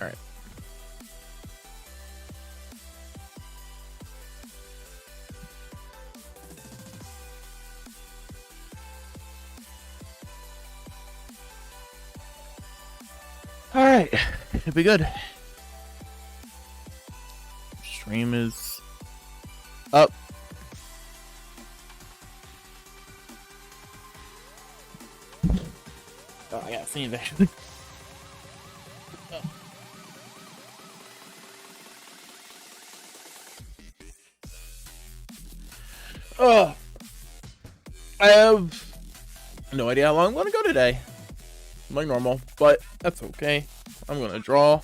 All right. All right, it'll be good. Stream is up. Oh, I gotta sneeze actually. Oh, I have no idea how long I'm gonna go today. Like normal, but that's okay. I'm gonna draw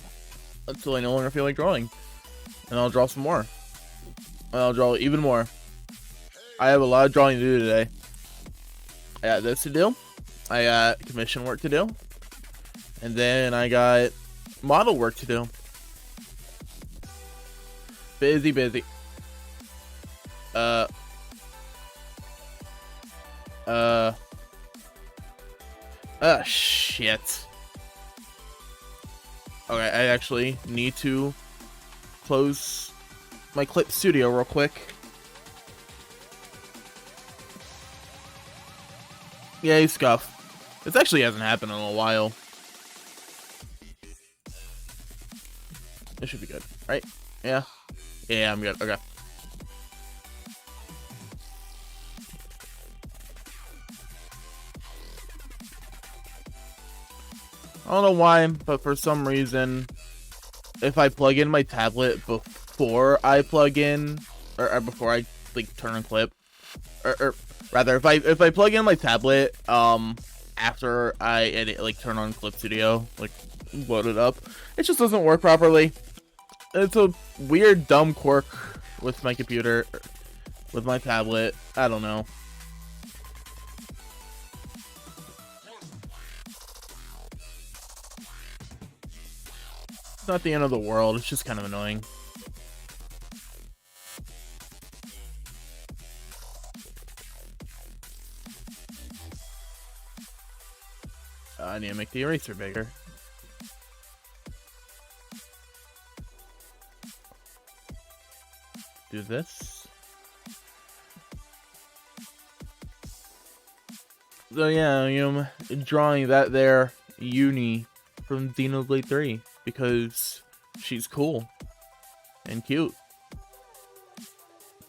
until I no longer feel like drawing, and I'll draw some more. And I'll draw even more. I have a lot of drawing to do today. I got this to do. I got commission work to do, and then I got model work to do. Busy. Shit. Okay, I actually need to close my clip studio real quick. Yay, scuff. This actually hasn't happened in a while. This should be good, right? Yeah? Yeah, I'm good. Okay. I don't know why, but for some reason, if I plug in my tablet before I plug in, or before I like turn on clip, or rather, if I plug in my tablet, after I edit, like turn on Clip Studio, like load it up, it just doesn't work properly. It's a weird, dumb quirk with my computer, with my tablet. I don't know. It's not the end of the world, it's just kind of annoying. I need to make the eraser bigger. Do this. So yeah, I'm drawing that there Eunie from Xenoblade 3 because she's cool and cute.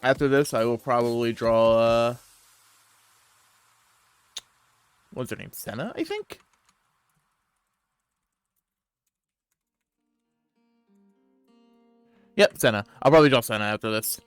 After this, I will probably draw what's her name? Senna, I think? Yep, Senna. I'll probably draw Senna after this.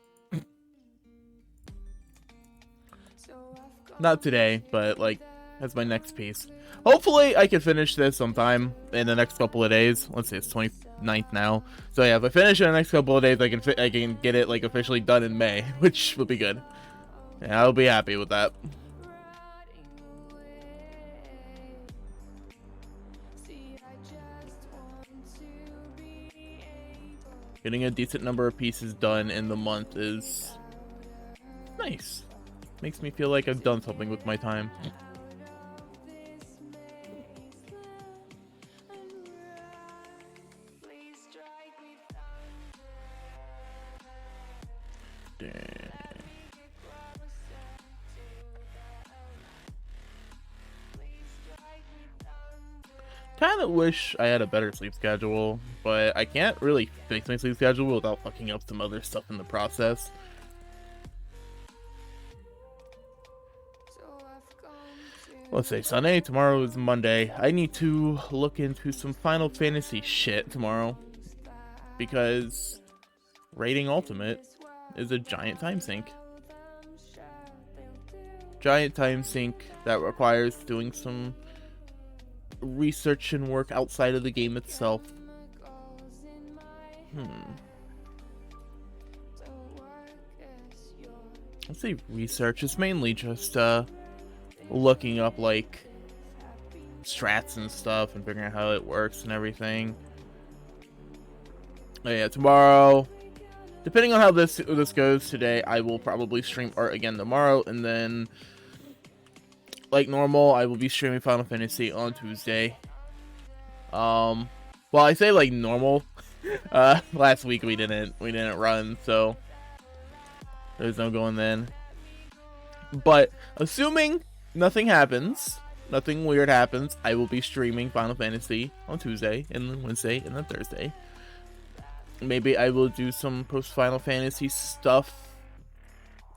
Not today, but like that's my next piece. Hopefully I can finish this sometime in the next couple of days. Let's see, it's 29th now. So yeah, if I finish in the next couple of days, I can get it like officially done in May, which would be good. Yeah, I'll be happy with that. Getting a decent number of pieces done in the month is nice. Makes me feel like I've done something with my time. Kind of wish I had a better sleep schedule, but I can't really fix my sleep schedule without fucking up some other stuff in the process. Let's say Sunday, tomorrow is Monday. I need to look into some Final Fantasy shit tomorrow, because rating Ultimate is a giant time sink. Giant time sink that requires doing some research and work outside of the game itself. Let's say research is mainly just looking up like strats and stuff and figuring out how it works and everything. Oh, yeah, tomorrow, depending on how this goes today, I will probably stream art again tomorrow, and then like normal, I will be streaming Final Fantasy on Tuesday. Well, I say like normal. Last week we didn't run, so there's no going then. But assuming nothing happens, nothing weird happens, I will be streaming Final Fantasy on Tuesday and then Wednesday and then Thursday. Maybe I will do some post Final Fantasy stuff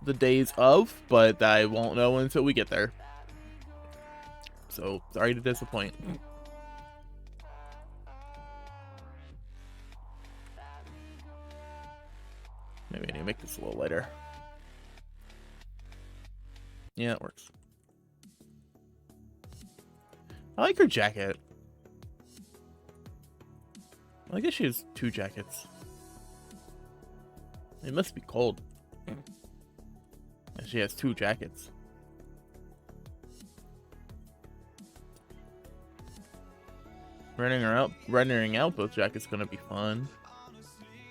the days of, but I won't know until we get there. So sorry to disappoint. Maybe I need to make this a little lighter. Yeah, it works. I like her jacket. I guess she has 2 jackets. It must be cold. And she has 2 jackets. Rendering out both jackets gonna be fun.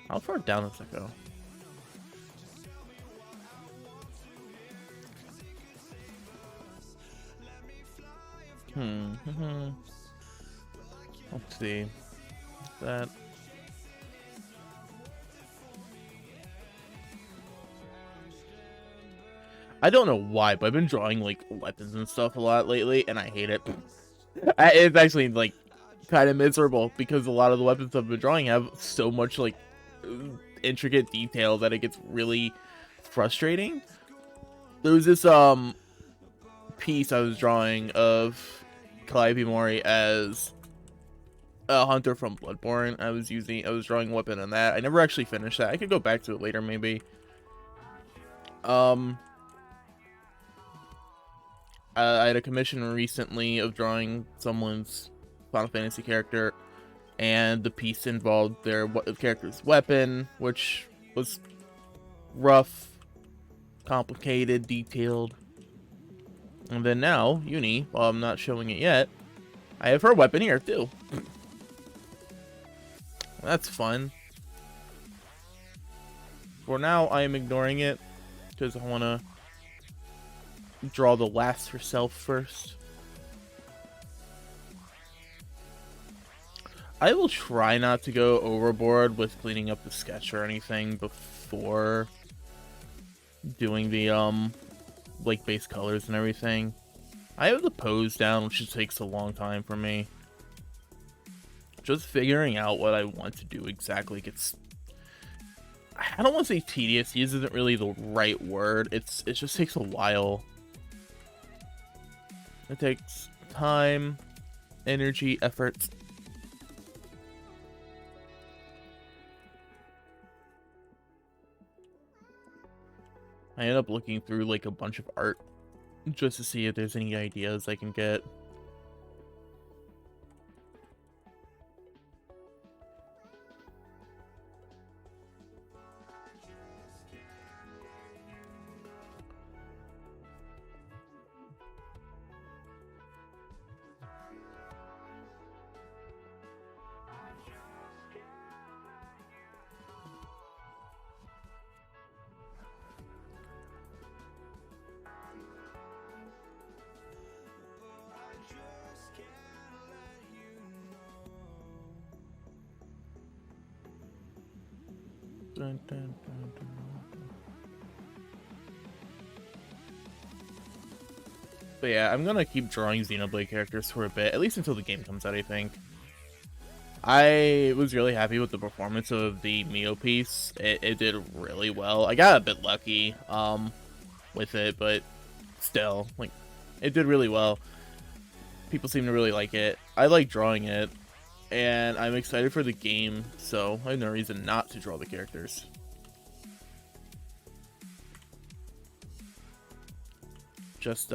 How far down does that go? Let's see. That. I don't know why, but I've been drawing like weapons and stuff a lot lately, and I hate it. It's actually like kind of miserable because a lot of the weapons I've been drawing have so much like intricate detail that it gets really frustrating. There was this piece I was drawing of Calliope Mori as a hunter from Bloodborne. I was drawing a weapon in that. I never actually finished that. I could go back to it later maybe. I had a commission recently of drawing someone's Final Fantasy character, and the piece involved their character's weapon, which was rough, complicated, detailed. And then now, Eunie, while I'm not showing it yet, I have her weapon here too. That's fun. For now, I am ignoring it because I want to draw the last herself first. I will try not to go overboard with cleaning up the sketch or anything before doing the like base colors and everything. I have the pose down, which just takes a long time for me. Just figuring out what I want to do exactly gets, I don't want to say tedious. Tedious isn't really the right word. It just takes a while. It takes time, energy, effort. I end up looking through like a bunch of art just to see if there's any ideas I can get. Dun, dun, dun, dun. But yeah, I'm gonna keep drawing Xenoblade characters for a bit, at least until the game comes out, I think. I was really happy with the performance of the Mio piece. It did really well. I got a bit lucky with it, but still, like, it did really well. People seem to really like it. I like drawing it, and I'm excited for the game, so I have no reason not to draw the characters. Just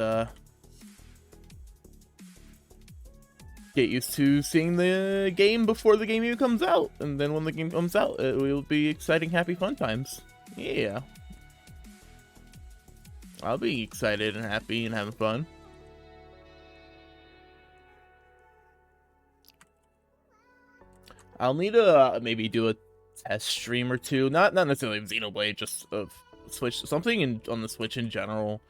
get used to seeing the game before the game even comes out, and then when the game comes out, it will be exciting, happy, fun times. Yeah. I'll be excited and happy and having fun. I'll need to maybe do a test stream or two, not necessarily of Xenoblade, just of Switch, something on the Switch in general,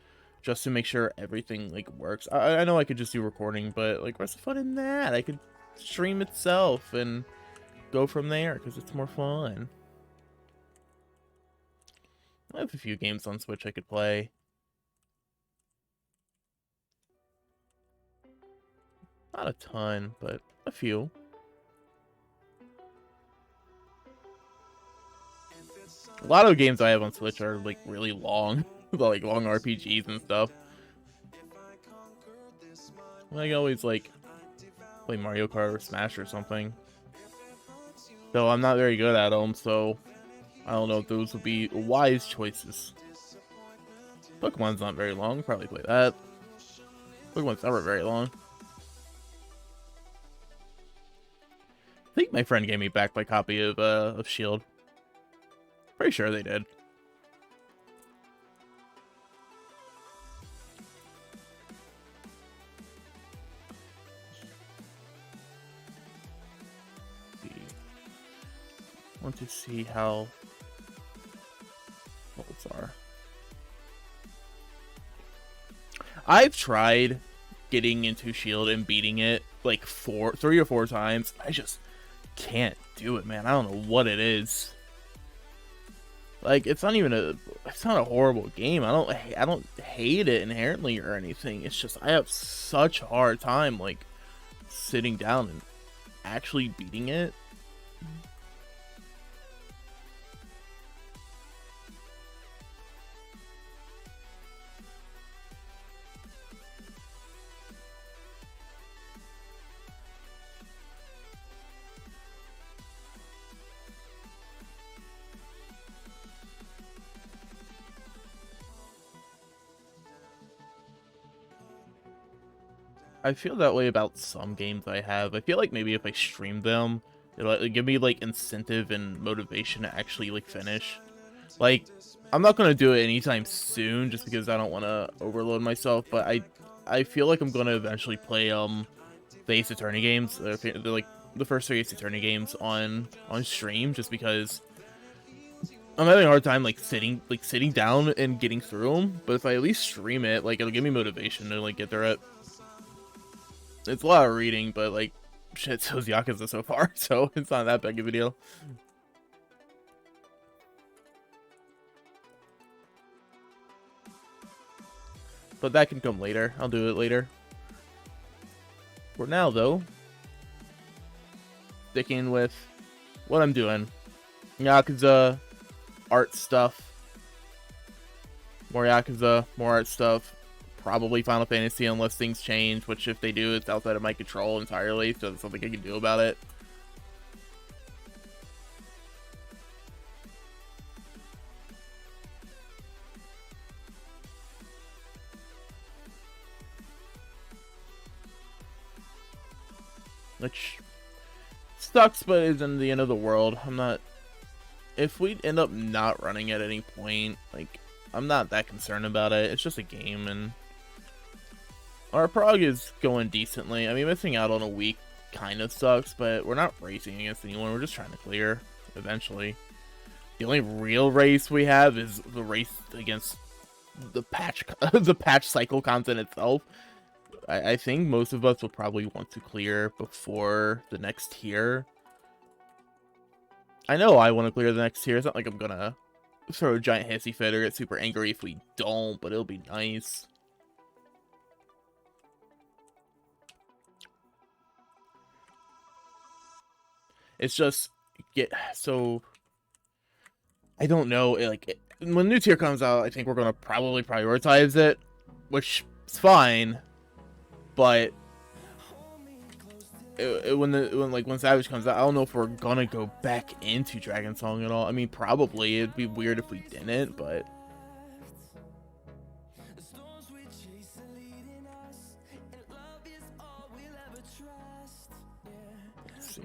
just to make sure everything like works. I know I could just do recording, but like where's the fun in that? I could stream itself and go from there because it's more fun. I have a few games on Switch I could play. Not a ton, but a few. A lot of games I have on Switch are like really long, like long RPGs and stuff. I always like play Mario Kart or Smash or something. Though I'm not very good at them, so I don't know if those would be wise choices. Pokemon's not very long. Probably play that. Pokemon's never very long. I think my friend gave me back my copy of Shield. Pretty sure they did. I want to see how bolts are. I've tried getting into Shield and beating it like 3 or 4 times. I just can't do it, man. I don't know what it is. Like, it's not a horrible game. I don't hate it inherently or anything. It's just I have such a hard time like sitting down and actually beating it. I feel that way about some games I have. I feel like maybe if I stream them, it'll give me like incentive and motivation to actually like finish. Like, I'm not gonna do it anytime soon just because I don't want to overload myself. But I feel like I'm gonna eventually play the Ace Attorney games, like the first 3 Ace Attorney games on stream, just because I'm having a hard time like sitting down and getting through them. But if I at least stream it, like it'll give me motivation to like get through it. It's a lot of reading, but like, shit, so's Yakuza so far, so it's not that big of a deal. But that can come later. I'll do it later. For now, though, sticking with what I'm doing. Yakuza, art stuff. More Yakuza, more art stuff. Probably Final Fantasy unless things change, which if they do, it's outside of my control entirely, so there's something I can do about it. Which sucks, but isn't the end of the world. If we end up not running at any point, like, I'm not that concerned about it. It's just a game, and our prog is going decently. I mean, missing out on a week kind of sucks, but we're not racing against anyone. We're just trying to clear eventually. The only real race we have is the race against the patch, the patch cycle content itself. I think most of us will probably want to clear before the next tier. I know I want to clear the next tier. It's not like I'm gonna throw a giant hissy fit or get super angry if we don't, but it'll be nice. It's just so I don't know. Like when new tier comes out, I think we're gonna probably prioritize it, which is fine. But when Savage comes out, I don't know if we're gonna go back into Dragon Song at all. I mean, probably it'd be weird if we didn't, but let's see.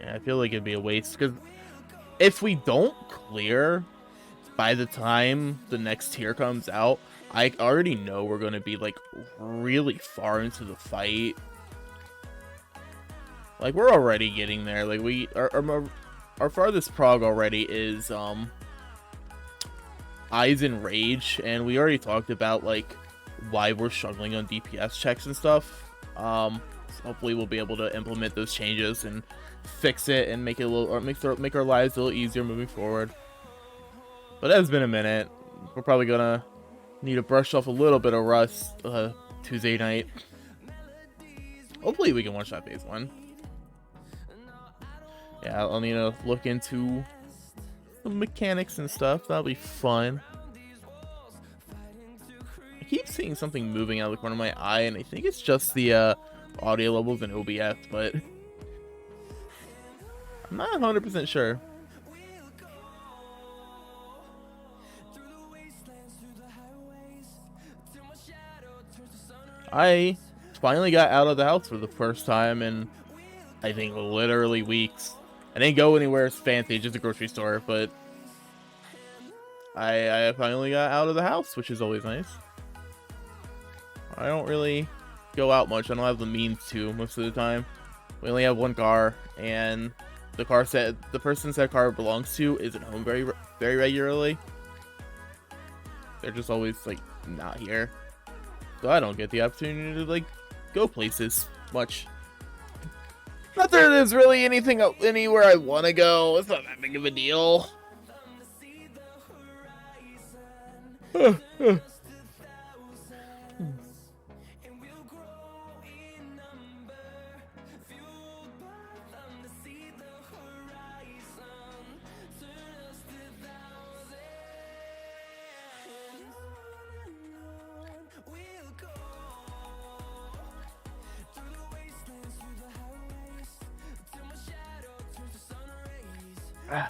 Yeah, I feel like it'd be a waste, because if we don't clear by the time the next tier comes out, I already know we're going to be, like, really far into the fight. Like, we're already getting there. Like, our farthest prog already is, Eyes in Rage, and we already talked about, like, why we're struggling on DPS checks and stuff. So hopefully we'll be able to implement those changes and fix it and make it a little, or make our lives a little easier moving forward. But it has been a minute. We're probably gonna need to brush off a little bit of rust Tuesday night. Hopefully we can one-shot phase 1. Yeah, I'll need to look into the mechanics and stuff. That'll be fun. I keep seeing something moving out of the corner of my eye, and I think it's just the audio levels in OBS, but I'm not 100% sure. I finally got out of the house for the first time in, I think, literally weeks. I didn't go anywhere fancy, just a grocery store, but I finally got out of the house, which is always nice. I don't really go out much. I don't have the means to most of the time. We only have one car, and the person that car belongs to isn't home very regularly. They're just always like not here, so I don't get the opportunity to like go places much. Not that there's really anything anywhere I want to go. It's not that big of a deal.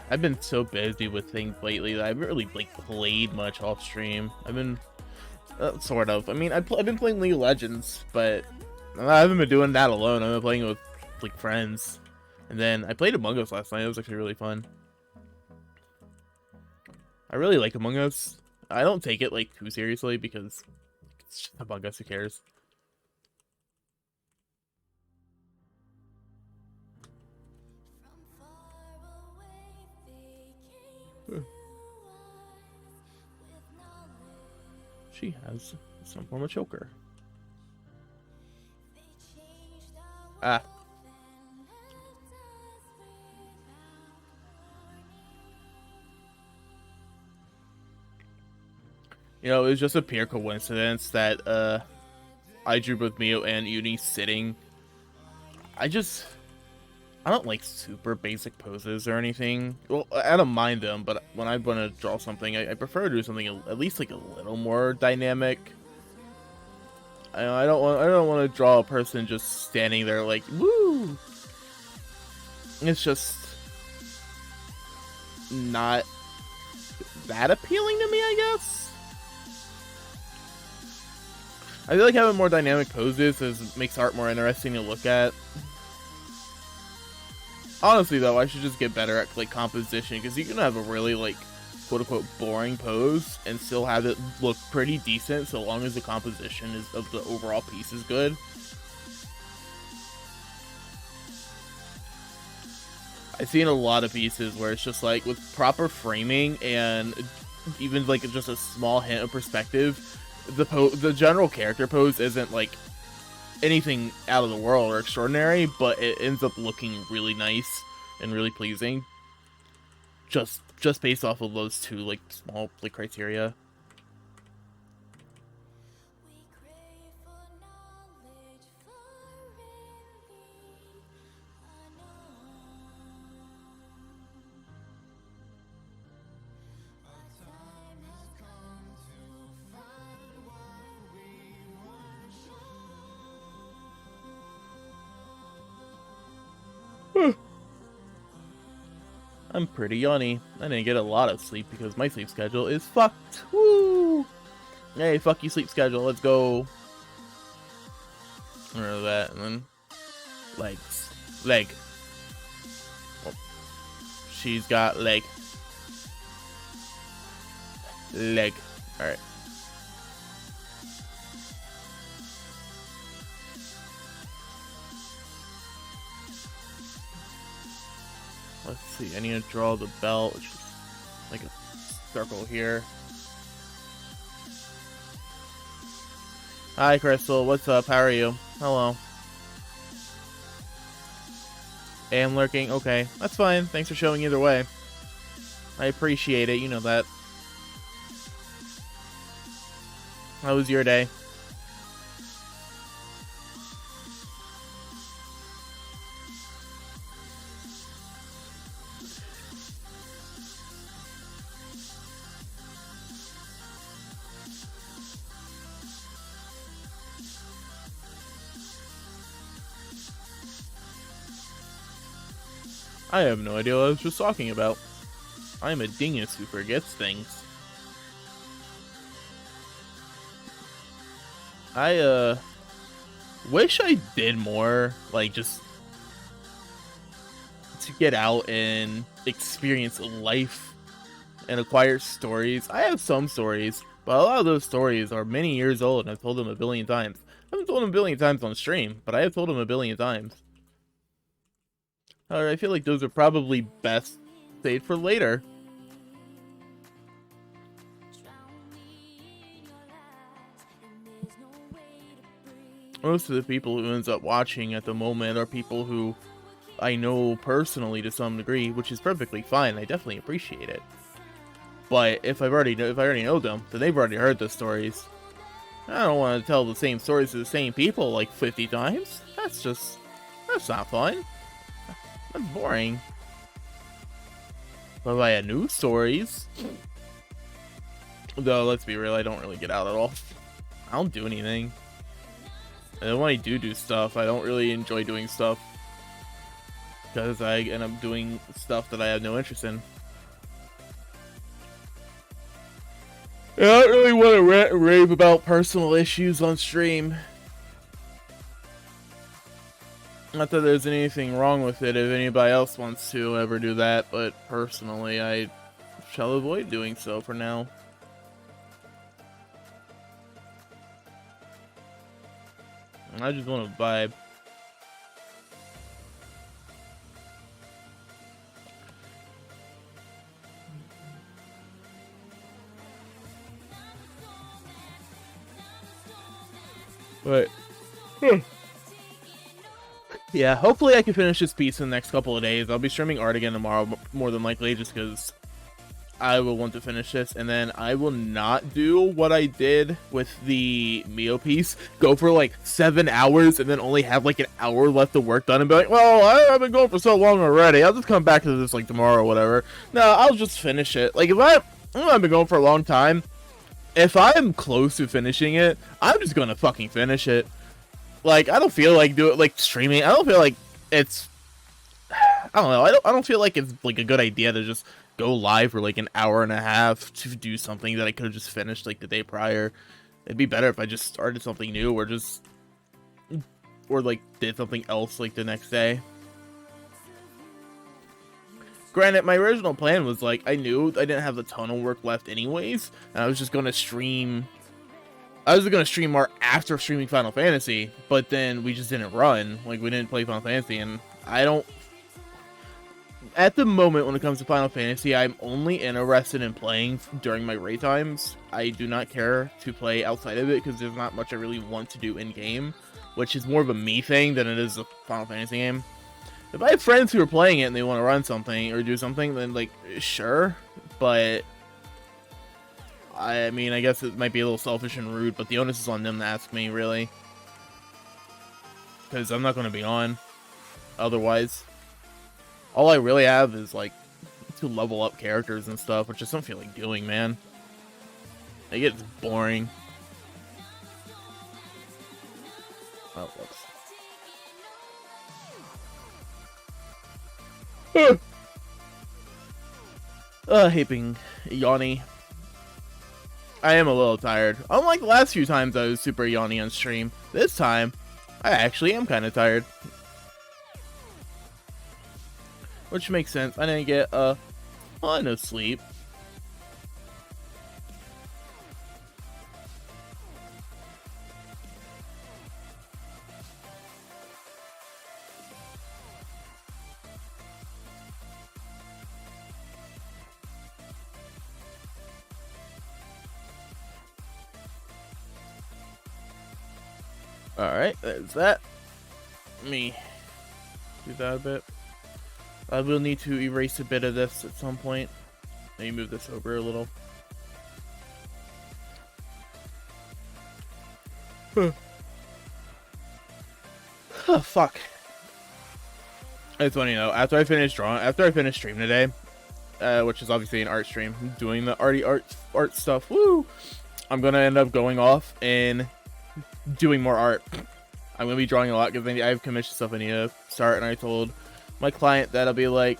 I've been so busy with things lately that I haven't really like played much off stream. I've been sort of. I mean, I've been playing League of Legends, but I haven't been doing that alone. I've been playing with like friends, and then I played Among Us last night. It was actually really fun. I really like Among Us. I don't take it like too seriously because it's just Among Us. Who cares? She has some form of choker. Ah. You know, it was just a pure coincidence that I drew both Mio and Eunie sitting. I don't like super basic poses or anything. Well, I don't mind them, but when I want to draw something, I prefer to do something at least like a little more dynamic. I don't want to draw a person just standing there like woo. It's just not that appealing to me, I guess. I feel like having more dynamic poses makes art more interesting to look at. Honestly, though, I should just get better at like composition, because you can have a really like quote-unquote boring pose and still have it look pretty decent so long as the composition of the overall piece is good. I've seen a lot of pieces where it's just like with proper framing and even like just a small hint of perspective, the general character pose isn't like anything out of the world or extraordinary, but it ends up looking really nice and really pleasing just based off of those two like small like criteria. I'm pretty yawny. I didn't get a lot of sleep because my sleep schedule is fucked. Woo! Hey, fuck you, sleep schedule. Let's go. Remember that, and then legs, leg. Oh. She's got leg. Leg. All right. Let's see. I need to draw the belt, which is like a circle here. Hi, Crystal. What's up? How are you? Hello. Am lurking. Okay, that's fine. Thanks for showing either way. I appreciate it. You know that. How was your day? I have no idea what I was just talking about. I'm a dingus who forgets things. I wish I did more, like, just to get out and experience life and acquire stories. I have some stories, but a lot of those stories are many years old, and I've told them a billion times. I haven't told them a billion times on stream, but I have told them a billion times. However, I feel like those are probably best saved for later. Most of the people who ends up watching at the moment are people who I know personally to some degree, which is perfectly fine. I definitely appreciate it. But if I already know them, then they've already heard the stories. I don't want to tell the same stories to the same people like 50 times. That's not fun. That's boring. But if I had new stories, though, let's be real, I don't really get out at all. I don't do anything. And then when I do stuff, I don't really enjoy doing stuff. Because I end up doing stuff that I have no interest in. I don't really want to rave about personal issues on stream. Not that there's anything wrong with it if anybody else wants to ever do that, but personally, I shall avoid doing so for now. I just want to vibe. But yeah, hopefully I can finish this piece in the next couple of days. I'll be streaming art again tomorrow, more than likely, just because I will want to finish this, and then I will not do what I did with the Mio piece. Go for like 7 hours and then only have like an hour left of work done and be like, well, I've been going for so long already. I'll just come back to this like tomorrow or whatever. No, I'll just finish it. Like if I've been going for a long time, if I'm close to finishing it, I'm just gonna fucking finish it. Like I don't feel like streaming. I don't feel like it's. I don't know. I don't feel like it's like a good idea to just go live for like an hour and a half to do something that I could have just finished like the day prior. It'd be better if I just started something new or like did something else like the next day. Granted, my original plan was like I knew I didn't have a ton of work left anyways, and I was just gonna stream. I was gonna stream more after streaming Final Fantasy, but then we just didn't run. Like we didn't play Final Fantasy, and I don't. At the moment, when it comes to Final Fantasy, I'm only interested in playing during my raid times. I do not care to play outside of it because there's not much I really want to do in game, which is more of a me thing than it is a Final Fantasy game. If I have friends who are playing it and they want to run something or do something, then like sure, but I mean, I guess it might be a little selfish and rude, but the onus is on them to ask me, really, because I'm not going to be on otherwise. All I really have is like to level up characters and stuff, which I just don't feel like doing, man. It gets boring. Oh, whoops. Hate being Eunie. I am a little tired. Unlike the last few times I was super Eunie on stream, this time I actually am kind of tired. Which makes sense. I didn't get a ton of sleep. Alright, there's that. Let me do that a bit. I will need to erase a bit of this at some point. Let me move this over a little. Oh, fuck. It's funny, after I finish stream today, which is obviously an art stream, doing the art stuff, woo! I'm gonna end up going off and doing more art. I'm gonna be drawing a lot because I have commissioned stuff I need to start, and I told my client that I'll be like,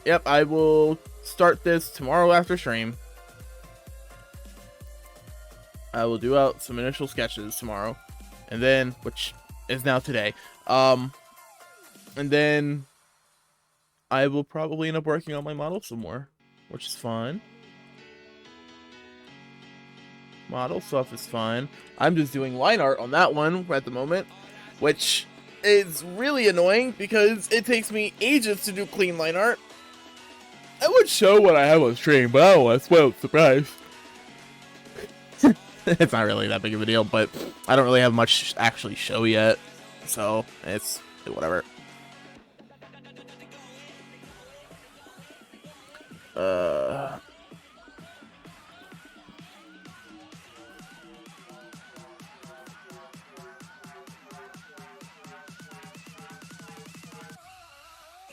yep, I will start this tomorrow after stream. I will do out some initial sketches tomorrow, and then, which is now today, and then I will probably end up working on my model some more, which is fun. Model stuff is fun. I'm just doing line art on that one at the moment, which is really annoying because it takes me ages to do clean line art. I would show what I have on stream, but oh, that's well, surprise. It's not really that big of a deal, but I don't really have much actually show yet, so it's whatever.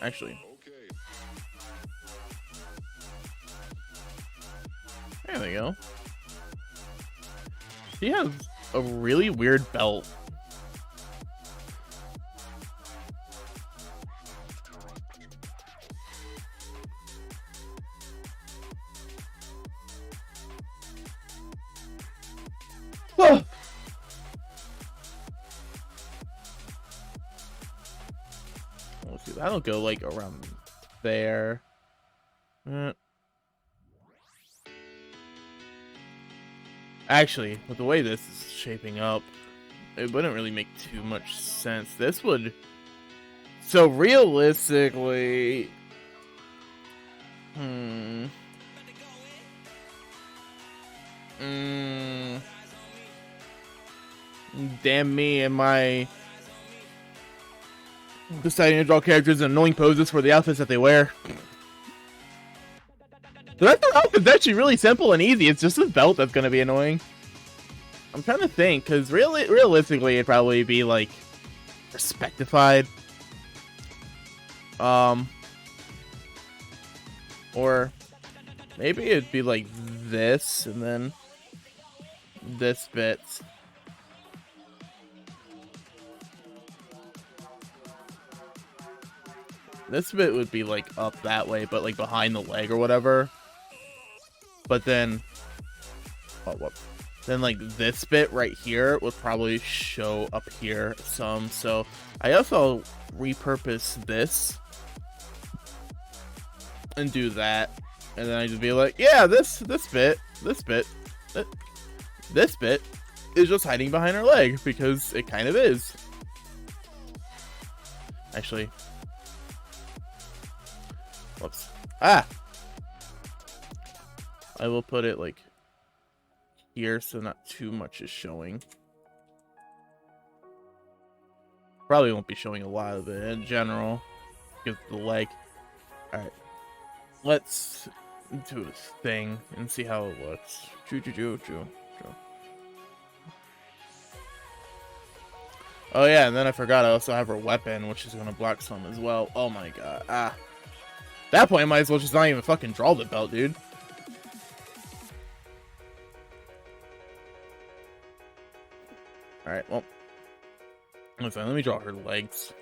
Actually, there we go. He has a really weird belt. Oh. Let's see, that'll go like around there. Actually, with the way this is shaping up, it wouldn't really make too much sense. This would... So realistically... Damn me and my... deciding to draw characters in annoying poses for the outfits that they wear. The rest of the outfit's actually really simple and easy. It's just the belt that's gonna be annoying. I'm trying to think, because realistically, it'd probably be like Respectified. Or maybe it'd be like this, and then this bit. This bit would be like up that way, but like behind the leg or whatever. But then, then like this bit right here would probably show up here some. So I guess I'll repurpose this and do that, and then I just be like, yeah, this bit is just hiding behind her leg because it kind of is. Actually, whoops. I will put it like here so not too much is showing. Probably won't be showing a lot of it in general because of the leg. Alright. Let's do a thing and see how it looks. Oh yeah, and then I forgot I also have her weapon, which is gonna block some as well. Oh my god. At that point I might as well just not even fucking draw the belt, dude. Alright, well. Listen, let me draw her legs.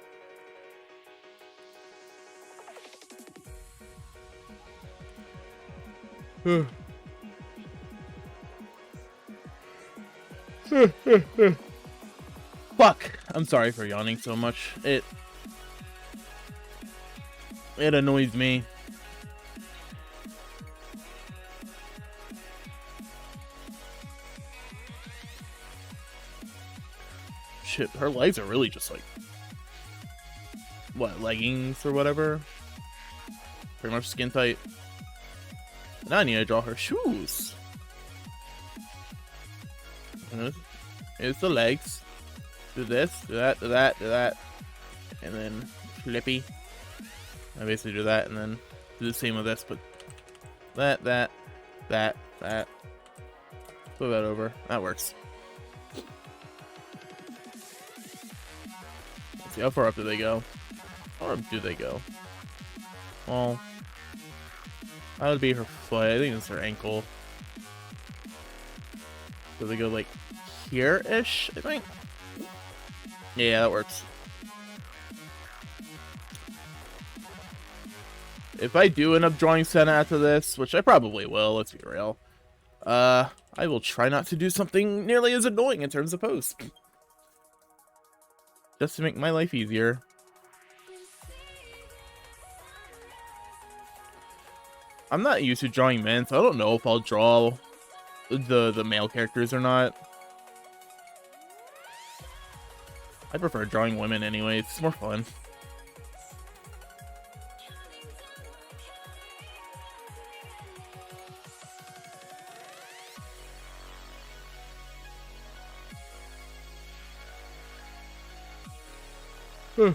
Fuck! I'm sorry for yawning so much. It annoys me. Shit, her legs are really just like, what, leggings or whatever? Pretty much skin tight. Now I need to draw her shoes. Here's the legs. do this, do that, do that, do that, and then flippy. I basically do that, and then do the same with this, but that. Flip that over. That works. Let's see, how far up do they go? How far up do they go? Well, that would be her foot. I think it's her ankle. Do they go like here-ish, I think? Yeah, that works. If I do end up drawing Senna after this, which I probably will, let's be real, I will try not to do something nearly as annoying in terms of post. Just to make my life easier. I'm not used to drawing men, so I don't know if I'll draw the male characters or not. I prefer drawing women anyway, it's more fun. Ooh,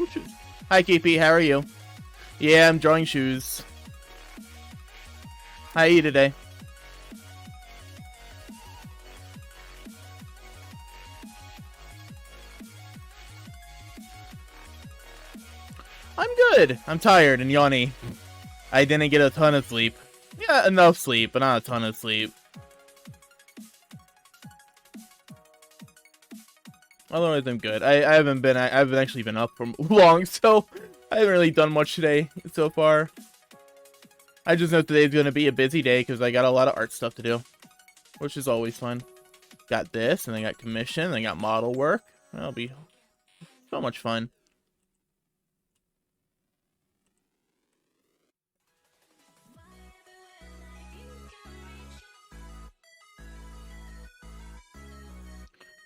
shoes. Hi, KP. How are you? Yeah, I'm drawing shoes. How are you today? I'm good. I'm tired and yawny. I didn't get a ton of sleep. Yeah, enough sleep, but not a ton of sleep. Otherwise, I'm good. I haven't actually been up for long, so I haven't really done much today so far. I just know today's going to be a busy day because I got a lot of art stuff to do, which is always fun. Got this, and I got commission, and I got model work. That'll be so much fun.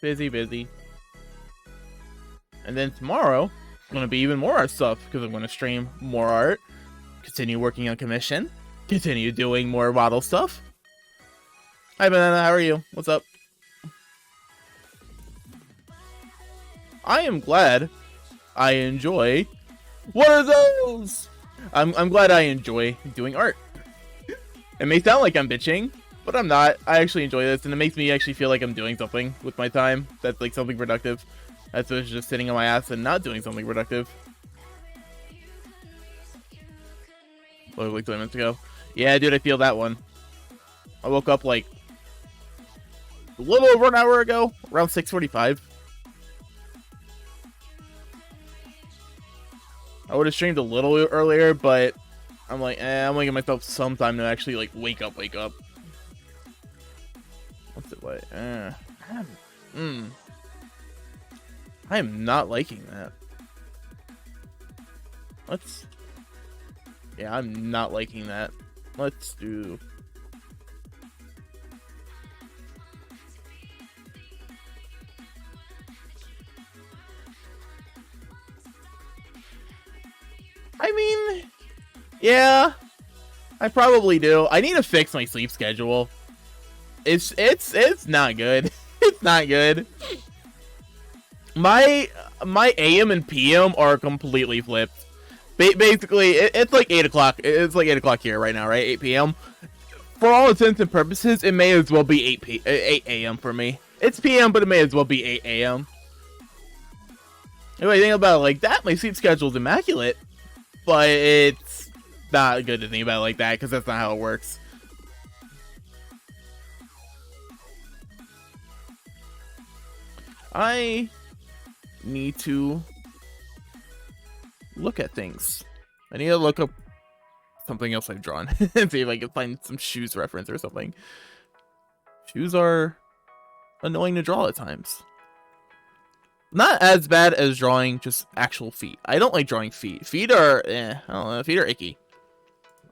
Busy. And then tomorrow, it's going to be even more art stuff because I'm going to stream more art, continue working on commission, continue doing more model stuff. Hi, Banana. How are you? What's up? I am glad I enjoy... What are those? I'm glad I enjoy doing art. It may sound like I'm bitching, but I'm not. I actually enjoy this, and it makes me actually feel like I'm doing something with my time. That's like something productive. That's just sitting on my ass and not doing something productive. Like 20 minutes ago. Yeah, dude, I feel that one. I woke up like a little over an hour ago, around 6:45. I would have streamed a little earlier, but I'm like, I'm gonna give myself some time to actually like wake up. What's it like? I am not liking that. Yeah, I'm not liking that. Let's do... I mean... Yeah, I probably do. I need to fix my sleep schedule. It's not good. It's not good. My AM and PM are completely flipped. Basically, it's like 8 o'clock. It's like 8 o'clock here right now, right? 8 p.m. For all intents and purposes, it may as well be 8 a.m. for me. It's PM, but it may as well be 8 a.m. If I think about it like that, my sleep schedule's immaculate. But it's not good to think about it like that, because that's not how it works. I need to look at things. I need to look up something else I've drawn and see if I can find some shoes reference or something. Shoes are annoying to draw at times. Not as bad as drawing just actual feet. I don't like drawing feet. Feet are, I don't know, feet are icky.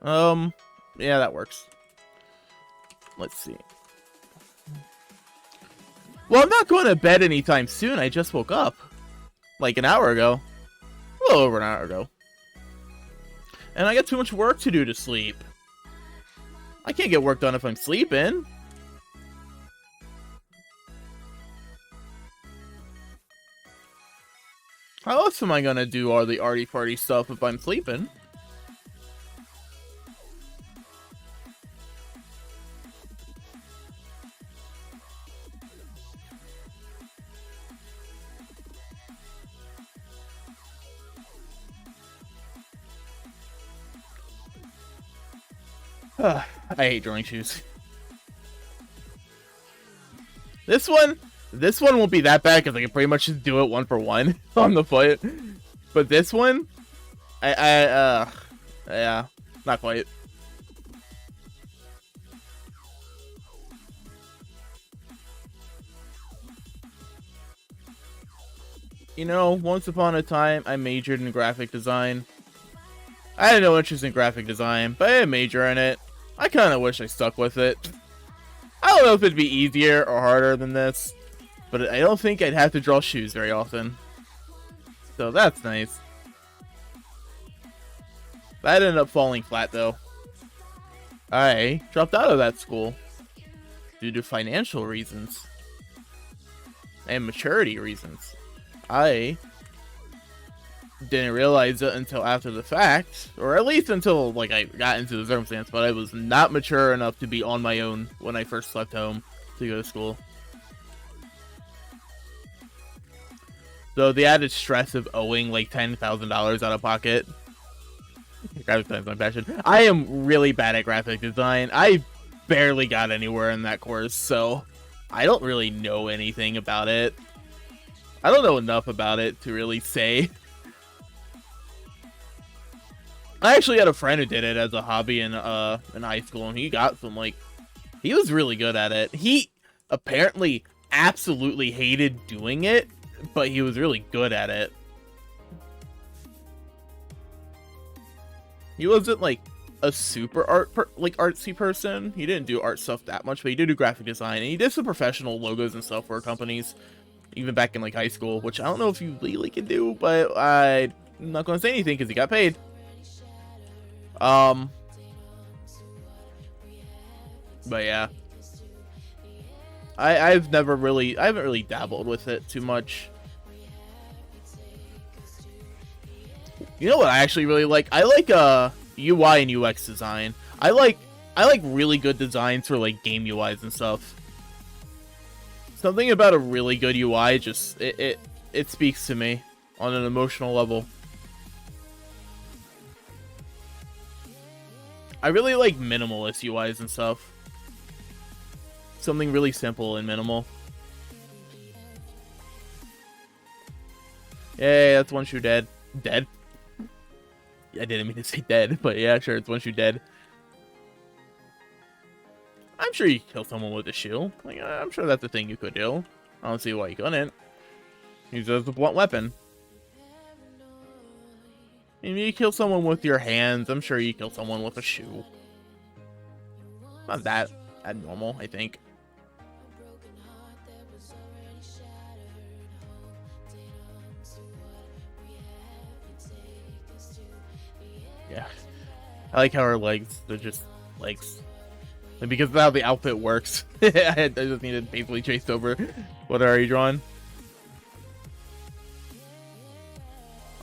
Yeah, that works. Let's see. Well, I'm not going to bed anytime soon. I just woke up. Like an hour ago. A little over an hour ago. And I got too much work to do to sleep. I can't get work done if I'm sleeping. How else am I going to do all the arty party stuff if I'm sleeping? I hate drawing shoes. This one won't be that bad because I can pretty much just do it one for one on the foot. But this one, yeah, not quite. You know, once upon a time, I majored in graphic design. I had no interest in graphic design, but I had a major in it. I kind of wish I stuck with it. I don't know if it'd be easier or harder than this, but I don't think I'd have to draw shoes very often. So that's nice. That ended up falling flat, though. I dropped out of that school due to financial reasons and maturity reasons. I didn't realize it until after the fact, or at least until like I got into the circumstance, but I was not mature enough to be on my own when I first left home to go to school. So the added stress of owing like $10,000 out of pocket. Graphic design is my passion. I am really bad at graphic design. I barely got anywhere in that course, so I don't really know anything about it. I don't know enough about it to really say. I actually had a friend who did it as a hobby in high school, and he got some, like, he was really good at it. He apparently absolutely hated doing it, but he was really good at it. He wasn't, like, a super artsy person. He didn't do art stuff that much, but he did do graphic design, and he did some professional logos and stuff for companies, even back in, like, high school, which I don't know if you legally can do, but I'm not going to say anything because he got paid. But yeah, I haven't really dabbled with it too much. You know what I actually really like? I like UI and UX design. I like really good designs for like game UIs and stuff. Something about a really good UI just it speaks to me on an emotional level. I really like minimalist UIs and stuff. Something really simple and minimal. Yay, that's one shoe dead. Dead? I didn't mean to say dead, but yeah, sure, it's one shoe dead. I'm sure you could kill someone with a shoe. Like, I'm sure that's a thing you could do. I don't see why you couldn't. Use it as a blunt weapon. If you kill someone with your hands, I'm sure you kill someone with a shoe. Not that abnormal, I think. Yeah. I like how her legs, they're just legs. And because of how the outfit works, I just need to basically chase over. What are you drawing?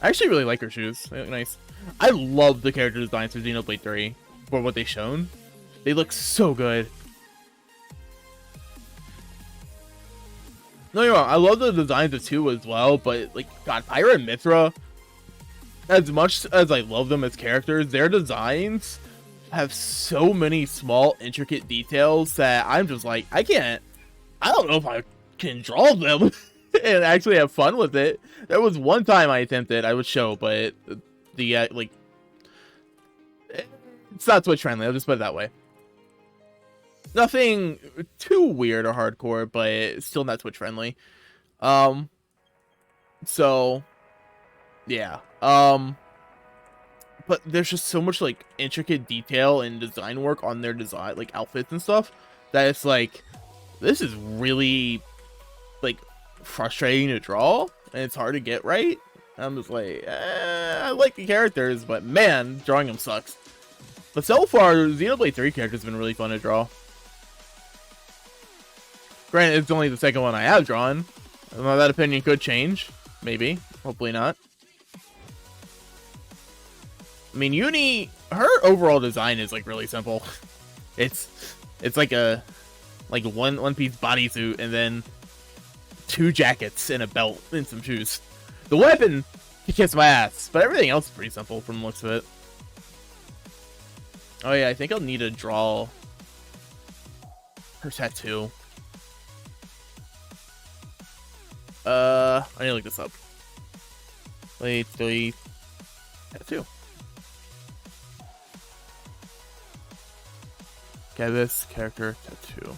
I actually really like her shoes. They look nice. I love the character designs for Xenoblade 3 for what they've shown. They look so good. No, you're wrong. I love the designs of 2 as well, but like, God, Pyra and Mithra, as much as I love them as characters, their designs have so many small, intricate details that I'm just like, I don't know if I can draw them and actually have fun with it. There was one time I attempted, I would show, but the, like, it's not Twitch friendly, I'll just put it that way. Nothing too weird or hardcore, but still not Twitch friendly. So yeah. But there's just so much like intricate detail and design work on their design, like outfits and stuff, that it's like, this is really like frustrating to draw, and it's hard to get right. I'm just like, I like the characters, but man, drawing them sucks. But so far, Xenoblade 3 characters have been really fun to draw. Granted, it's only the second one I have drawn. That opinion could change. Maybe. Hopefully not. I mean, Eunie, her overall design is like really simple. It's like a one piece bodysuit and then 2 jackets and a belt and some shoes. The weapon can kiss my ass, but everything else is pretty simple from the looks of it. Oh yeah, I think I'll need to draw her tattoo. I need to look this up. Let's delete tattoo. Okay, this character tattoo.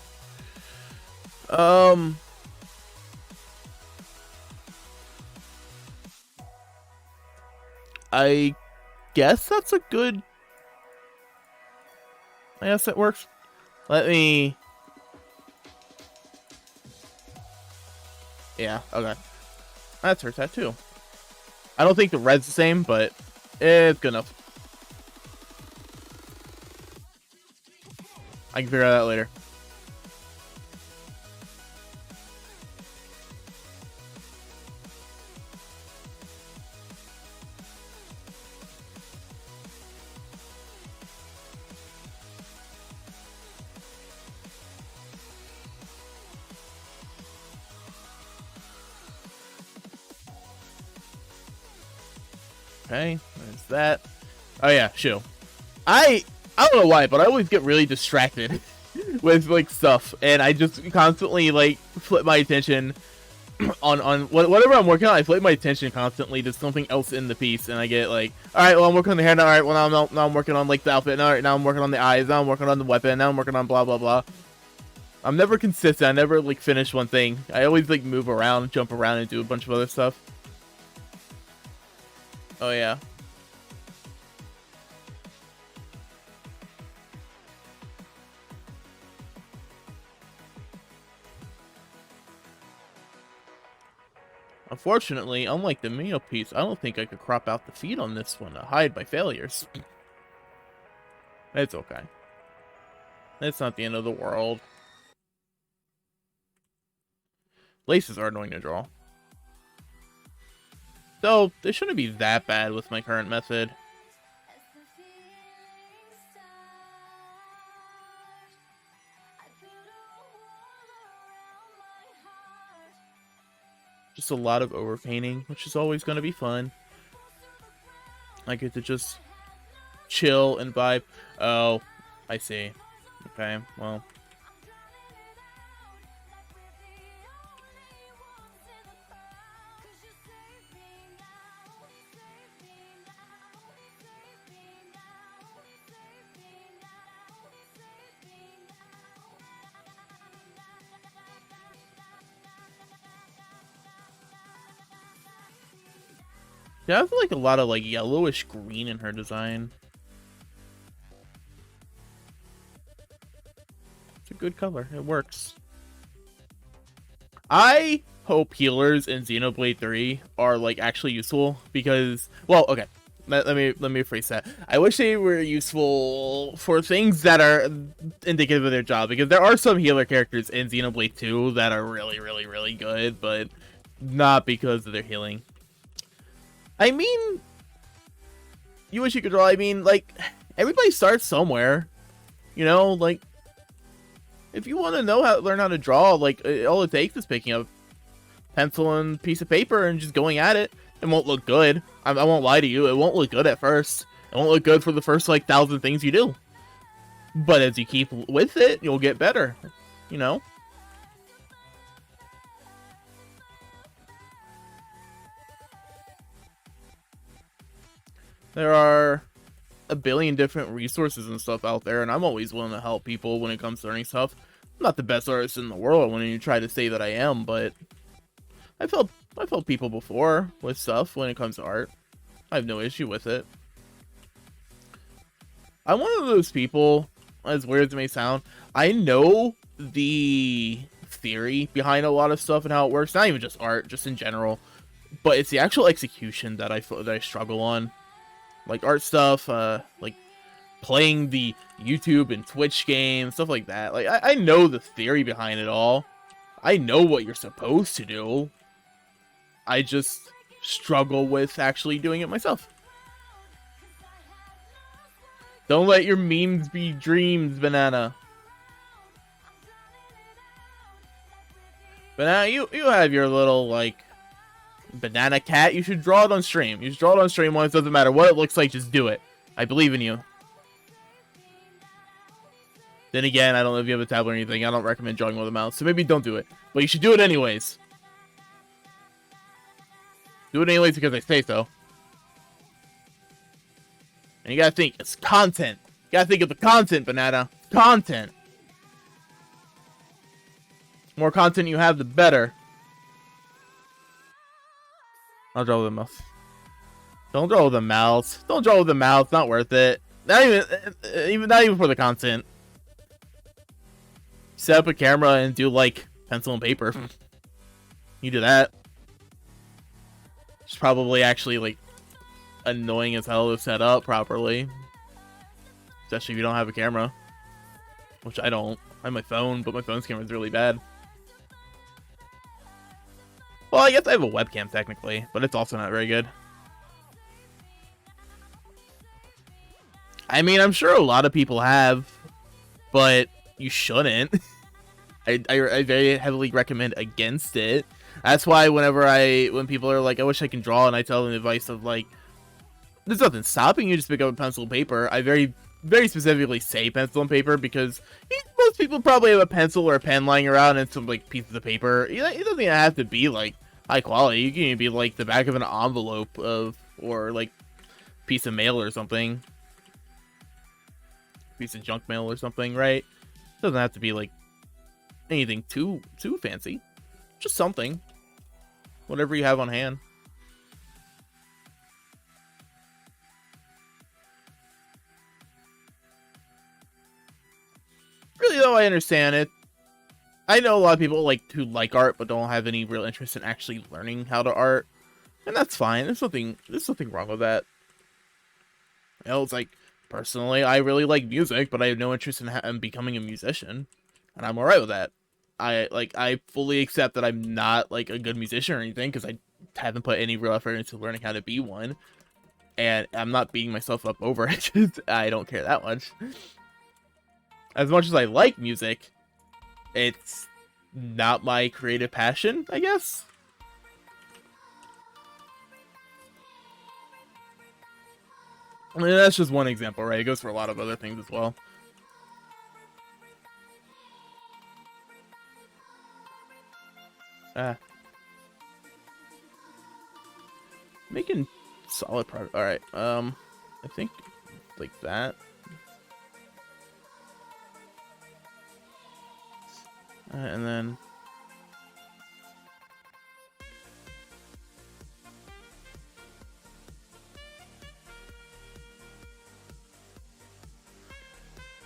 I guess that's a good. I guess that works. Let me. Yeah, okay. That's her tattoo. I don't think the red's the same, but it's good enough. I can figure that out later. Okay, there's that. Oh yeah, shoe. I don't know why, but I always get really distracted with like stuff, and I just constantly like flip my attention on whatever I'm working on. I flip my attention constantly to something else in the piece, and I get like, all right, well I'm working on the hair now. All right, well now I'm working on like the outfit. Now, all right, now I'm working on the eyes. Now I'm working on the weapon. Now I'm working on blah blah blah. I'm never consistent. I never like finish one thing. I always like move around, jump around, and do a bunch of other stuff. Oh yeah. Unfortunately, unlike the Mio piece, I don't think I could crop out the feet on this one to hide my failures. It's okay. It's not the end of the world. Laces are annoying to draw. So, they shouldn't be that bad with my current method. Just a lot of overpainting, which is always going to be fun. I get to just chill and vibe. Oh, I see. Okay, well. Yeah, I have like a lot of like yellowish green in her design. It's a good color. It works. I hope healers in Xenoblade 3 are like actually useful because, well, okay. Let me rephrase that. I wish they were useful for things that are indicative of their job, because there are some healer characters in Xenoblade 2 that are really, really, really good, but not because of their healing. I mean, you wish you could draw. I mean, like, everybody starts somewhere, you know. Like, if you want to know how learn how to draw, like, all it takes is picking up pencil and piece of paper and just going at it. It won't look good. I won't lie to you. It won't look good at first. It won't look good for the first like 1,000 things you do. But as you keep with it, you'll get better. You know. There are a billion different resources and stuff out there, and I'm always willing to help people when it comes to learning stuff. I'm not the best artist in the world when you try to say that I am, but I felt I've helped people before with stuff when it comes to art. I have no issue with it. I'm one of those people, as weird as it may sound, I know the theory behind a lot of stuff and how it works. Not even just art, just in general. But it's the actual execution that I struggle on. Like art stuff, like playing the YouTube and Twitch games, stuff like that. Like, I know the theory behind it all. I know what you're supposed to do. I just struggle with actually doing it myself. Don't let your memes be dreams, Banana. Banana, you have your little, like, banana cat. You should draw it on stream. You should draw it on stream once. Doesn't matter what it looks like, just do it. I believe in you. Then again, I don't know if you have a tablet or anything. I don't recommend drawing with a mouse, so maybe don't do it. But you should do it anyways. Do it anyways because I say so. And you gotta think, it's content. You gotta think of the content, Banana. Content. The more content you have, the better. I'll draw with a mouse. Don't draw with a mouse. Don't draw with a mouse. Not worth it. Not even for the content. Set up a camera and do like pencil and paper. You do that. It's probably actually like annoying as hell to set up properly, especially if you don't have a camera, which I don't. I have my phone, but my phone's camera is really bad. Well, I guess I have a webcam technically, but it's also not very good. I mean, I'm sure a lot of people have, but you shouldn't. I very heavily recommend against it. That's why when people are like, I wish I can draw, and I tell them the advice of like, there's nothing stopping you, just pick up a pencil and paper. I very specifically say pencil and paper because most people probably have a pencil or a pen lying around and some like pieces of paper. It doesn't even have to be like high quality. You can even be like the back of an envelope or like piece of mail or something. Piece of junk mail or something, right? It doesn't have to be like anything too fancy. Just something. Whatever you have on hand. Really though, I understand it. I know a lot of people who like art but don't have any real interest in actually learning how to art. And that's fine. There's nothing wrong with that. You know, it's like, personally, I really like music, but I have no interest in becoming a musician. And I'm alright with that. I fully accept that I'm not like a good musician or anything because I haven't put any real effort into learning how to be one, and I'm not beating myself up over it. I don't care that much. As much as I like music, it's not my creative passion, I guess. I mean, that's just one example, right? It goes for a lot of other things as well. Making solid progress. All right. I think like that. And then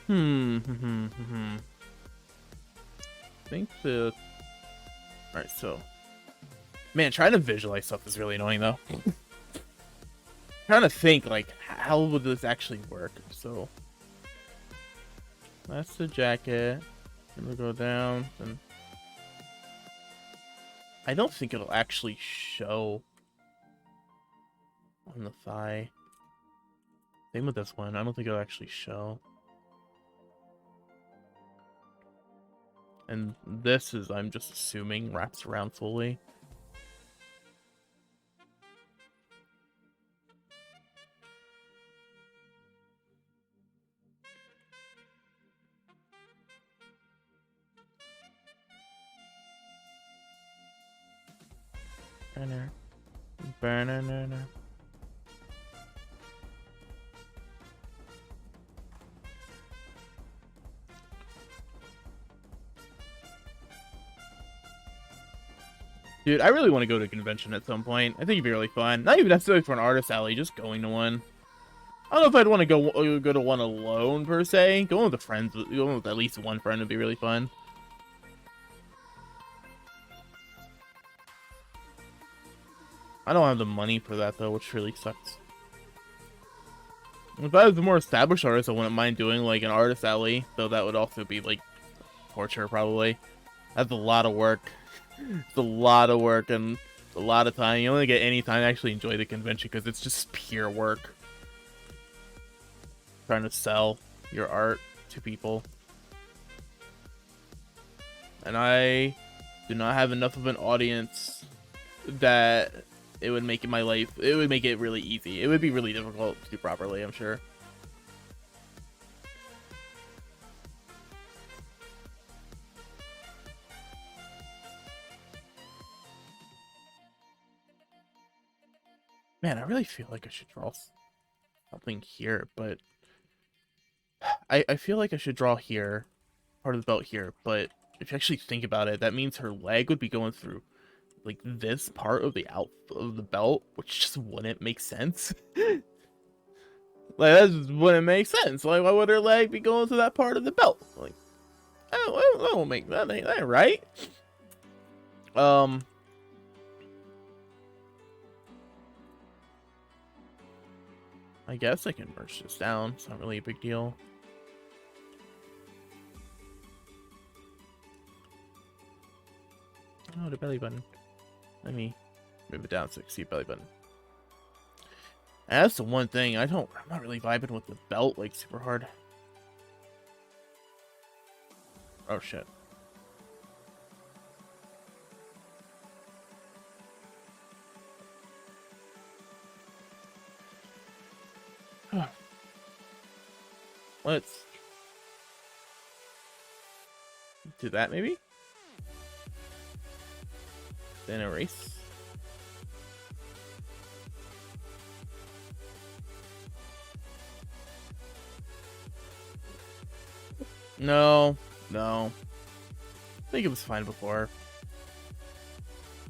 I think the all right. So, man, trying to visualize stuff is really annoying though. Trying to think like how would this actually work? So that's the jacket. We'll go down and I don't think it'll actually show on the thigh. Same with this one. I don't think it'll actually show. And this is, I'm just assuming, wraps around fully. Banana. Dude, I really want to go to a convention at some point. I think it'd be really fun. Not even necessarily for an artist alley, just going to one. I don't know if I'd want to go to one alone, per se. Going with going with at least one friend would be really fun. I don't have the money for that, though, which really sucks. If I was a more established artist, I wouldn't mind doing, like, an artist alley. Though that would also be, like, torture, probably. That's a lot of work. It's a lot of work and a lot of time. You only get any time to actually enjoy the convention because it's just pure work. Trying to sell your art to people. And I do not have enough of an audience that it would make my life, it would make it really easy. It would be really difficult to do properly, I'm sure. Man, I really feel like I should draw something here, but I feel like I should draw here, part of the belt here, but if you actually think about it, that means her leg would be going through like this part of the belt, which just wouldn't make sense. Like that just wouldn't make sense. Like why would her leg be going to that part of the belt? Like that won't make that ain't right. I guess I can merge this down. It's not really a big deal. Oh, the belly button. Let me move it down so I can see belly button. And that's the one thing I'm not really vibing with the belt like super hard. Oh shit. Let's do that maybe. Then erase. No. I think it was fine before.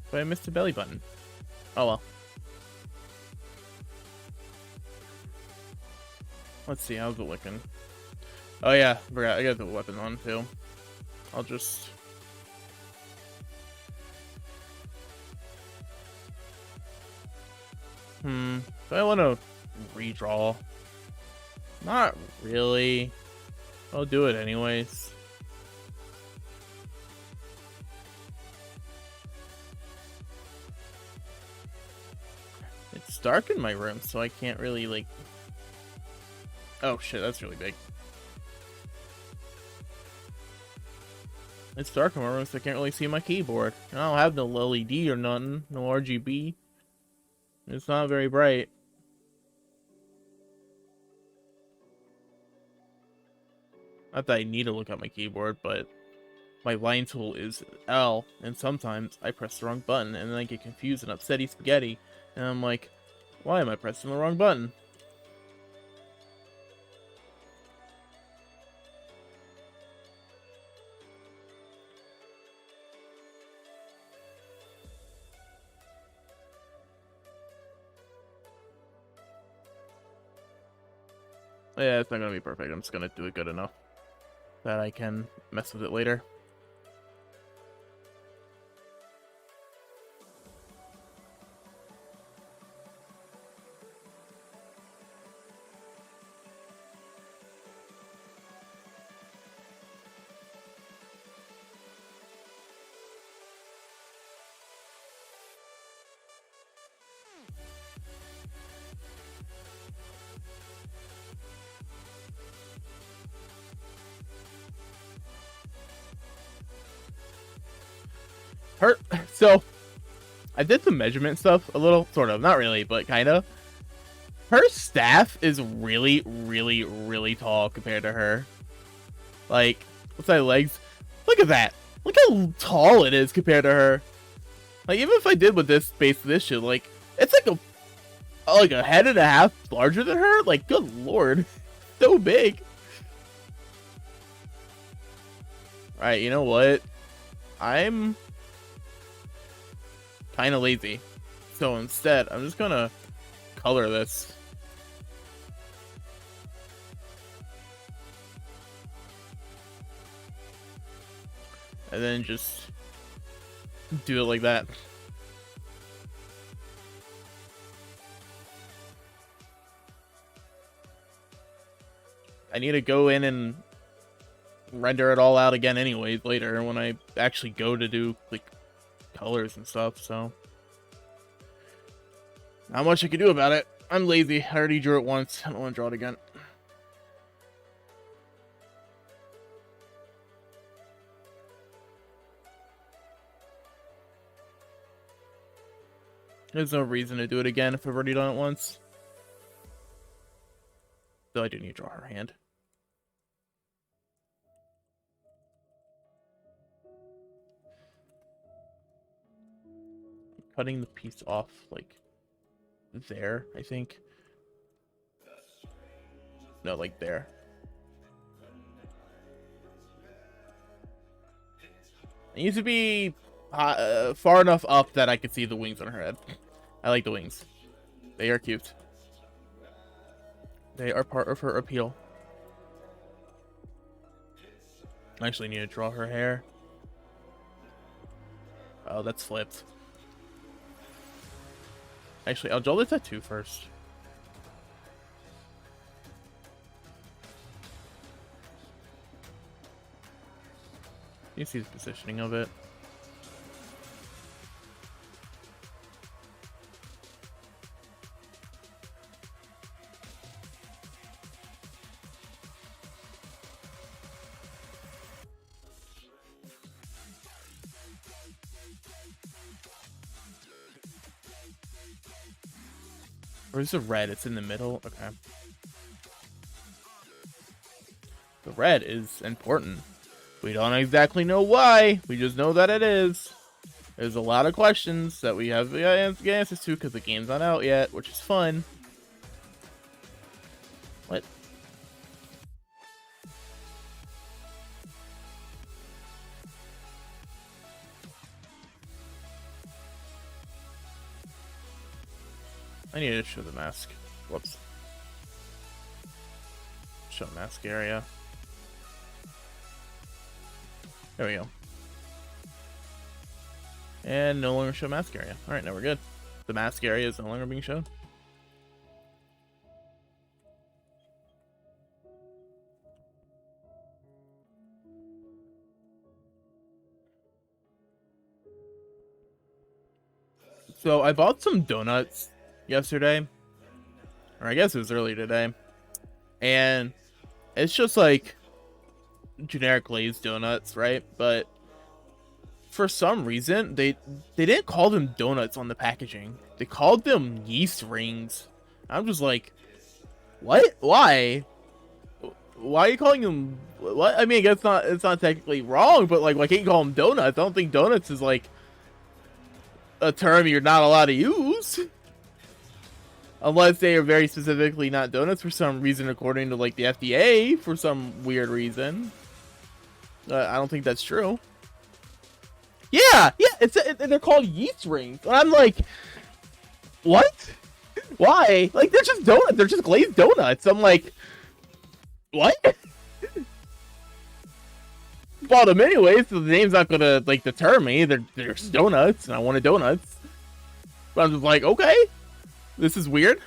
But I missed a belly button. Oh well. Let's see, how's it looking? Oh yeah, forgot, I got the weapon on too. I'll just... Do I want to redraw? Not really. I'll do it anyways. It's dark in my room, so I can't really, like... Oh shit, that's really big. It's dark in my room, so I can't really see my keyboard. I don't have no LED or nothing, no RGB. It's not very bright. Not that I need to look at my keyboard, but my line tool is L, and sometimes I press the wrong button, and then I get confused and upsetty spaghetti, and I'm like, why am I pressing the wrong button? Yeah, it's not gonna be perfect. I'm just gonna do it good enough that I can mess with it later. So I did some measurement stuff, a little, sort of, not really, but kind of. Her staff is really, really, really tall compared to her. Like, what's my legs? Look at that. Look how tall it is compared to her. Like, even if I did with this base this shit, like, it's like a head and a half larger than her. Like, good lord, so big. All right, you know what? I'm kind of lazy. So instead, I'm just gonna color this. And then just do it like that. I need to go in and render it all out again anyways later when I actually go to do like colors and stuff, so not much I can do about it. I'm lazy. I already drew it once. I don't want to draw it again. There's no reason to do it again if I've already done it once. Though I do need to draw her hand. Cutting the piece off like there, I think. No, like there. It needs to be far enough up that I can see the wings on her head. I like the wings. They are cute. They are part of her appeal. I actually need to draw her hair. Oh, that's flipped. Actually, I'll draw the tattoo first. You see the positioning of it. Where's the red? It's in the middle? Okay. The red is important. We don't exactly know why. We just know that it is. There's a lot of questions that we have the answers to because the game's not out yet, which is fun. What? I need to show the mask. Whoops. Show mask area. There we go. And no longer show mask area. Alright, now we're good. The mask area is no longer being shown. So I bought some donuts yesterday. Or I guess it was early today. And it's just like generic glazed donuts, right? But for some reason they didn't call them donuts on the packaging. They called them yeast rings. I'm just like, what? Why are you calling them what? I mean, it's not technically wrong, but like, why can't you call them donuts? I don't think donuts is like a term you're not allowed to use unless they are very specifically not donuts for some reason, according to like the FDA, for some weird reason. I don't think that's true. Yeah, they're called yeast rings. And I'm like, what? Why? Like, they're just donuts. They're just glazed donuts. I'm like, what? Bought them anyway, so the name's not gonna like deter me. They're just donuts, and I wanted donuts. But I'm just like, okay, this is weird.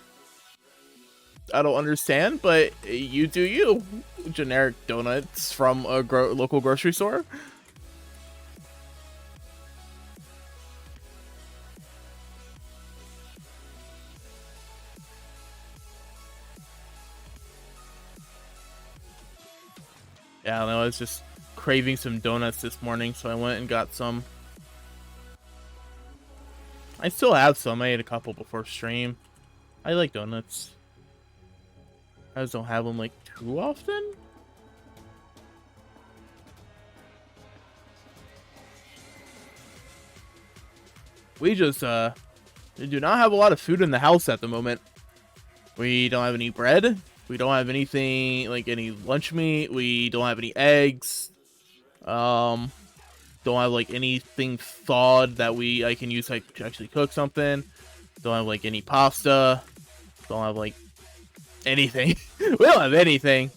I don't understand, but you do you. Generic donuts from a local grocery store. Yeah, I don't know. I was just craving some donuts this morning, so I went and got some. I still have some. I ate a couple before stream. I like donuts. I just don't have them like too often. We just do not have a lot of food in the house at the moment. We don't have any bread. We don't have anything like any lunch meat. We don't have any eggs. Don't have like anything thawed that I can use like, to actually cook something. Don't have like any pasta. Don't have like anything. We don't have anything.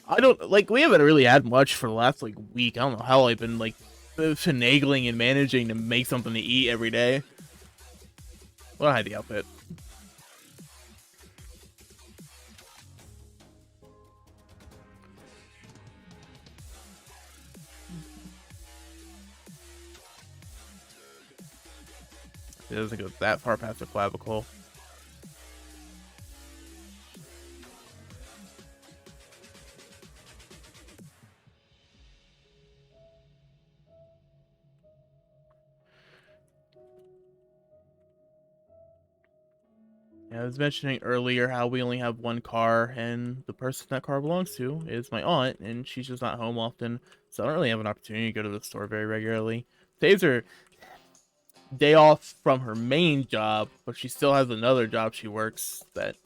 I don't like. We haven't really had much for the last like week. I don't know how I've been like finagling and managing to make something to eat every day. Well, I had the outfit. It doesn't go that far past the clavicle. Yeah, I was mentioning earlier how we only have one car, and the person that car belongs to is my aunt, and she's just not home often, so I don't really have an opportunity to go to the store very regularly. Today's her day off from her main job, but she still has another job she works that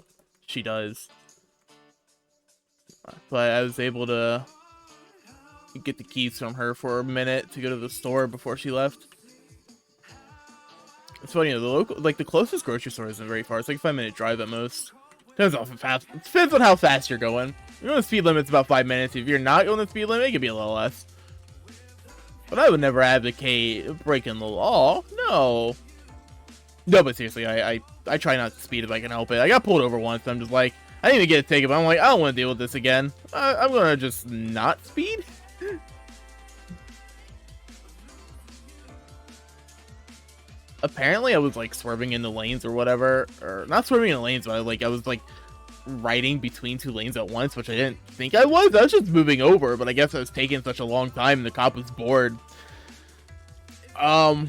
she does. But I was able to get the keys from her for a minute to go to the store before she left. It's funny, the closest grocery store isn't very far. It's like a 5-minute drive at most. Depends on how fast you're going. You know, the speed limit's about 5 minutes. If you're not going the speed limit, it could be a little less. But I would never advocate breaking the law. No. No, but seriously, I try not to speed if I can help it. I got pulled over once. I'm just like, I didn't even get a ticket, but I'm like, I don't want to deal with this again. I'm gonna just not speed. Apparently, I was like swerving in the lanes or whatever, or not swerving in the lanes, but I was like riding between two lanes at once, which I didn't think I was. I was just moving over, but I guess I was taking such a long time, and the cop was bored. Yeah,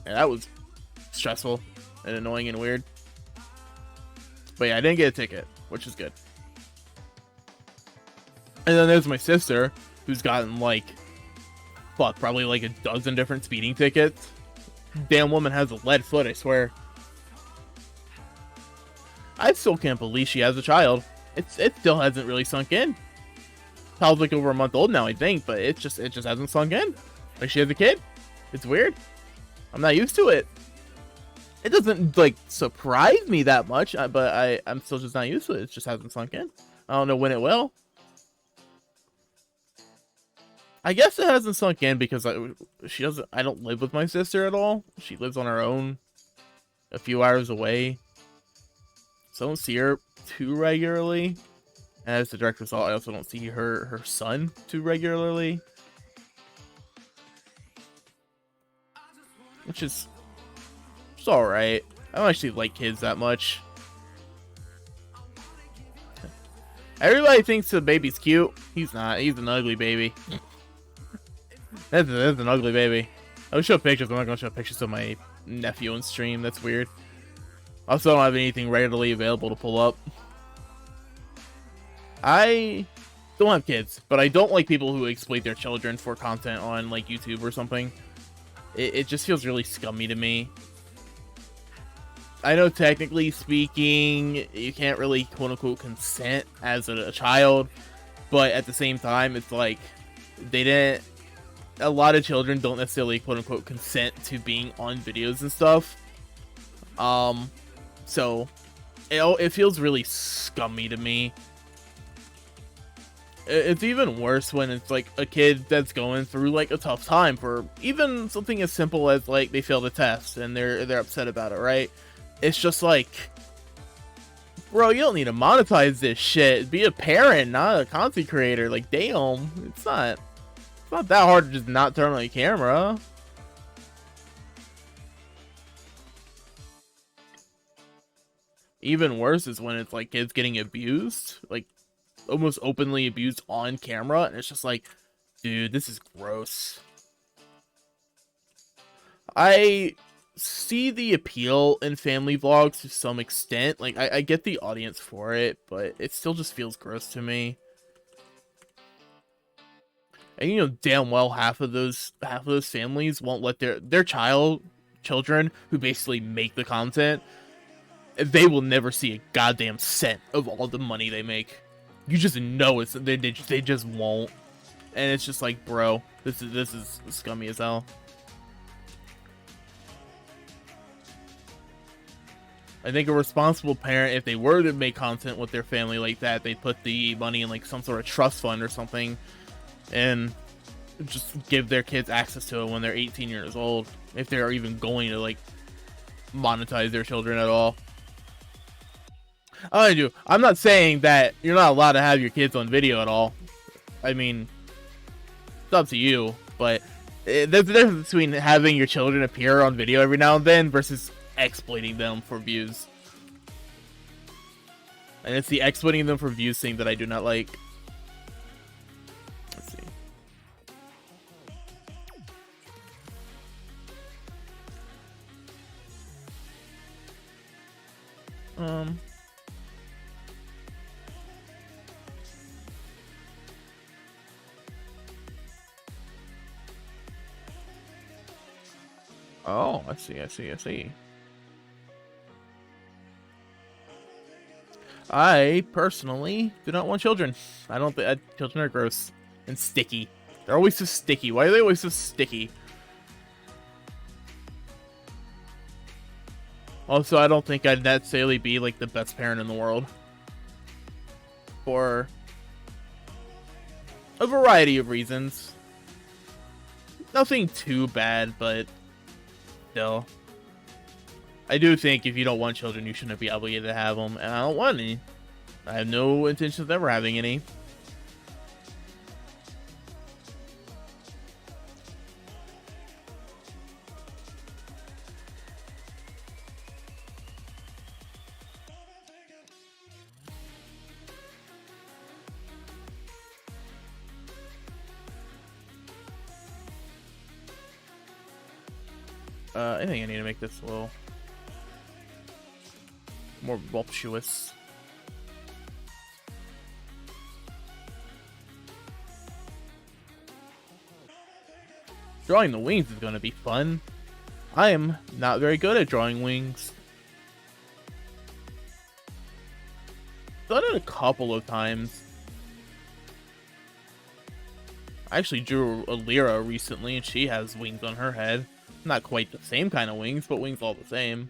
that was stressful and annoying and weird. But yeah, I didn't get a ticket, which is good. And then there's my sister, who's gotten like, fuck, probably like a dozen different speeding tickets. Damn woman has a lead foot, I swear. I still can't believe she has a child. It still hasn't really sunk in. Child's like over a month old now, I think, but it just hasn't sunk in. Like she has a kid. It's weird. I'm not used to it. It doesn't like surprise me that much, but I'm still just not used to it. It just hasn't sunk in. I don't know when it will. I guess it hasn't sunk in because I don't live with my sister at all. She lives on her own, a few hours away. So I don't see her too regularly. As the director saw, I also don't see her son too regularly. Which is it's alright. I don't actually like kids that much. Everybody thinks the baby's cute. He's not. He's an ugly baby. That's an ugly baby. I'll show pictures. I'm not going to show pictures of my nephew on stream. That's weird. Also, I don't have anything readily available to pull up. I don't have kids, but I don't like people who exploit their children for content on like YouTube or something. It just feels really scummy to me. I know technically speaking, you can't really quote-unquote consent as a child, but at the same time, it's like they didn't. A lot of children don't necessarily quote-unquote consent to being on videos and stuff. So it feels really scummy to me. It's even worse when it's like a kid that's going through like a tough time for even something as simple as like they failed a test and they're upset about it, right? It's just like, bro, you don't need to monetize this shit. Be a parent, not a content creator. Like, damn, it's not that hard to just not turn on your camera. Even worse is when it's like kids getting abused, like almost openly abused on camera, and it's just like, dude, this is gross. I see the appeal in family vlogs to some extent. Like, I get the audience for it, but it still just feels gross to me. And you know damn well half of those families won't let their children who basically make the content, they will never see a goddamn cent of all the money they make. You just know they just won't. And it's just like, bro, this is scummy as hell. I think a responsible parent, if they were to make content with their family like that, they'd put the money in like some sort of trust fund or something, and just give their kids access to it when they're 18 years old, if they're even going to like monetize their children at all. I'm not saying that you're not allowed to have your kids on video at all. I mean, it's up to you, but there's a difference between having your children appear on video every now and then versus exploiting them for views. And it's the exploiting them for views thing that I do not like. Let's see. Oh, I see. I personally do not want children. I don't think children are gross and sticky. They're always so sticky. Why are they always so sticky? Also, I don't think I'd necessarily be like the best parent in the world. For a variety of reasons. Nothing too bad, but still. I do think if you don't want children, you shouldn't be obligated to have them, and I don't want any. I have no intention of ever having any. I think I need to make this a little more voluptuous. Drawing the wings is going to be fun. I am not very good at drawing wings. Done it a couple of times. I actually drew a Lyra recently, and she has wings on her head. Not quite the same kind of wings, but wings all the same.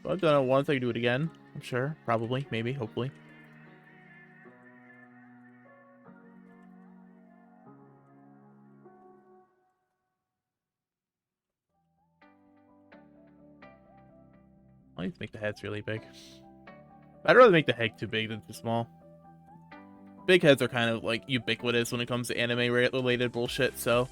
So I've done it once, I can do it again. I'm sure. Probably. Maybe. Hopefully. I need to make the heads really big. I'd rather make the head too big than too small. Big heads are kind of like ubiquitous when it comes to anime related bullshit, so...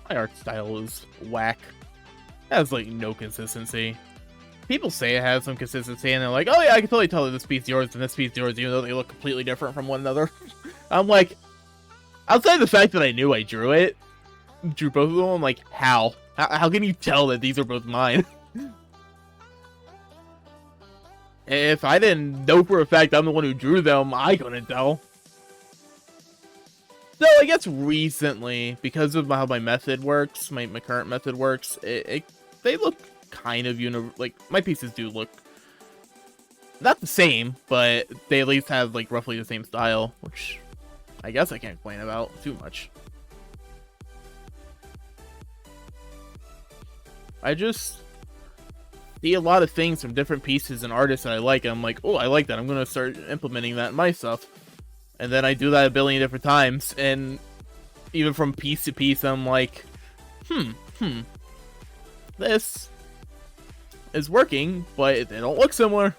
My art style is whack. It has like no consistency. People say it has some consistency and they're like, oh yeah, I can totally tell that this piece is yours and this piece is yours, even though they look completely different from one another. I'm like, outside the fact that I knew I drew both of them, I'm like, how can you tell that these are both mine? If I didn't know for a fact I'm the one who drew them, I couldn't tell. So I guess recently, because of how my method works, my current method works, they look kind of like my pieces do look not the same, but they at least have like roughly the same style, which I guess I can't complain about too much. I just see a lot of things from different pieces and artists that I like, and I'm like, oh, I like that. I'm gonna start implementing that in my stuff. And then I do that a billion different times, and even from piece to piece, I'm like, this is working, but they don't look similar.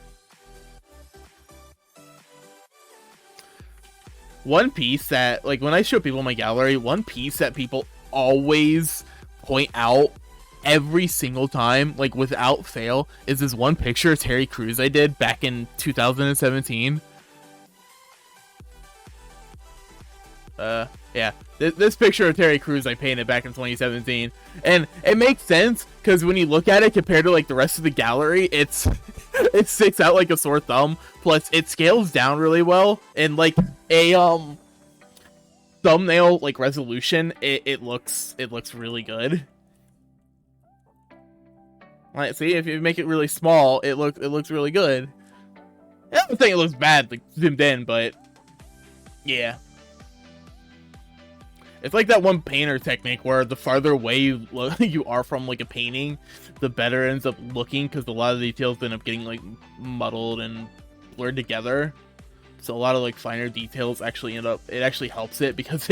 One piece that, like, when I show people in my gallery, one piece that people always point out every single time, like, without fail, is this one picture of Terry Crews I did back in 2017. Yeah, this picture of Terry Crews I painted back in 2017, and it makes sense because when you look at it compared to like the rest of the gallery, it's it sticks out like a sore thumb. Plus, it scales down really well, and like a thumbnail like resolution, it looks really good. Like, see, if you make it really small, it looks really good. I don't think it looks bad like zoomed in, but yeah. It's like that one painter technique where the farther away you are from like a painting, the better it ends up looking, because a lot of the details end up getting like muddled and blurred together. So a lot of like finer details actually it actually helps it, because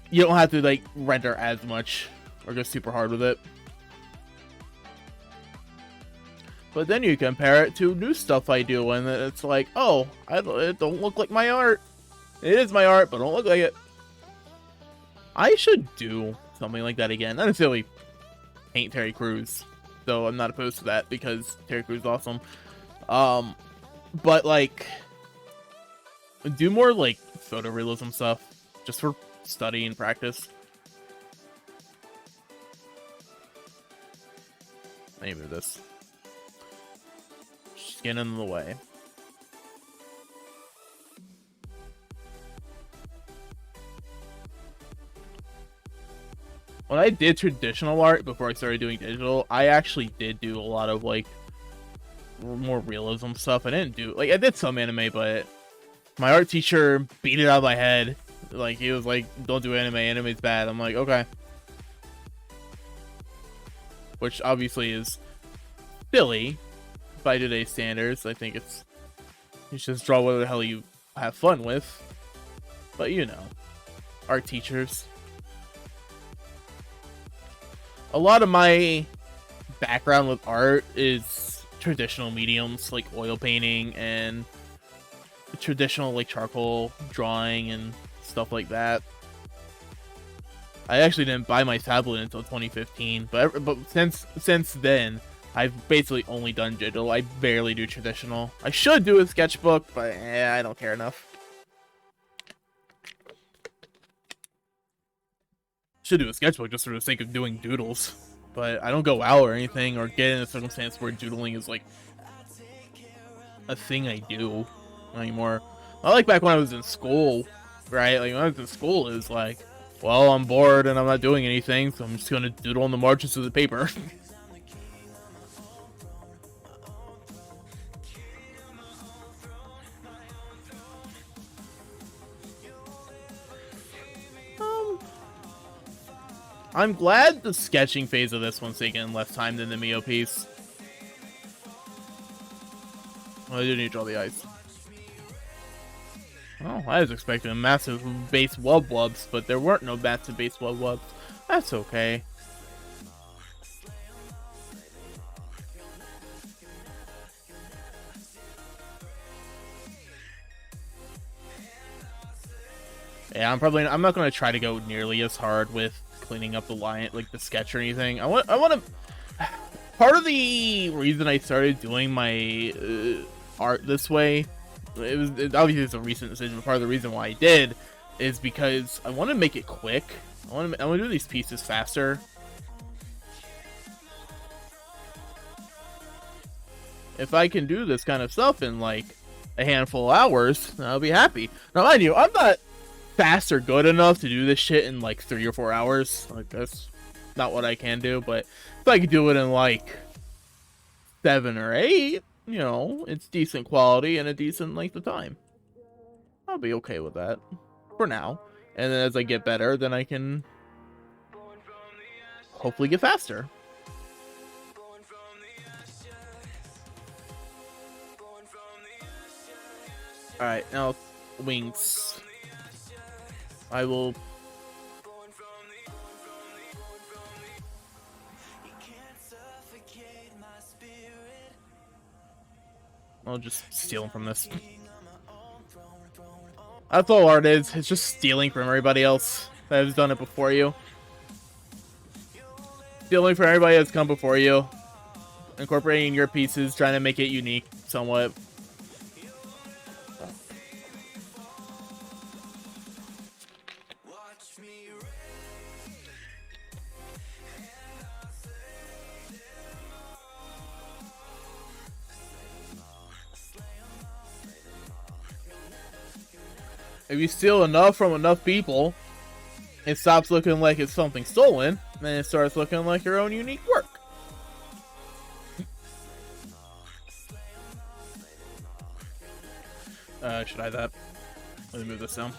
you don't have to like render as much or go super hard with it. But then you compare it to new stuff I do, and it's like, oh, it don't look like my art. It is my art, but don't look like it. I should do something like that again. Not necessarily paint Terry Crews, though I'm not opposed to that because Terry Crews is awesome. But like, do more like photorealism stuff just for study and practice. Let me move this. Just getting in the way. When I did traditional art before I started doing digital, I actually did do a lot of like more realism stuff. I did some anime, but my art teacher beat it out of my head. Like, he was like, don't do anime, anime's bad. I'm like, okay. Which obviously is silly by today's standards. I think you should just draw whatever the hell you have fun with. But you know, art teachers. A lot of my background with art is traditional mediums like oil painting and traditional like charcoal drawing and stuff like that. I actually didn't buy my tablet until 2015, but since then I've basically only done digital. I barely do traditional. I should do a sketchbook, but I don't care enough. Should do a sketchbook just for the sake of doing doodles, but I don't go out or anything or get in a circumstance where doodling is like a thing I do anymore. I like back when I was in school, right? Like when I was in school, it was like, well, I'm bored and I'm not doing anything, so I'm just gonna doodle on the margins of the paper. I'm glad the sketching phase of this one's taking less time than the Mio piece. Well, I do need to draw the ice. Oh, I was expecting a massive base wubs, but there weren't no massive base wubs. That's okay. Yeah, I'm not gonna try to go nearly as hard with cleaning up the line, like the sketch or anything. I want to. Part of the reason I started doing my art this way, obviously it's a recent decision, but part of the reason why I did is because I want to make it quick. I want to do these pieces faster. If I can do this kind of stuff in like a handful of hours, I'll be happy. Now, mind you, I'm not fast or good enough to do this shit in like 3 or 4 hours. Like, that's not what I can do, but if I could do it in like 7 or 8, you know, it's decent quality and a decent length of time. I'll be okay with that for now. And then as I get better, then I can hopefully get faster. Alright, now wings. I will... I'll just steal them from this. That's all art is. It's just stealing from everybody else that has done it before you. Stealing from everybody that's come before you. Incorporating your pieces, trying to make it unique somewhat. If you steal enough from enough people, it stops looking like it's something stolen, then it starts looking like your own unique work. Should I have that? Let me move this down.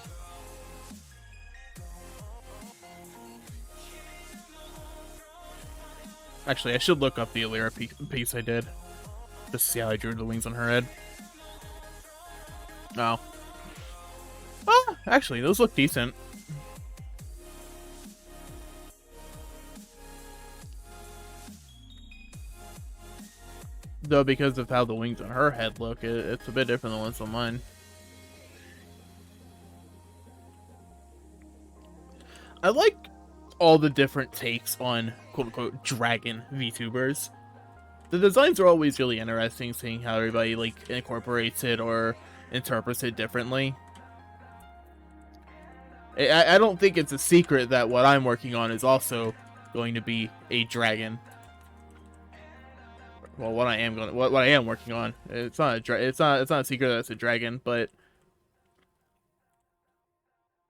Actually, I should look up the Alira piece I did. Just to see how I drew the wings on her head. Oh. Oh, actually, those look decent. Though, because of how the wings on her head look, it's a bit different than the ones on mine. I like all the different takes on quote-unquote dragon VTubers. The designs are always really interesting, seeing how everybody like incorporates it or interprets it differently. I don't think it's a secret that what I'm working on is also going to be a dragon. Well, what I am working on, it's not a secret that it's a dragon, but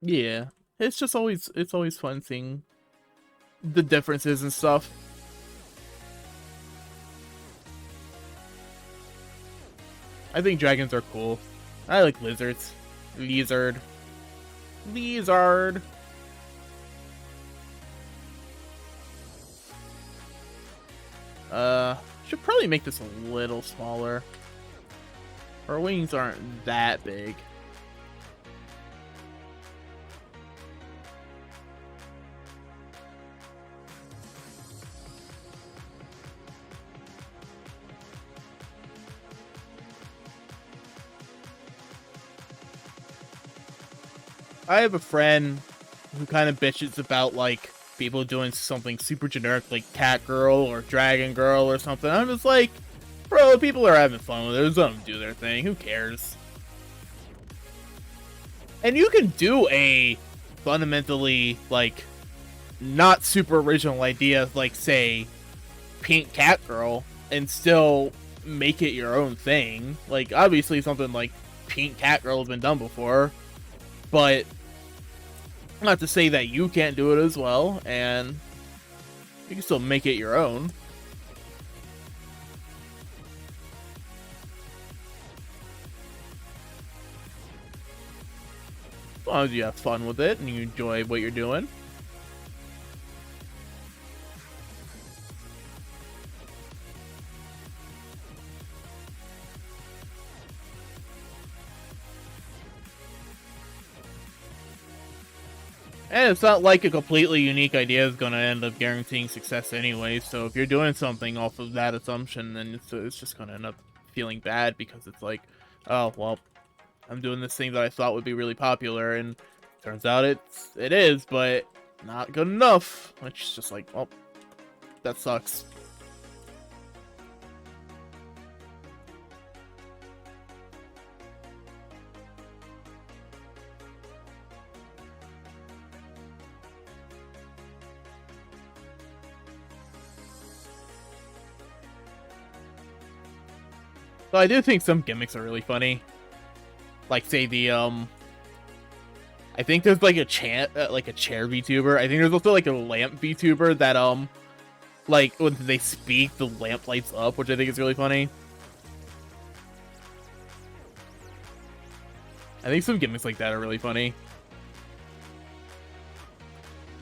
yeah, it's always fun seeing the differences and stuff. I think dragons are cool. I like lizards. Lizard. Should probably make this a little smaller. Her wings aren't that big. I have a friend who kind of bitches about, like, people doing something super generic like cat girl or dragon girl or something. I'm just like, bro, people are having fun with it. Just let them do their thing. Who cares? And you can do a fundamentally, like, not super original idea, like, say, pink cat girl, and still make it your own thing. Like, obviously something like pink cat girl has been done before, but not to say that you can't do it as well, and you can still make it your own. As long as you have fun with it and you enjoy what you're doing. And it's not like a completely unique idea is going to end up guaranteeing success anyway, so if you're doing something off of that assumption, then it's just going to end up feeling bad, because it's like, oh, well, I'm doing this thing that I thought would be really popular, and turns out it is, but not good enough, which is just like, well, that sucks. So I do think some gimmicks are really funny. Like, say the I think there's like a chair VTuber. I think there's also like a lamp VTuber that like when they speak, the lamp lights up, which I think is really funny. I think some gimmicks like that are really funny.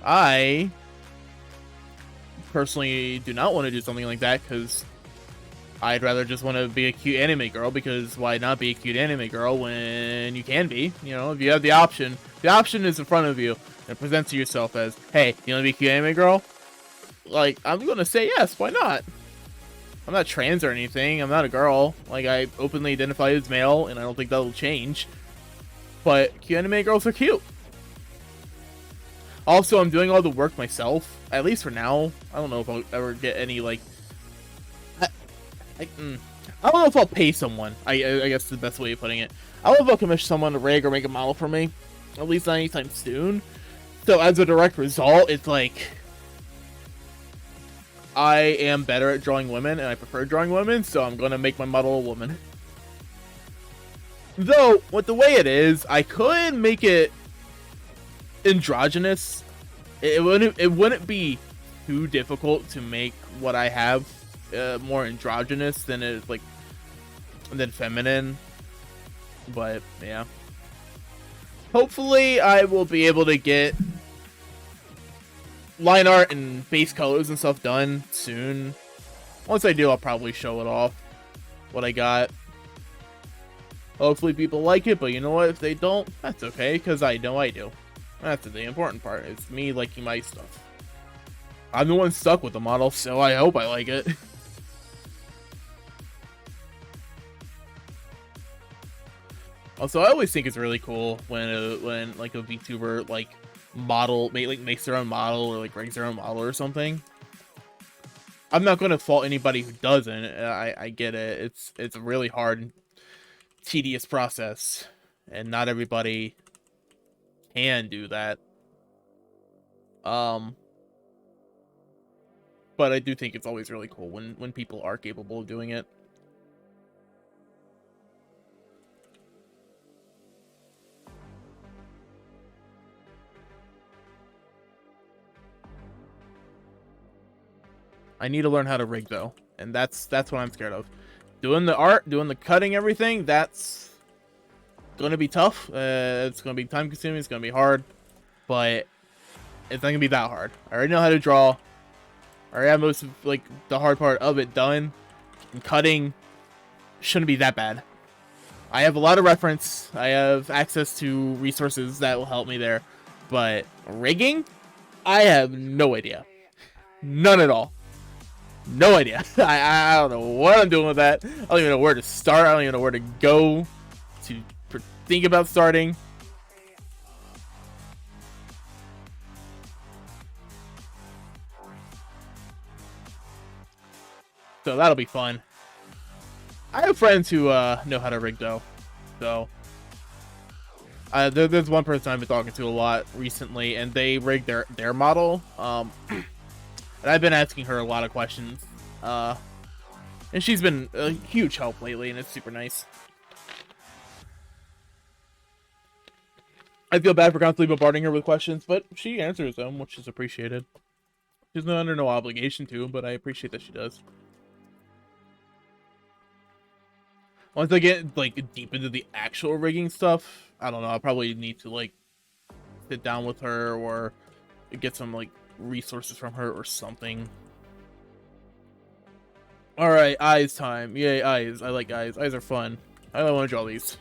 I personally do not want to do something like that, because I'd rather just want to be a cute anime girl, because why not be a cute anime girl when you can be? You know, if you have the option is in front of you, and it presents to yourself as, hey, you want to be a cute anime girl? Like, I'm gonna say yes, why not? I'm not trans or anything, I'm not a girl. Like, I openly identify as male, and I don't think that'll change. But cute anime girls are cute. Also, I'm doing all the work myself, at least for now. I don't know if I'll ever get any, like, I don't know if I'll pay someone. I guess is the best way of putting it. I don't know if I'll commission someone to rig or make a model for me. At least not anytime soon. So as a direct result, it's like, I am better at drawing women, and I prefer drawing women, so I'm going to make my model a woman. Though, with the way it is, I could make it androgynous. It wouldn't be too difficult to make what I have more androgynous than it is like than feminine. But yeah, hopefully I will be able to get line art and base colors and stuff done soon. Once I do, I'll probably show it off what I got. Hopefully people like it, but you know what? If they don't, that's okay, because I know I do. That's the important part. It's me liking my stuff. I'm the one stuck with the model, so I hope I like it. Also, I always think it's really cool when like a VTuber like makes their own model or like rigs their own model or something. I'm not going to fault anybody who doesn't. I get it. It's a really hard, tedious process, and not everybody can do that. But I do think it's always really cool when people are capable of doing it. I need to learn how to rig though, and that's what I'm scared of. Doing the art, doing the cutting, everything, that's gonna be tough. It's gonna be time consuming, it's gonna be hard, but it's not gonna be that hard. I already know how to draw. I already have most of like the hard part of it done. And cutting shouldn't be that bad. I have a lot of reference. I have access to resources that will help me there. But rigging, I have no idea. None at all. No idea. I don't know what I'm doing with that. I don't even know where to start. I don't even know where to go to think about starting. So that'll be fun. I have friends who know how to rig though. So there's one person I've been talking to a lot recently, and they rigged their model. And I've been asking her a lot of questions. And she's been a huge help lately, and it's super nice. I feel bad for constantly bombarding her with questions, but she answers them, which is appreciated. She's under no obligation to, but I appreciate that she does. Once I get like deep into the actual rigging stuff, I don't know, I'll probably need to like sit down with her or get some like resources from her or something. Alright, eyes time. Yay, eyes. I like eyes. Eyes are fun. I don't want to draw these.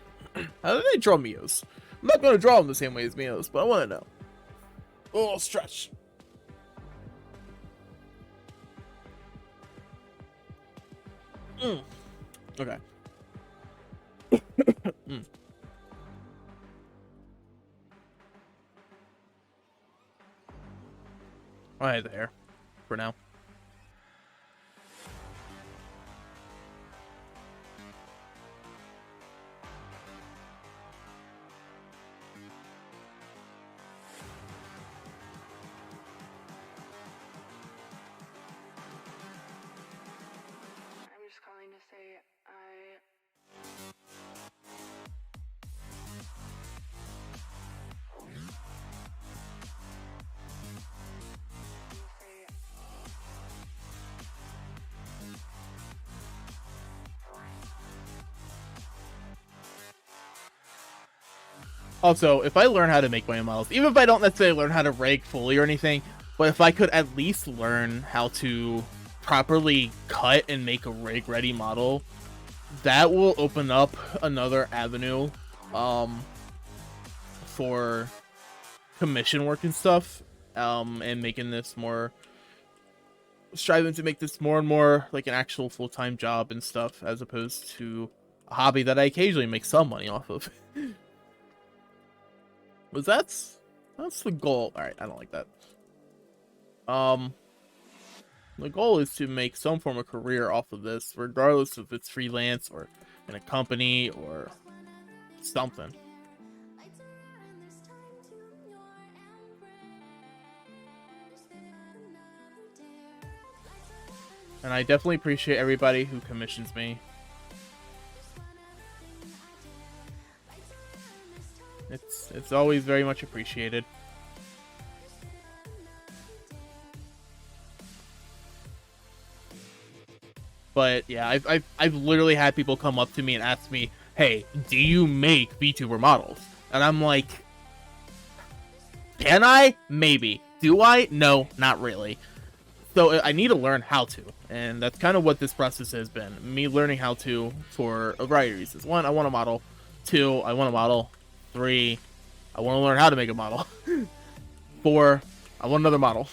How do they draw Mios? I'm not going to draw them the same way as Mios, but I want to know. Oh, stretch. Okay. Alright, there. For now. Also, if I learn how to make my own models, even if I don't necessarily learn how to rig fully or anything, but if I could at least learn how to properly cut and make a rig-ready model, that will open up another avenue for commission work and stuff, and making this more, striving to make this more and more like an actual full-time job and stuff, as opposed to a hobby that I occasionally make some money off of. Was that's the goal. Alright, I don't like that. The goal is to make some form of career off of this, regardless if it's freelance or in a company or something. And I definitely appreciate everybody who commissions me. It's always very much appreciated. But yeah, I've literally had people come up to me and ask me, "Hey, do you make VTuber models?" And I'm like, "Can I? Maybe. Do I? No, not really." So I need to learn how to, and that's kind of what this process has been. Me learning how to for a variety of reasons. 1, I want a model. 2, I want a model. 3, I want to learn how to make a model. 4, I want another model.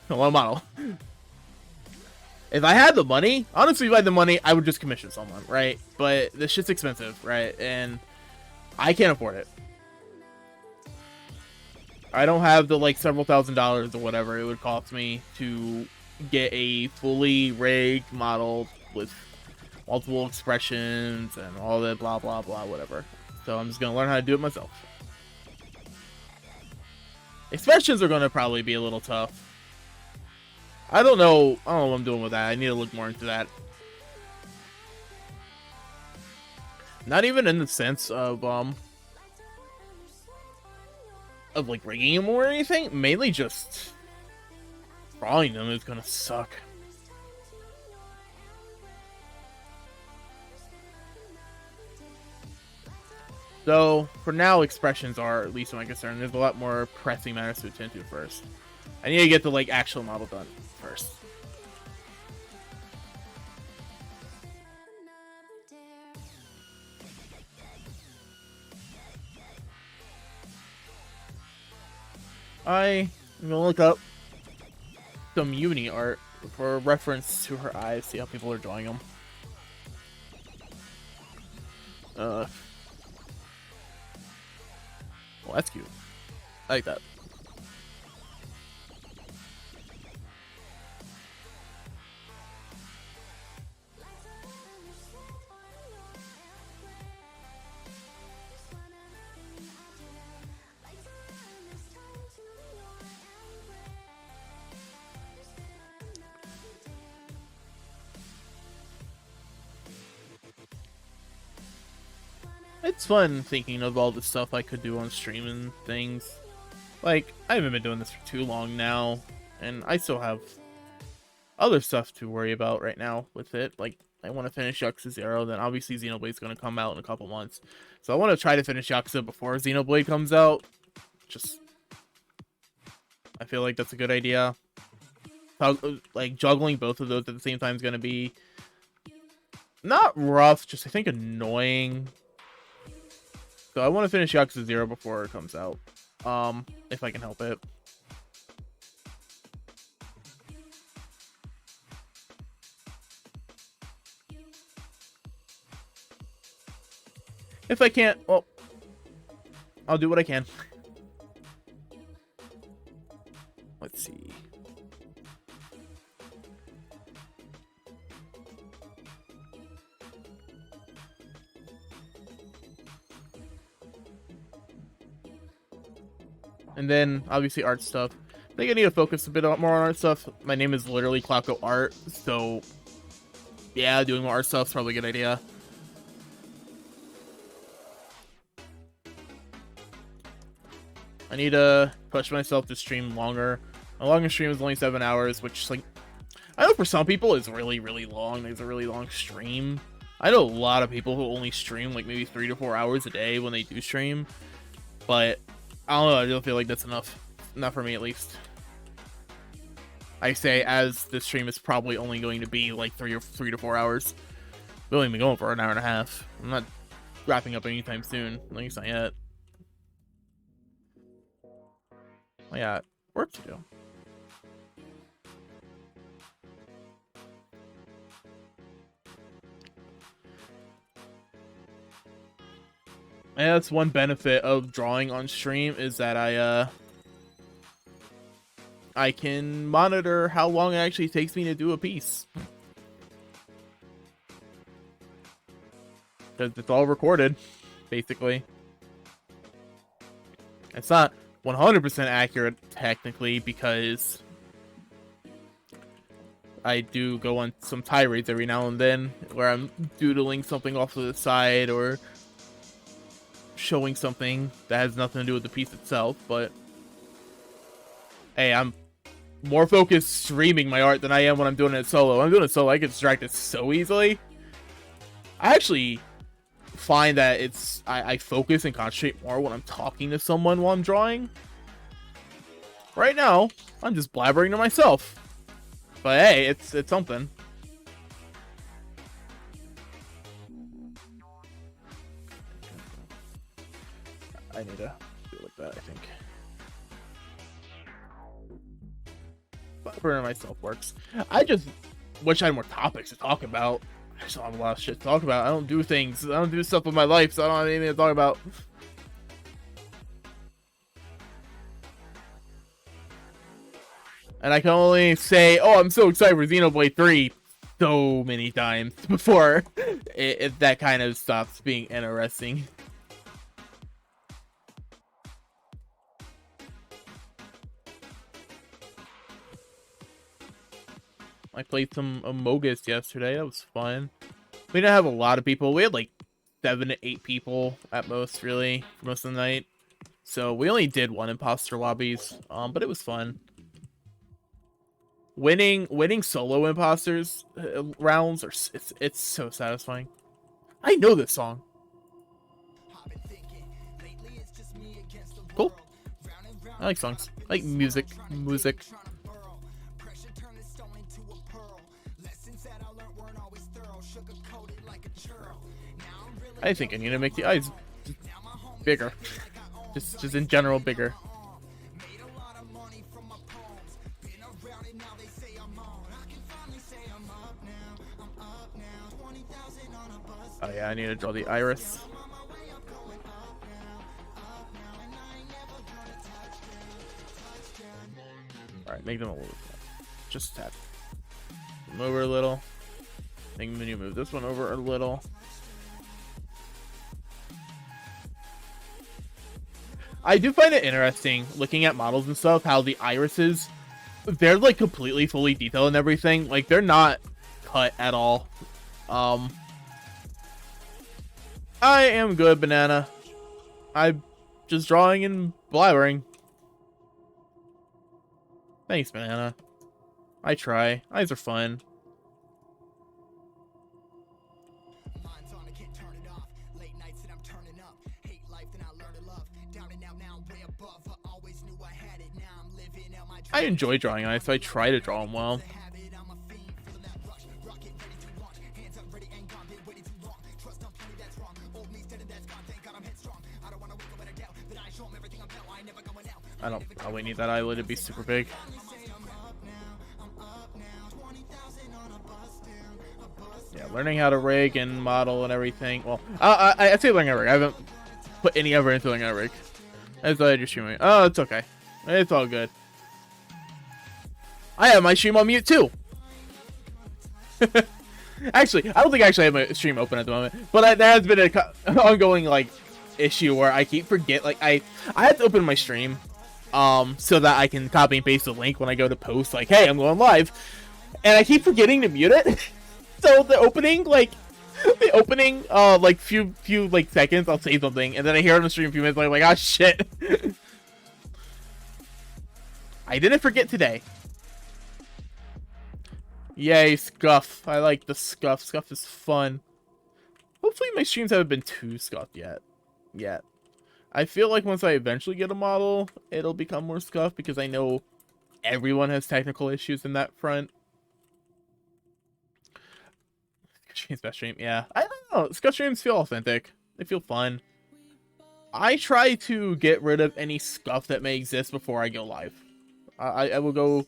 I want a model. If I had the money, honestly, if I had the money, I would just commission someone, right? But this shit's expensive, right? And I can't afford it. I don't have the, like, several $1,000s or whatever it would cost me to get a fully rigged model with multiple expressions and all that blah, blah, blah, whatever. So I'm just going to learn how to do it myself. Expressions are going to probably be a little tough. I don't know what I'm doing with that. I need to look more into that. Not even in the sense of like rigging them or anything. Mainly just drawing them is gonna suck. So for now, expressions are at least my concern. There's a lot more pressing matters to attend to first. I need to get the, like, actual model done first. I'm gonna look up some Eunie art for reference to her eyes, see how people are drawing them. Well, that's cute. I like that. It's fun thinking of all the stuff I could do on stream and things. Like, I haven't been doing this for too long now, and I still have other stuff to worry about right now with it. Like, I want to finish Yakuza 0, then obviously Xenoblade's going to come out in a couple months. So I want to try to finish Yakuza before Xenoblade comes out. Just, I feel like that's a good idea. Like, juggling both of those at the same time is going to be not rough, just I think annoying. So I want to finish Yakuza 0 before it comes out. If I can help it. If I can't, well, I'll do what I can. Let's see. And then, obviously, art stuff. I think I need to focus a bit more on art stuff. My name is literally Clocko Art, so yeah, doing more art stuff is probably a good idea. I need to push myself to stream longer. My longest stream is only 7 hours, which, like, I know for some people it's really, really long. There's a really long stream. I know a lot of people who only stream, like, maybe 3 to 4 hours a day when they do stream. But I don't know, I don't feel like that's enough. Not for me, at least. I say, as this stream is probably only going to be, like, 3 to 4 hours. We've only been going for an hour and a half. I'm not wrapping up anytime soon. At least not yet. I got work to do. And that's one benefit of drawing on stream, is that I can monitor how long it actually takes me to do a piece. Because it's all recorded, basically. It's not 100% accurate, technically, because I do go on some tirades every now and then, where I'm doodling something off to the side, or showing something that has nothing to do with the piece itself, but hey, I'm more focused streaming my art than I am when I'm doing it solo. When I'm doing it solo, I get distracted so easily. I actually find that I focus and concentrate more when I'm talking to someone while I'm drawing. Right now, I'm just blabbering to myself. But hey, it's something. I need to do it like that, I think. Blabbering to myself works. I just wish I had more topics to talk about. I just don't have a lot of shit to talk about. I don't do things. I don't do stuff with my life, so I don't have anything to talk about. And I can only say, oh, I'm so excited for Xenoblade 3 so many times before that kind of stops being interesting. I played some Amogus yesterday. That was fun. We didn't have a lot of people. We had like 7 to 8 people at most, really, for most of the night. So we only did 1 imposter lobbies, but it was fun. Winning solo imposters rounds are it's so satisfying. I know this song. Cool. I like songs. I like music. I think I need to make the eyes bigger. Just in general bigger. Oh yeah, I need to draw the iris. Alright, make them a little bit. Just tap. Move over a little. Make them move this one over a little. I do find it interesting looking at models and stuff, how the irises, they're like completely fully detailed and everything. Like they're not cut at all. I am good, Banana. I'm just drawing and blabbering. Thanks, Banana. I try. Eyes are fun. I enjoy drawing eyes, so I try to draw them well. I don't probably need that eyelid to be super big. Yeah, learning how to rig and model and everything. Well, I'd say learning how to rig. I haven't put any effort into learning how to rig. I thought I'd just stream it. Oh, it's okay. It's all good. I have my stream on mute too. Actually, I don't think I actually have my stream open at the moment, but there has been an ongoing like issue where I keep forget. Like I have to open my stream, so that I can copy and paste the link when I go to post. Like, hey, I'm going live, and I keep forgetting to mute it. So the opening, like few like seconds, I'll say something, and then I hear it on the stream a few minutes later, like, ah, shit. I didn't forget today. Yay, Scuff. I like the Scuff. Scuff is fun. Hopefully my streams haven't been too scuffed yet. I feel like once I eventually get a model, it'll become more scuffed because I know everyone has technical issues in that front. Stream's best stream, yeah. I don't know. Scuff streams feel authentic. They feel fun. I try to get rid of any scuff that may exist before I go live. I will go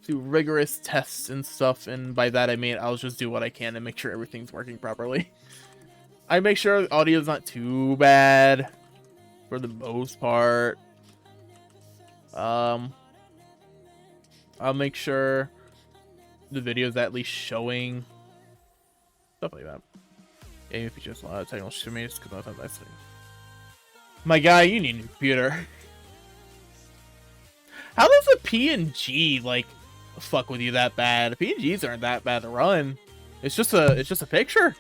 do rigorous tests and stuff, and by that I mean I'll just do what I can to make sure everything's working properly. I make sure the audio's not too bad for the most part. I'll make sure the video's at least showing stuff like that. Game features a lot of technical shimmies because I thought that's it. My guy, you need a new computer. How does a PNG like fuck with you that bad? PNGs aren't that bad to run. It's just a picture.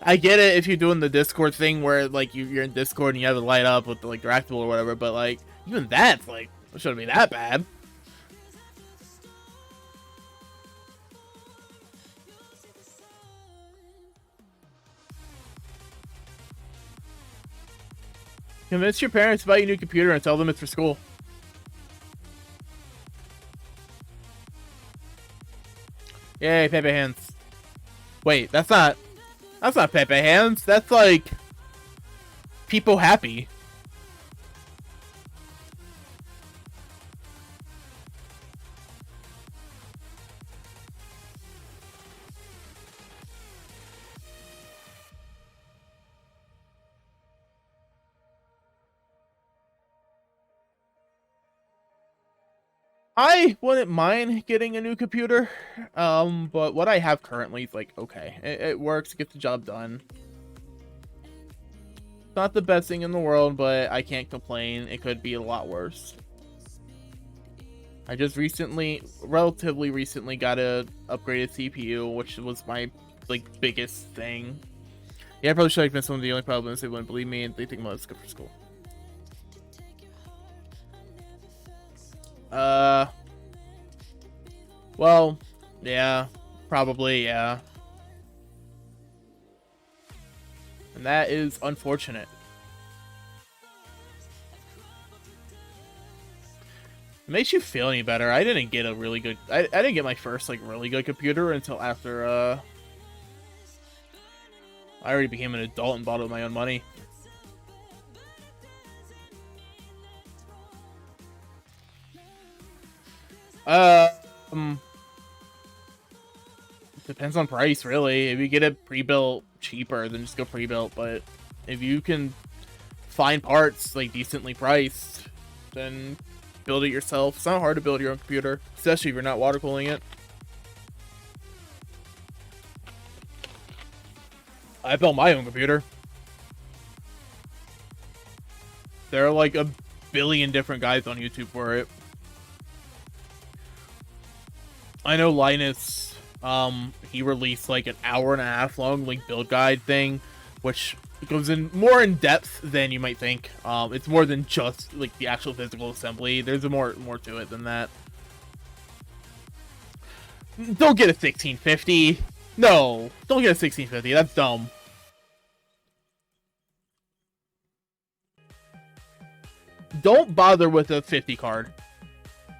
I get it if you're doing the Discord thing where like you're in Discord and you have it light up with like Direct or whatever, but like even that's like it shouldn't be that bad. Convince your parents to buy you a new computer and tell them it's for school. Yay, Pepe hands. Wait, that's not Pepe hands. That's like people happy. I wouldn't mind getting a new computer, but what I have currently is like, okay, it works, gets the job done. It's not the best thing in the world, but I can't complain. It could be a lot worse. I just relatively recently got a upgraded CPU, which was my like biggest thing. Yeah, I probably should have been some of the only problems. They wouldn't believe me and they think well, it's good for school. Well, yeah, probably, yeah. And that is unfortunate. It makes you feel any better. I didn't get a really good... I didn't get my first, like, really good computer until after, I already became an adult and bought it with my own money. Depends on price, really. If you get it pre-built cheaper, then just go pre-built. But if you can find parts like decently priced, then build it yourself. It's not hard to build your own computer, especially if you're not water cooling it. I built my own computer. There are like a billion different guys on YouTube for it. I know Linus, he released like an hour-and-a-half long like build guide thing, which goes in more in depth than you might think. It's more than just like the actual physical assembly. There's more to it than that. Don't get a 1650. No, don't get a 1650. That's dumb. Don't bother with a 50 card.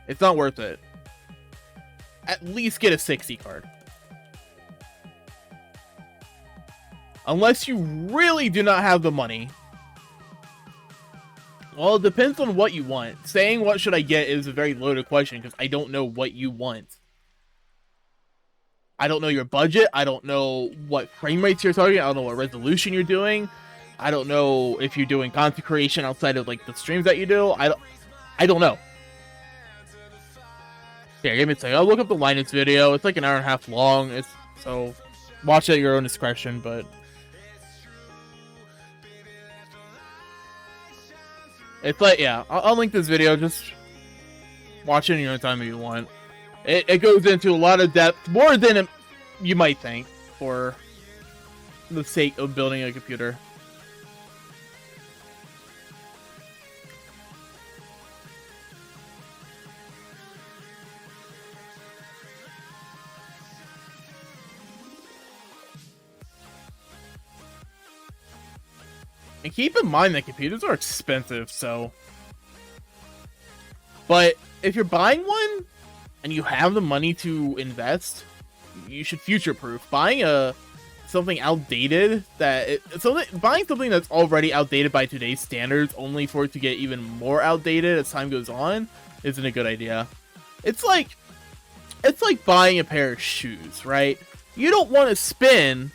It's not worth it. At least get a 60 card. Unless you really do not have the money. Well, it depends on what you want. Saying what should I get is a very loaded question because I don't know what you want. I don't know your budget. I don't know what frame rates you're targeting. I don't know what resolution you're doing. I don't know if you're doing content creation outside of like the streams that you do. I don't know. Here, give me a second. I'll look up the Linus video. It's like an hour-and-a-half long. So watch it at your own discretion, but it's like, yeah, I'll link this video. Just watch it in your own time if you want. It goes into a lot of depth, more than you might think, for the sake of building a computer. And keep in mind that computers are expensive, so... But if you're buying one, and you have the money to invest, you should future-proof. Buying something outdated buying something that's already outdated by today's standards, only for it to get even more outdated as time goes on, isn't a good idea. It's like buying a pair of shoes, right? You don't want to spend,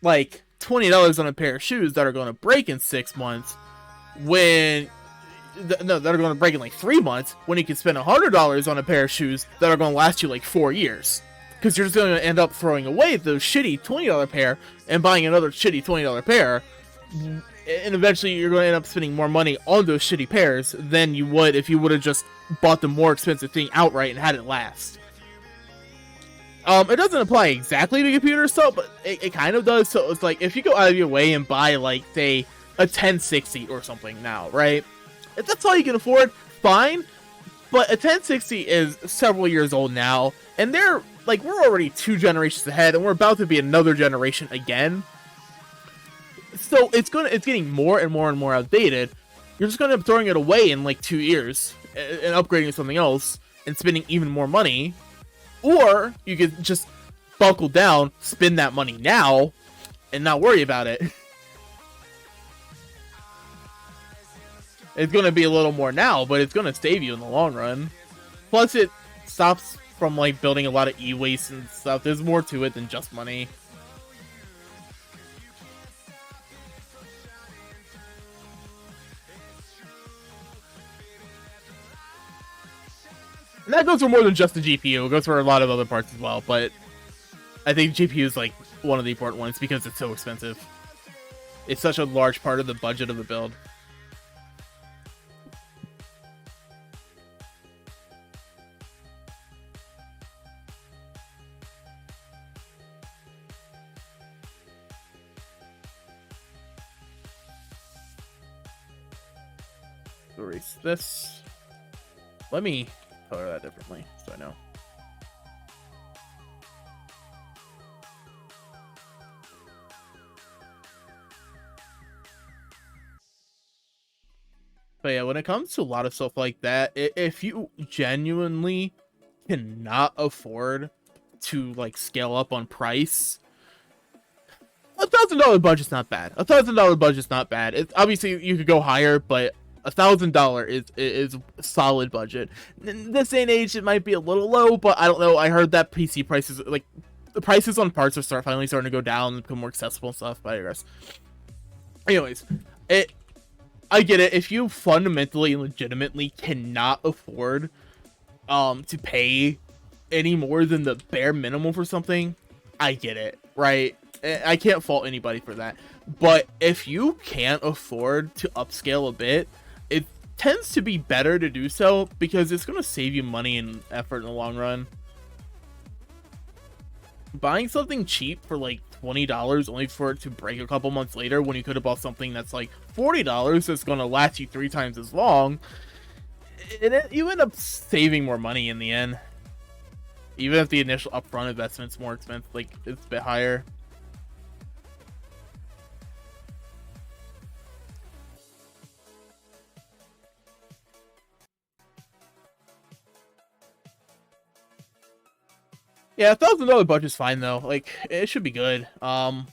like, $20 on a pair of shoes that are going to break in 6 months that are going to break in like 3 months when you can spend $100 on a pair of shoes that are going to last you like 4 years, because you're just going to end up throwing away those shitty $20 pair and buying another shitty $20 pair, and eventually you're going to end up spending more money on those shitty pairs than you would if you would have just bought the more expensive thing outright and had it last. It doesn't apply exactly to computer stuff, but it kind of does. So it's like if you go out of your way and buy like say a 1060 or something now, right? If that's all you can afford, fine. But a 1060 is several years old now, and they're like we're already 2 generations ahead, and we're about to be another generation again. So it's getting more and more and more outdated. You're just gonna end up throwing it away in like 2 years and upgrading to something else and spending even more money. Or you could just buckle down, spend that money now, and not worry about it. It's going to be a little more now, but it's going to save you in the long run. Plus, it stops from like building a lot of e-waste and stuff. There's more to it than just money. And that goes for more than just the GPU. It goes for a lot of other parts as well, but I think GPU is like one of the important ones because it's so expensive. It's such a large part of the budget of the build. Erase this. Let me color that differently so I know. But yeah, when it comes to a lot of stuff like that, if you genuinely cannot afford to like scale up on price, $1,000 budget's not bad. $1,000 budget's not bad. It's obviously you could go higher, but $1,000 is a solid budget. In this day and age, it might be a little low, but I don't know. I heard that PC prices, like the prices on parts, are finally starting to go down and become more accessible and stuff. But I digress. Anyways, I get it. If you fundamentally and legitimately cannot afford to pay any more than the bare minimum for something, I get it, right? I can't fault anybody for that. But if you can't afford to upscale a bit, it tends to be better to do so because it's going to save you money and effort in the long run. Buying something cheap for like $20 only for it to break a couple months later when you could have bought something that's like $40 that's going to last you 3 times as long, you end up saving more money in the end. Even if the initial upfront investment's more expensive, like it's a bit higher. Yeah, $1,000 budget's fine though. Like it should be good. And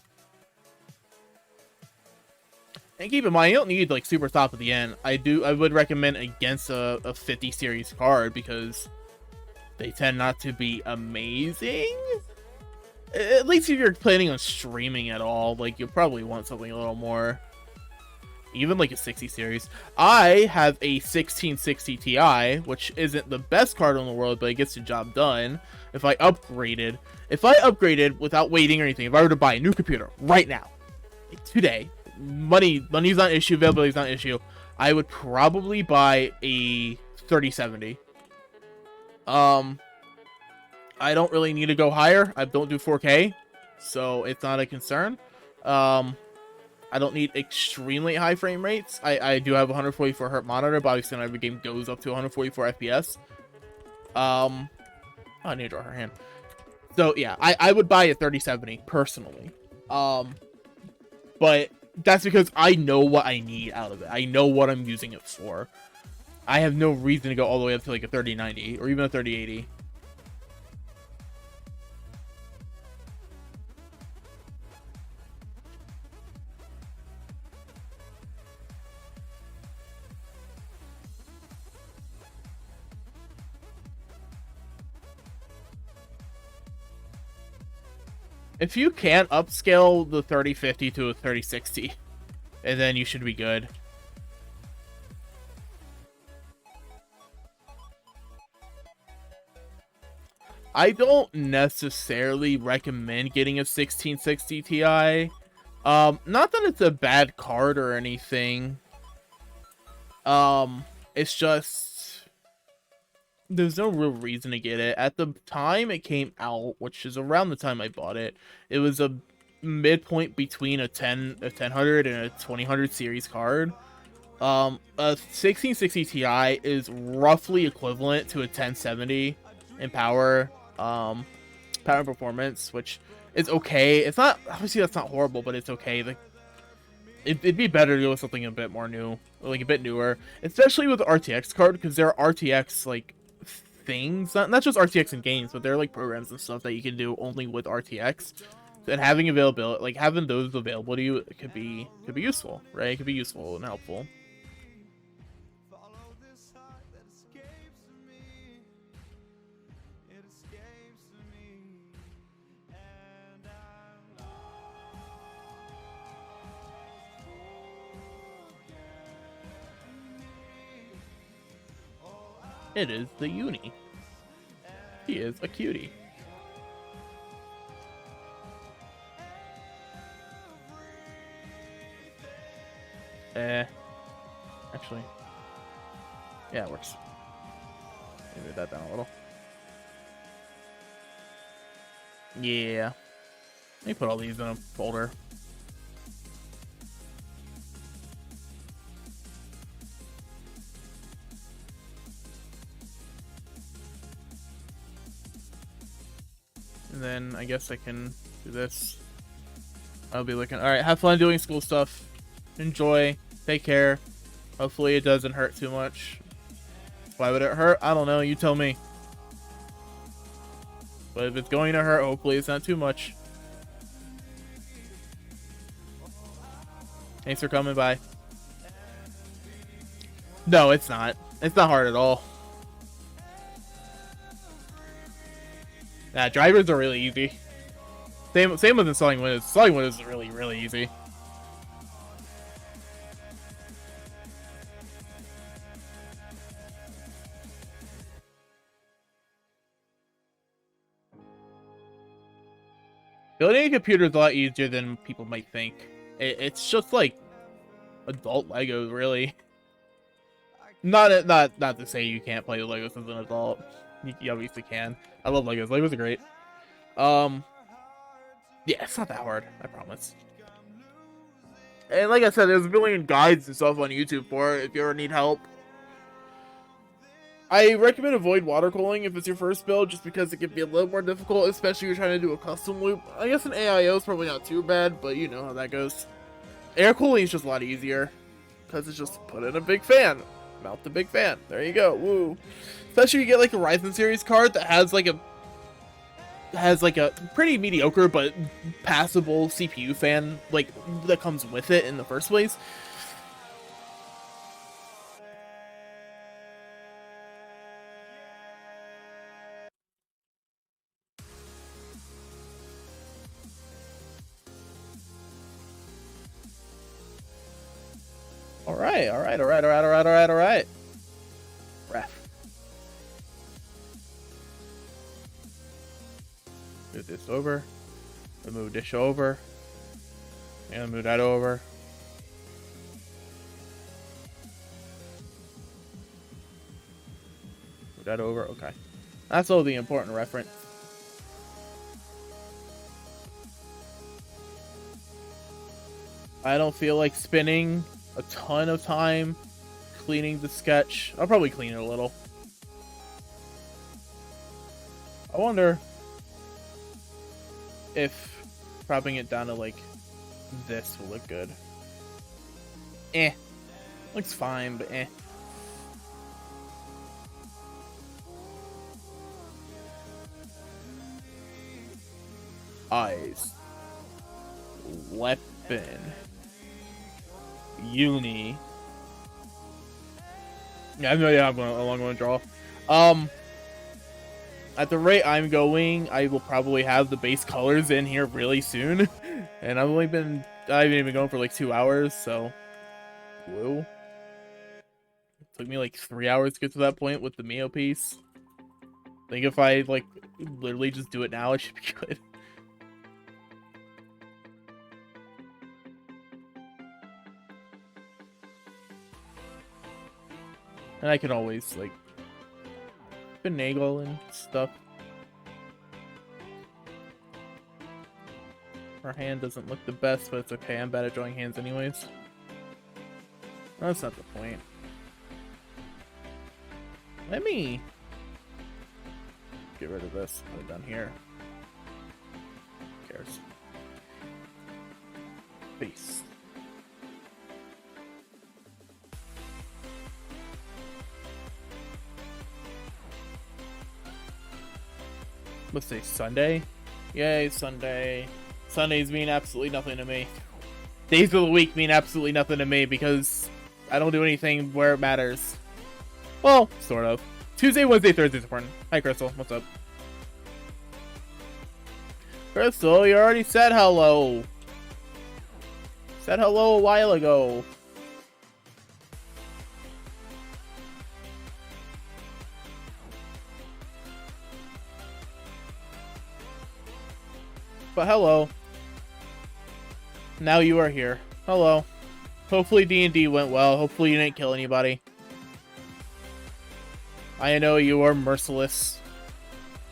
keep in mind, you don't need like super top at the end. I would recommend against a 50 series card because they tend not to be amazing. At least if you're planning on streaming at all, like you'll probably want something a little more. Even like a 60 series. I have a 1660 Ti, which isn't the best card in the world, but it gets the job done. If I upgraded without waiting or anything, if I were to buy a new computer right now, today, money's not an issue, availability's not an issue, I would probably buy a 3070. I don't really need to go higher. I don't do 4K, so it's not a concern. I don't need extremely high frame rates. I do have a 144 Hz monitor, but obviously not every game goes up to 144 FPS. I need to draw her hand. So yeah, I would buy a 3070 personally. But that's because I know what I need out of it. I know what I'm using it for. I have no reason to go all the way up to like a 3090 or even a 3080. If you can't upscale the 3050 to a 3060, and then you should be good. I don't necessarily recommend getting a 1660 Ti. Not that it's a bad card or anything. It's just there's no real reason to get it. At the time it came out, which is around the time I bought it, it was a midpoint between a 1000 and a 2000 series card. A 1660 Ti is roughly equivalent to a 1070 in power, power and performance, which is okay. It's not, obviously that's not horrible, but it's okay. Like, it'd be better to go with something a bit more new, like a bit newer, especially with the RTX card, because there are RTX like things, not just RTX in games, but there are like programs and stuff that you can do only with RTX. And having availability, like having those available to you, could be useful, right? It could be useful and helpful. It is the Eunie. He is a cutie. Actually, yeah, it works. Move that down a little. Yeah. Let me put all these in a folder. And then I guess I can do this. I'll be looking. Alright, have fun doing school stuff. Enjoy. Take care. Hopefully it doesn't hurt too much. Why would it hurt? I don't know. You tell me. But if it's going to hurt, hopefully it's not too much. Thanks for coming by. No, it's not. It's not hard at all. Nah, drivers are really easy. Same with the selling windows. Selling windows is really, really easy. Building a computer is a lot easier than people might think. It's just like adult Legos, really. Not to say you can't play Legos as an adult. You obviously can. I love Legos. Legos are great. Yeah, it's not that hard. I promise. And like I said, there's a million guides and stuff on YouTube for it if you ever need help. I recommend avoid water cooling if it's your first build, just because it can be a little more difficult, especially if you're trying to do a custom loop. I guess an AIO is probably not too bad, but you know how that goes. Air cooling is just a lot easier, because it's just put in a big fan. Mount the big fan. There you go. Woo. Especially if you get like a Ryzen series card that has like a pretty mediocre but passable CPU fan, like that comes with it in the first place. All right. Ref. Move this over. Move this over. And move that over. Move that over. Okay. That's all the important reference. I don't feel like spending a ton of time cleaning the sketch. I'll probably clean it a little. I wonder if propping it down to like this will look good. Looks fine, but Eyes. Weapon. Eunie. Yeah, I have no idea how long I'm going to draw. At the rate I'm going, I will probably have the base colors in here really soon. And I haven't even been going for like 2 hours, so whoa. It took me like 3 hours to get to that point with the Mio piece. I think if I like literally just do it now, it should be good. And I can always like finagle and stuff. Her hand doesn't look the best, but it's okay. I'm bad at drawing hands anyways. That's not the point. Let me get rid of this. Put it down here. Who cares? Peace. Let's say Sunday. Yay, Sunday. Sundays mean absolutely nothing to me. Days of the week mean absolutely nothing to me because I don't do anything where it matters. Well, sort of. Tuesday, Wednesday, Thursday's important. Hi, Crystal. What's up? Crystal, you already said hello. Said hello a while ago. But hello. Now you are here. Hello. Hopefully D&D went well. Hopefully you didn't kill anybody. I know you are merciless.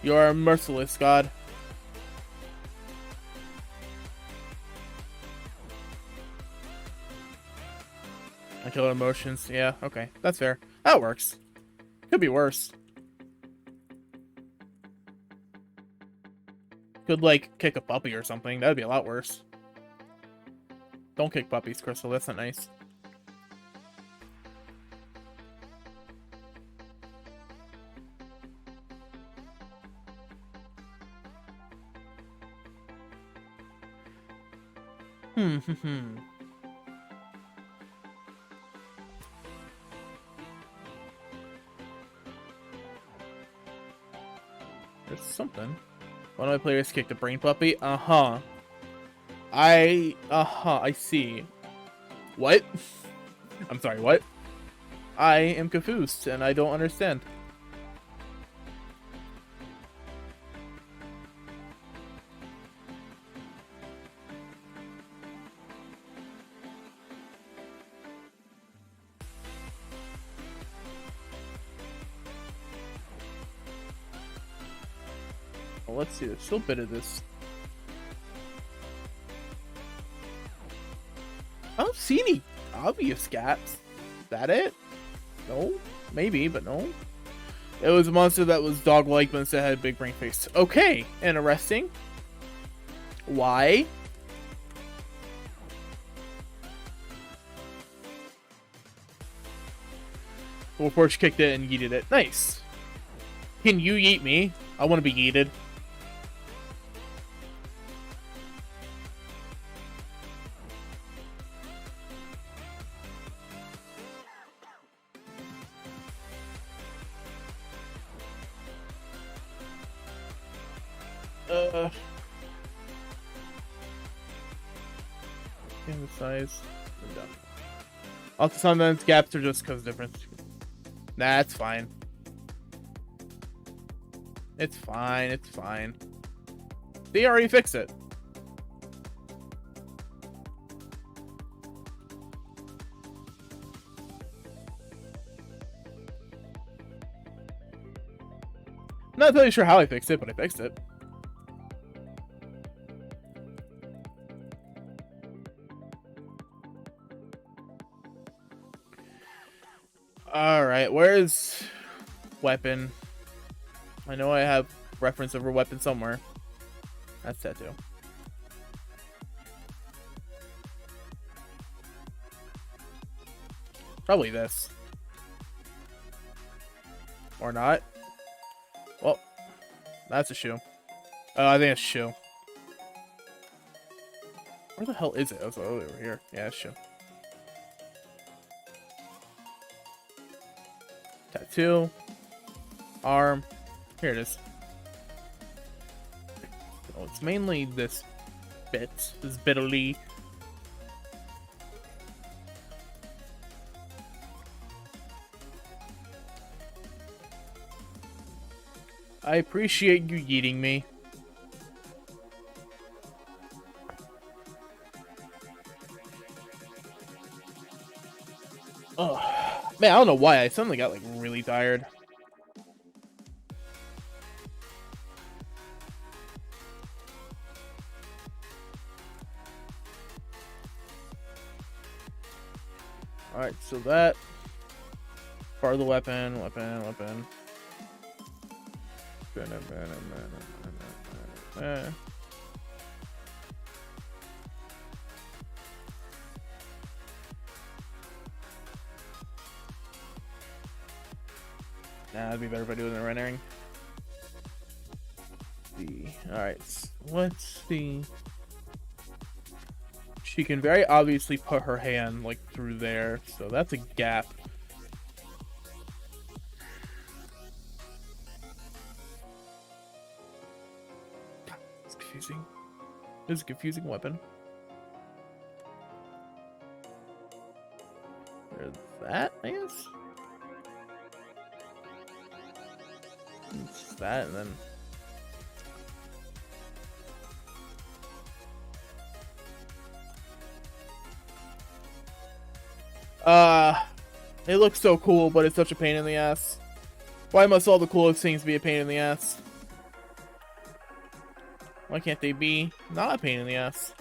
You are a merciless god. I kill emotions. Yeah, okay. That's fair. That works. Could be worse. Could, like, kick a puppy or something. That'd be a lot worse. Don't kick puppies, Crystal. That's not nice. There's something. One of my players kicked a brain puppy? Uh-huh. I see. What? I'm sorry, what? I am confused, and I don't understand. Well, let's see, there's still a bit of this. I don't see any obvious gaps. Is that it? No? Maybe, but no. It was a monster that was dog-like, but instead had a big brain face. Okay, interesting. Why? Warforge kicked it and yeeted it. Nice. Can you yeet me? I want to be yeeted. The size. Also, sometimes gaps are just because difference. Nah, it's fine. It's fine. It's fine. They already fixed it. I'm not totally sure how I fixed it, but I fixed it. Alright, where's weapon? I know I have reference over weapon somewhere. That's tattoo. Probably this. Or not. Well, that's a shoe. Oh, I think it's a shoe. Where the hell is it? Oh, it's over here. Yeah, it's a shoe. Tattoo. Arm. Here it is. Oh, it's mainly this bit. This bitterly. I appreciate you yeeting me. Oh, man, I don't know why. I suddenly got, like, really tired. Alright, so that part of the weapon. Nah, it'd be better if I do it in the rendering. Alright, let's see. She can very obviously put her hand like through there, so that's a gap. It's confusing. This is a confusing weapon. There's that, I guess. It's that, and then. It looks so cool, but it's such a pain in the ass. Why must all the coolest things be a pain in the ass? Why can't they be not a pain in the ass?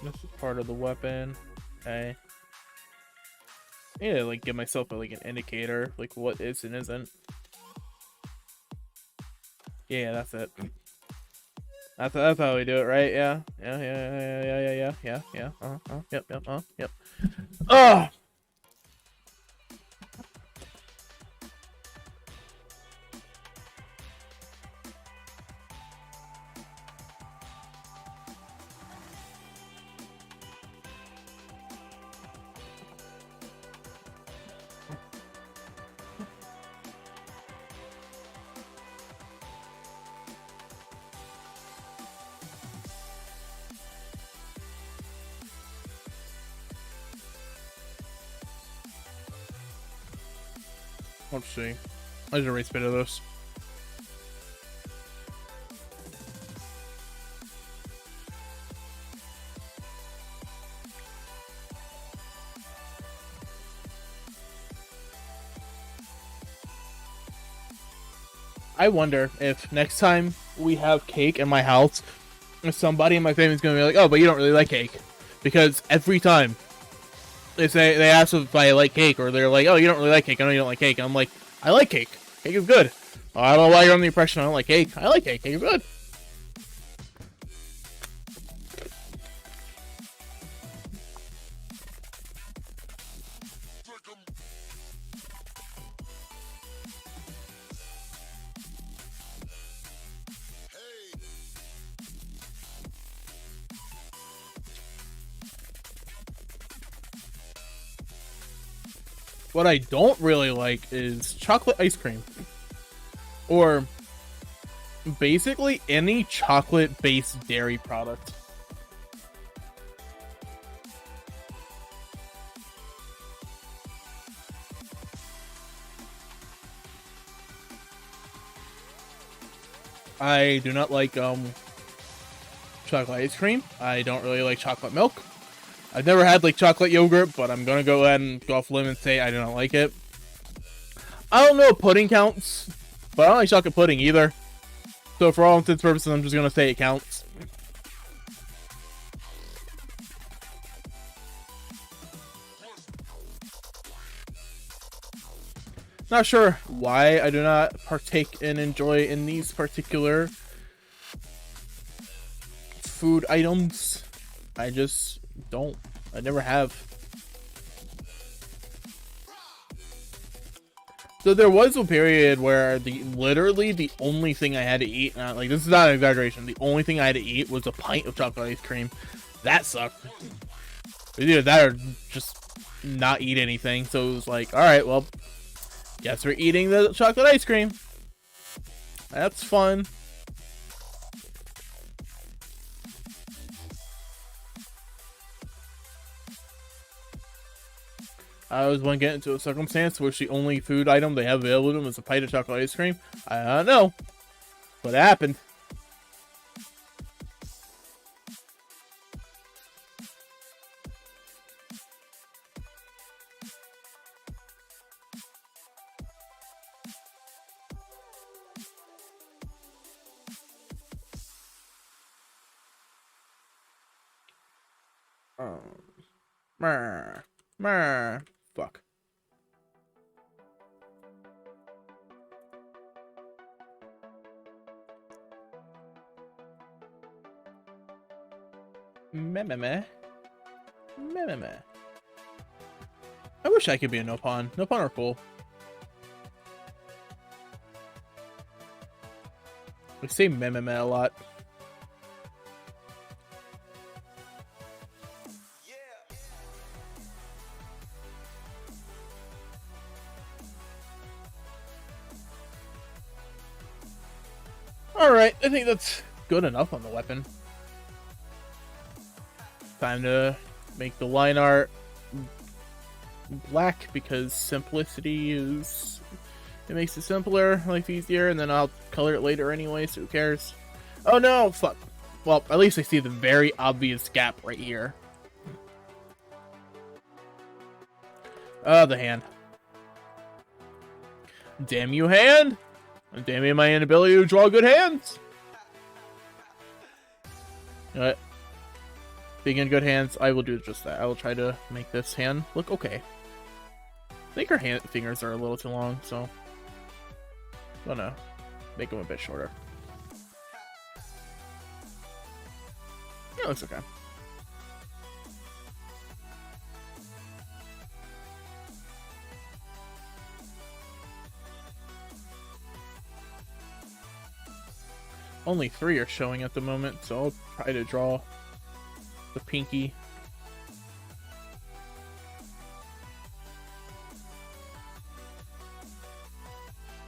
This is part of the weapon. Okay. I need to like give myself like an indicator, like what is and isn't. Yeah, that's it. That's how we do it, right? Yeah. Yeah. Yep. Ugh! Let's see. I just erase a bit of this. I wonder if next time we have cake in my house, somebody in my family is going to be like, oh, but you don't really like cake. Because every time they ask if I like cake, or they're like, oh, you don't really like cake. I know you don't like cake. And I'm like, I like cake. Cake is good. I don't know why you're under the impression I don't like cake. I like cake. Cake is good. What I don't really like is chocolate ice cream. Or basically any chocolate-based dairy product. I do not like chocolate ice cream. I don't really like chocolate milk. I've never had like chocolate yogurt, but I'm gonna go ahead and go off a limb and say I do not like it. I don't know if pudding counts, but I don't like chocolate pudding either. So for all intents and purposes, I'm just gonna say it counts. Not sure why I do not partake and enjoy in these particular food items. I just don't. I never have. So there was a period where literally the only thing I had to eat, like this is not an exaggeration, the only thing I had to eat was a pint of chocolate ice cream. That sucked. Either that or just not eat anything. So it was like, all right, well, guess we're eating the chocolate ice cream. That's fun. I was want to get into a circumstance where the only food item they have available to them is a pint of chocolate ice cream. I don't know what happened. Fuck. Meh. I wish I could be a Nopon. Nopon are cool. We say meh a lot. Alright, I think that's good enough on the weapon. Time to make the line art black because simplicity is... It makes it simpler, life easier, and then I'll color it later anyway, so who cares? Oh no, fuck. Well, at least I see the very obvious gap right here. The hand. Damn you, hand! And damn you, my inability to draw good hands! You know what? Being in good hands, I will do just that. I will try to make this hand look okay. I think her fingers are a little too long, so... I'm gonna make them a bit shorter. Yeah, looks okay. Only 3 are showing at the moment, so I'll try to draw the pinky.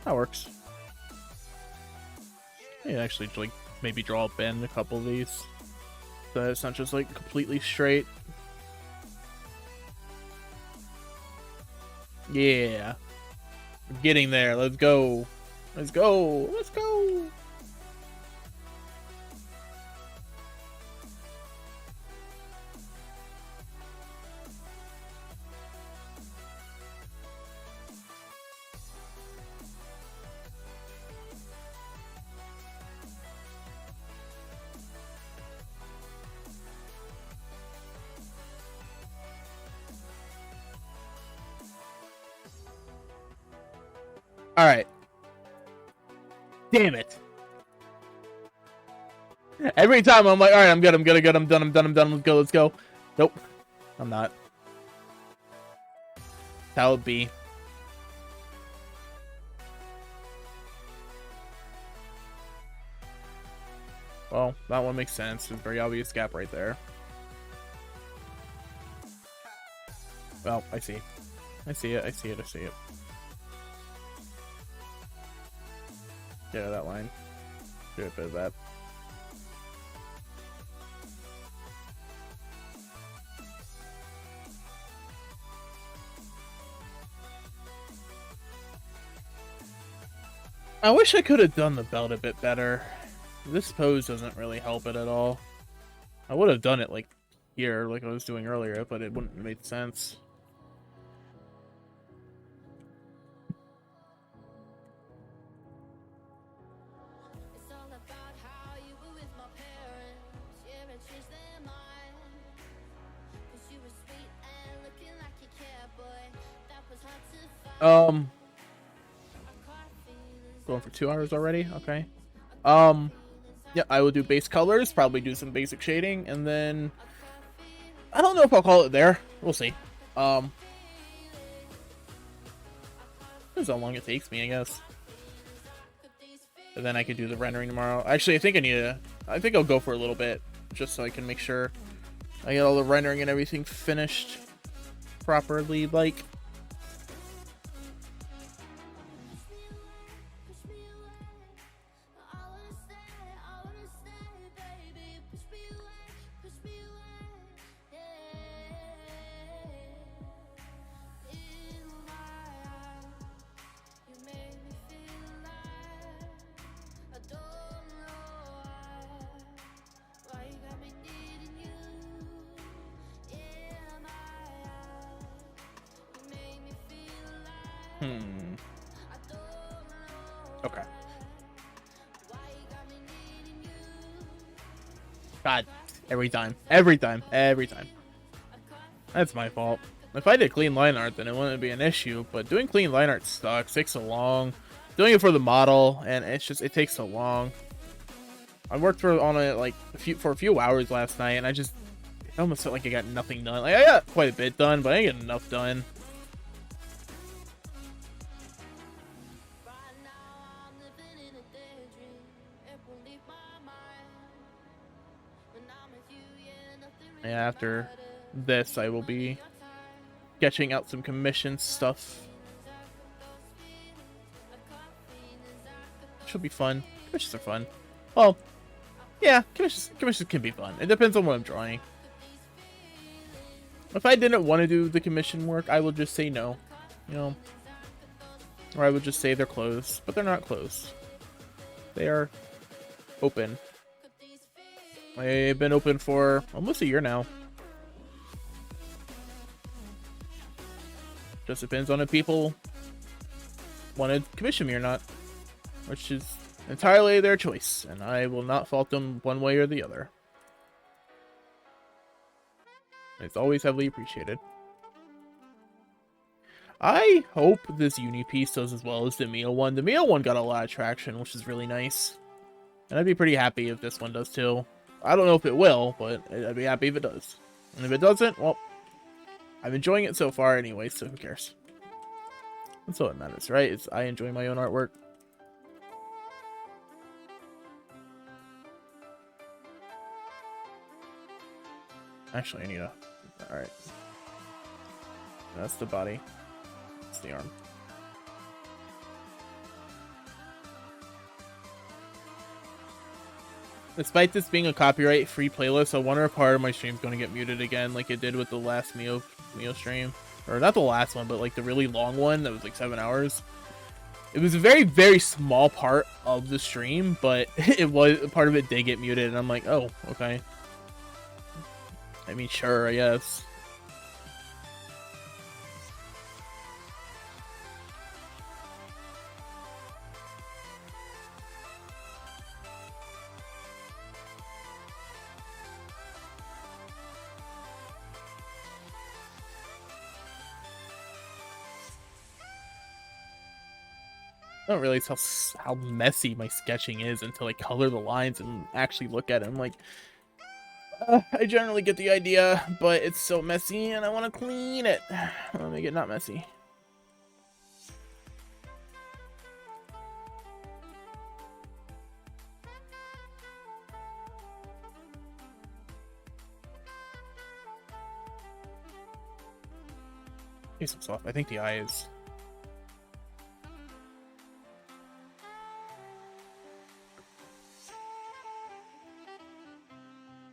That works. I actually like maybe draw a bend in a couple of these, so it's not just like completely straight. Yeah, we're getting there. Let's go. Let's go. Let's go. All right. Damn it. Every time I'm like, all right, I'm good, I'm done, let's go. Nope. I'm not. That would be. Well, that one makes sense. There's a very obvious gap right there. Well, I see. I see it. Get out of that line. Do a bit of that. I wish I could have done the belt a bit better. This pose doesn't really help it at all. I would have done it like here, like I was doing earlier, but it wouldn't have made sense. Going for 2 hours already? Okay. Yeah, I will do base colors, probably do some basic shading, and then I don't know if I'll call it there. We'll see. Depends how long it takes me, I guess. And then I could do the rendering tomorrow. Actually, I think I think I'll go for a little bit, just so I can make sure I get all the rendering and everything finished properly, like. Okay. God, every time. That's my fault. If I did clean line art, then it wouldn't be an issue, but doing clean line art sucks. Takes so long. Doing it for the model, and it takes so long. I worked on it like for a few hours last night, and it almost felt like I got nothing done. Like, I got quite a bit done, but I didn't get enough done. Yeah, after this, I will be sketching out some commission stuff. Should be fun. Commissions are fun. Well, yeah, commissions can be fun. It depends on what I'm drawing. If I didn't want to do the commission work, I would just say no. You know? Or I would just say they're closed. But they're not closed. They are open. They've been open for almost a year now. Just depends on if people want to commission me or not. Which is entirely their choice. And I will not fault them one way or the other. It's always heavily appreciated. I hope this Eunie piece does as well as the Mio one. The Mio one got a lot of traction, which is really nice. And I'd be pretty happy if this one does too. I don't know if it will, but I'd be happy if it does. And if it doesn't, well, I'm enjoying it so far anyway, so who cares? That's all that matters, right? It's I enjoy my own artwork. Actually, I need a... Alright. That's the body. That's the arm. Despite this being a copyright-free playlist, I wonder if part of my stream's going to get muted again, like it did with the last Mio stream. Or not the last one, but like the really long one that was like 7 hours. It was a very, very small part of the stream, but part of it did get muted, and I'm like, oh, okay. I mean, sure, I guess. I don't realize how messy my sketching is until I color the lines and actually look at it. I'm like, I generally get the idea, but it's so messy and I want to clean it. I want to make it not messy. Face looks off. I think the eye is...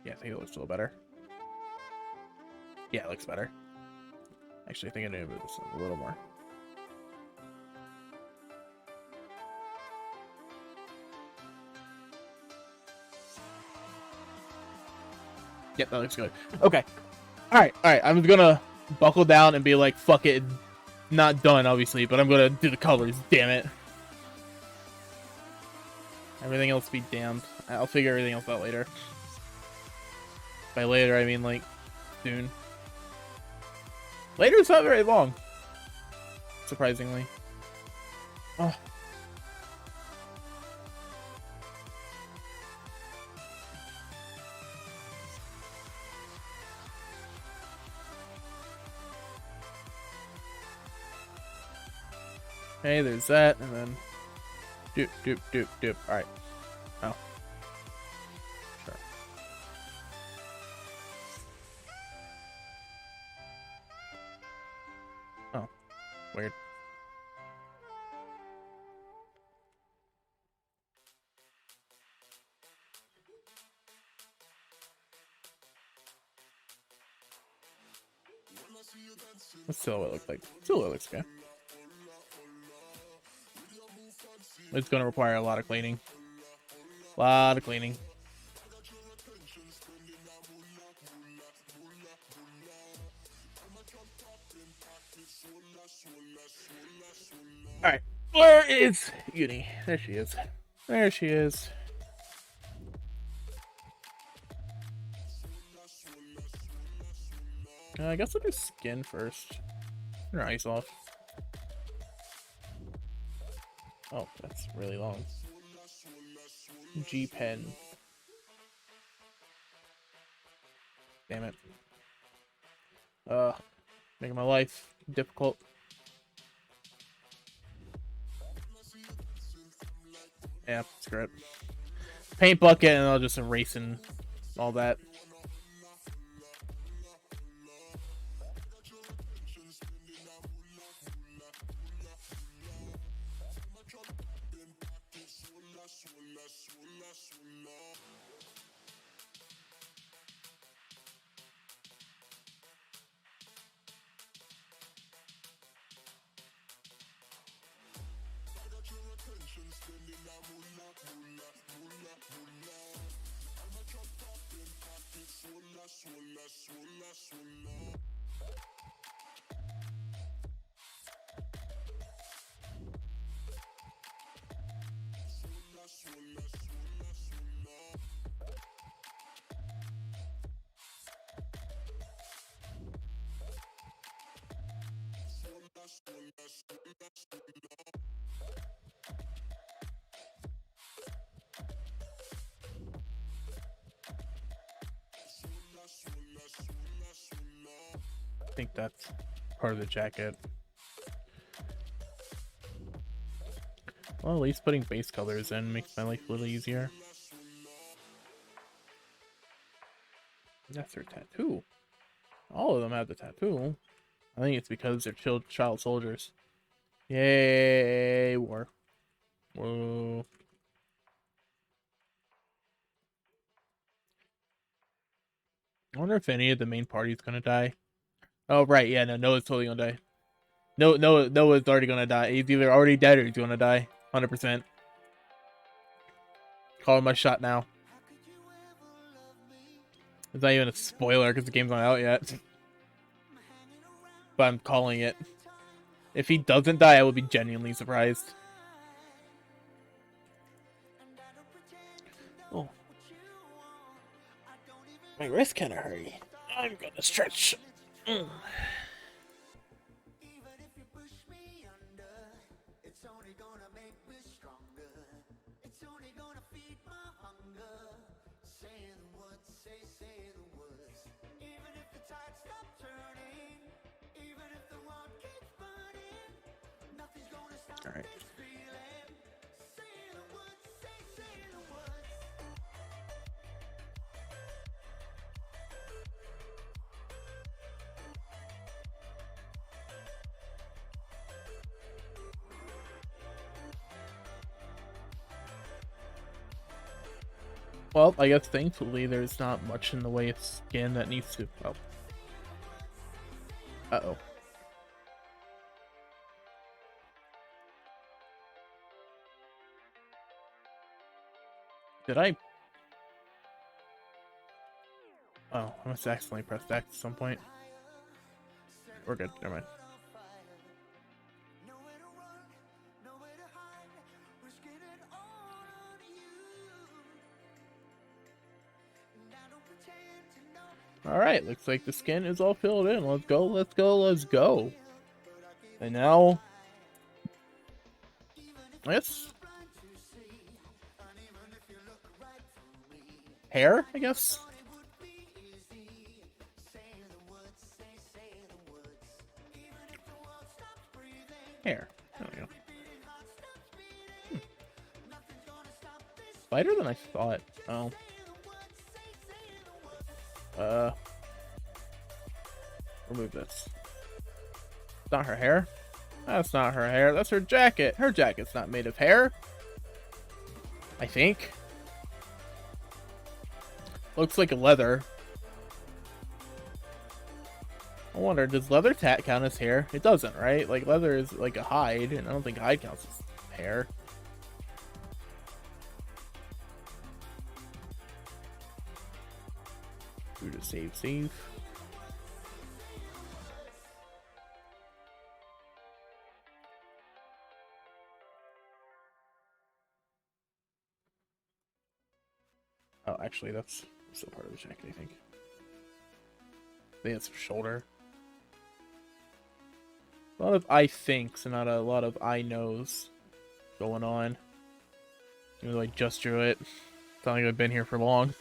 Yeah, I think it looks a little better. Yeah, it looks better. Actually, I think I need to move this a little more. Yep, that looks good. Okay. Alright. I'm gonna buckle down and be like, fuck it. Not done, obviously, but I'm gonna do the colors, damn it. Everything else be damned. I'll figure everything else out later. By later, I mean, like, soon. Later is not very long. Surprisingly. Oh. Okay, there's that, and then doop doop doop doop. All right. Oh, sure. Oh, weird. What's silhouette look like? Silhouette looks okay. It's gonna require a lot of cleaning. A lot of cleaning. Alright. Where is Eunie? There she is. There she is. I guess I'll do skin first. Her eyes off. Oh, that's really long. G pen. Damn it. Making my life difficult. Yeah, screw it. Paint bucket and I'll just erase and all that. I think that's part of the jacket. Well, at least putting base colors in makes my life a little easier. That's her tattoo. All of them have the tattoo. I think it's because they're child soldiers. Yay, war. Whoa. I wonder if any of the main party's gonna die. Oh, right, yeah, no, Noah's totally gonna die. Noah's already gonna die. He's either already dead or he's gonna die. 100%. Calling my shot now. It's not even a spoiler because the game's not out yet. But I'm calling it. If he doesn't die, I will be genuinely surprised. Oh. My wrist kinda hurt. I'm gonna stretch. Alright. Well, I guess thankfully there's not much in the way of skin that needs to... Oh. Uh-oh. Did I... Oh, I must have accidentally pressed X at some point. We're good, never mind. Alright, looks like the skin is all filled in. Let's go, let's go, let's go. And now... Yes. Hair, I guess? Hair. There we go. lighter than I thought. Oh. Remove this. It's not her hair. That's not her hair. That's her jacket. Her jacket's not made of hair. I think. Looks like a leather. I wonder, does leather count as hair? It doesn't, right? Like, leather is like a hide, and I don't think hide counts as hair. Do to save. Oh, actually, that's still part of the jacket, I think. I think it's shoulder. A lot of I thinks and not a lot of I knows going on. Even though I just drew it. It's not like I've been here for long.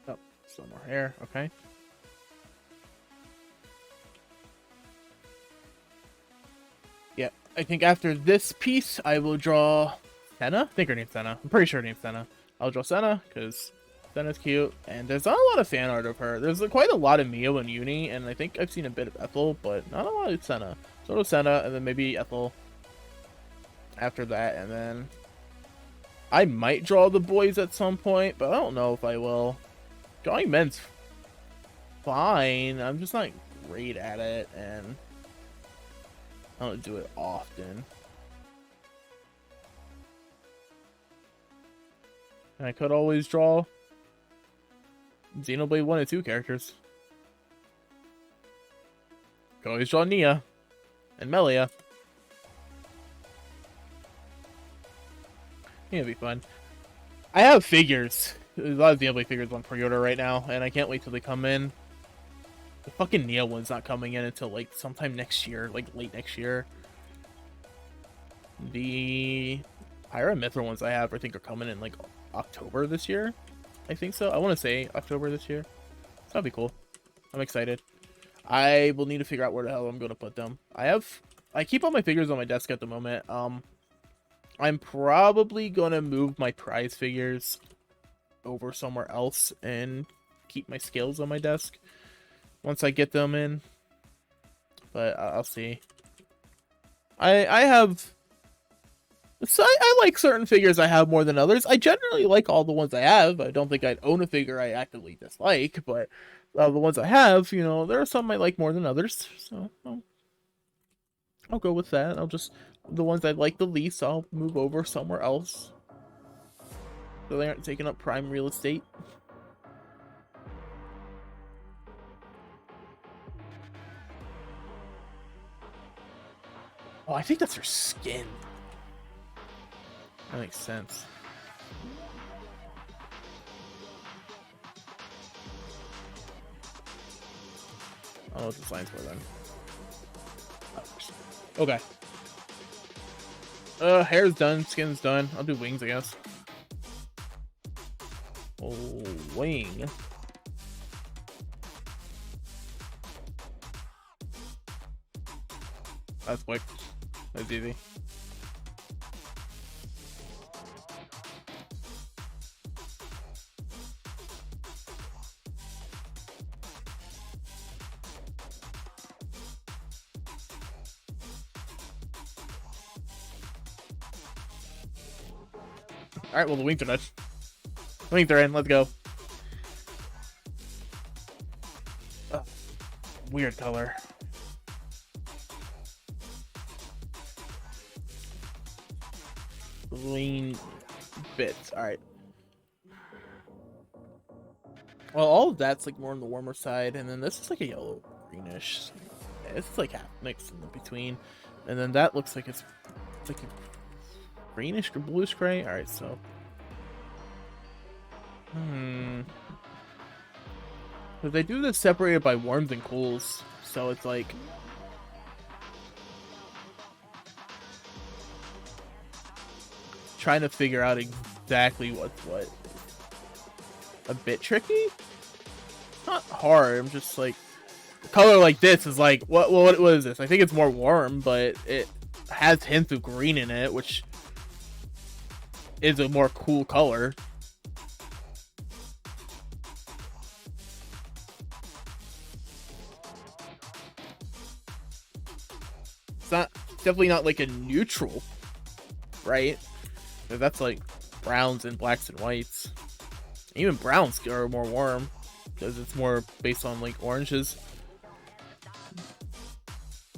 Oh, some more hair. Okay. Yeah, I think after this piece, I will draw Senna. I think her name's Senna. I'm pretty sure her name's Senna. I'll draw Senna because Senna's cute, and there's not a lot of fan art of her. There's quite a lot of Mio and Eunie, and I think I've seen a bit of Ethel, but not a lot of Senna. So I'll Senna, and then maybe Ethel after that, and then I might draw the boys at some point, but I don't know if I will. Drawing men's fine. I'm just not great at it, and I don't do it often. And I could always draw Xenoblade 1 and 2 characters. Could always draw Nia and Melia. It'd be fun. I have figures. There's a lot of Xenoblade figures on pre-order right now, and I can't wait till they come in. The fucking Nia one's not coming in until like sometime next year, like late next year. The Pyra and Mithra ones I have, I think, are coming in like October this year. I think so. I want to say October this year. So that'd be cool. I'm excited. I will need to figure out where the hell I'm going to put them. I keep all my figures on my desk at the moment. I'm probably going to move my prize figures over somewhere else and keep my scales on my desk once I get them in. But I'll see. I have... So I like certain figures I have more than others. I generally like all the ones I have. I don't think I'd own a figure I actively dislike, but the ones I have, you know, there are some I like more than others. So I'll go with that. The ones I like the least, I'll move over somewhere else, so they aren't taking up prime real estate. Oh, I think that's her skin. That makes sense. I don't know what the signs were then. Okay. Hair's done, skin's done. I'll do wings, I guess. Oh, wing. That's quick. That's easy. Alright, well, the wings are done. Wings are in. Let's go. Weird color. Green bits. All right. Well, all of that's like more on the warmer side, and then this is like a yellow greenish. It's like half mixed in between, and then that looks like it's like a greenish or bluish gray. All right, so but they do this separated by warms and cools, so it's like trying to figure out exactly what's what. A bit tricky? Not hard. I'm just like, a color like this is like, what is this? I think it's more warm, but it has hints of green in it, which is a more cool color. It's not, definitely not like a neutral, right? That's like browns and blacks and whites. Even browns are more warm because it's more based on like oranges.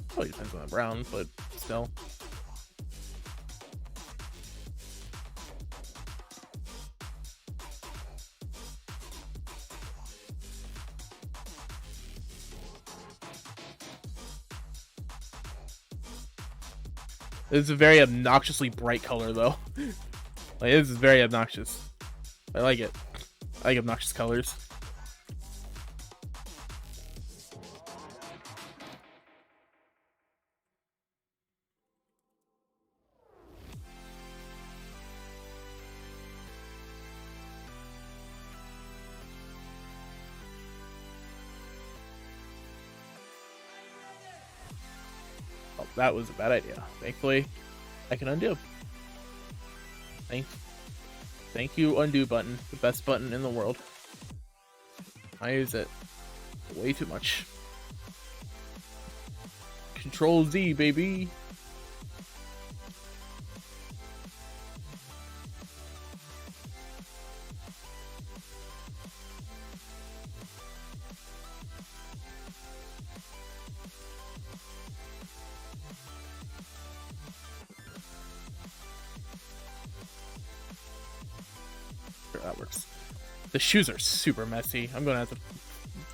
Probably depends on the brown, but still. It's a very obnoxiously bright color though. Like, this is very obnoxious. I like it. I like obnoxious colors. Oh, that was a bad idea. Thankfully, I can undo. Thank you, undo button. The best button in the world. I use it way too much. Control Z, baby. Sure, that works. The shoes are super messy. I'm gonna have to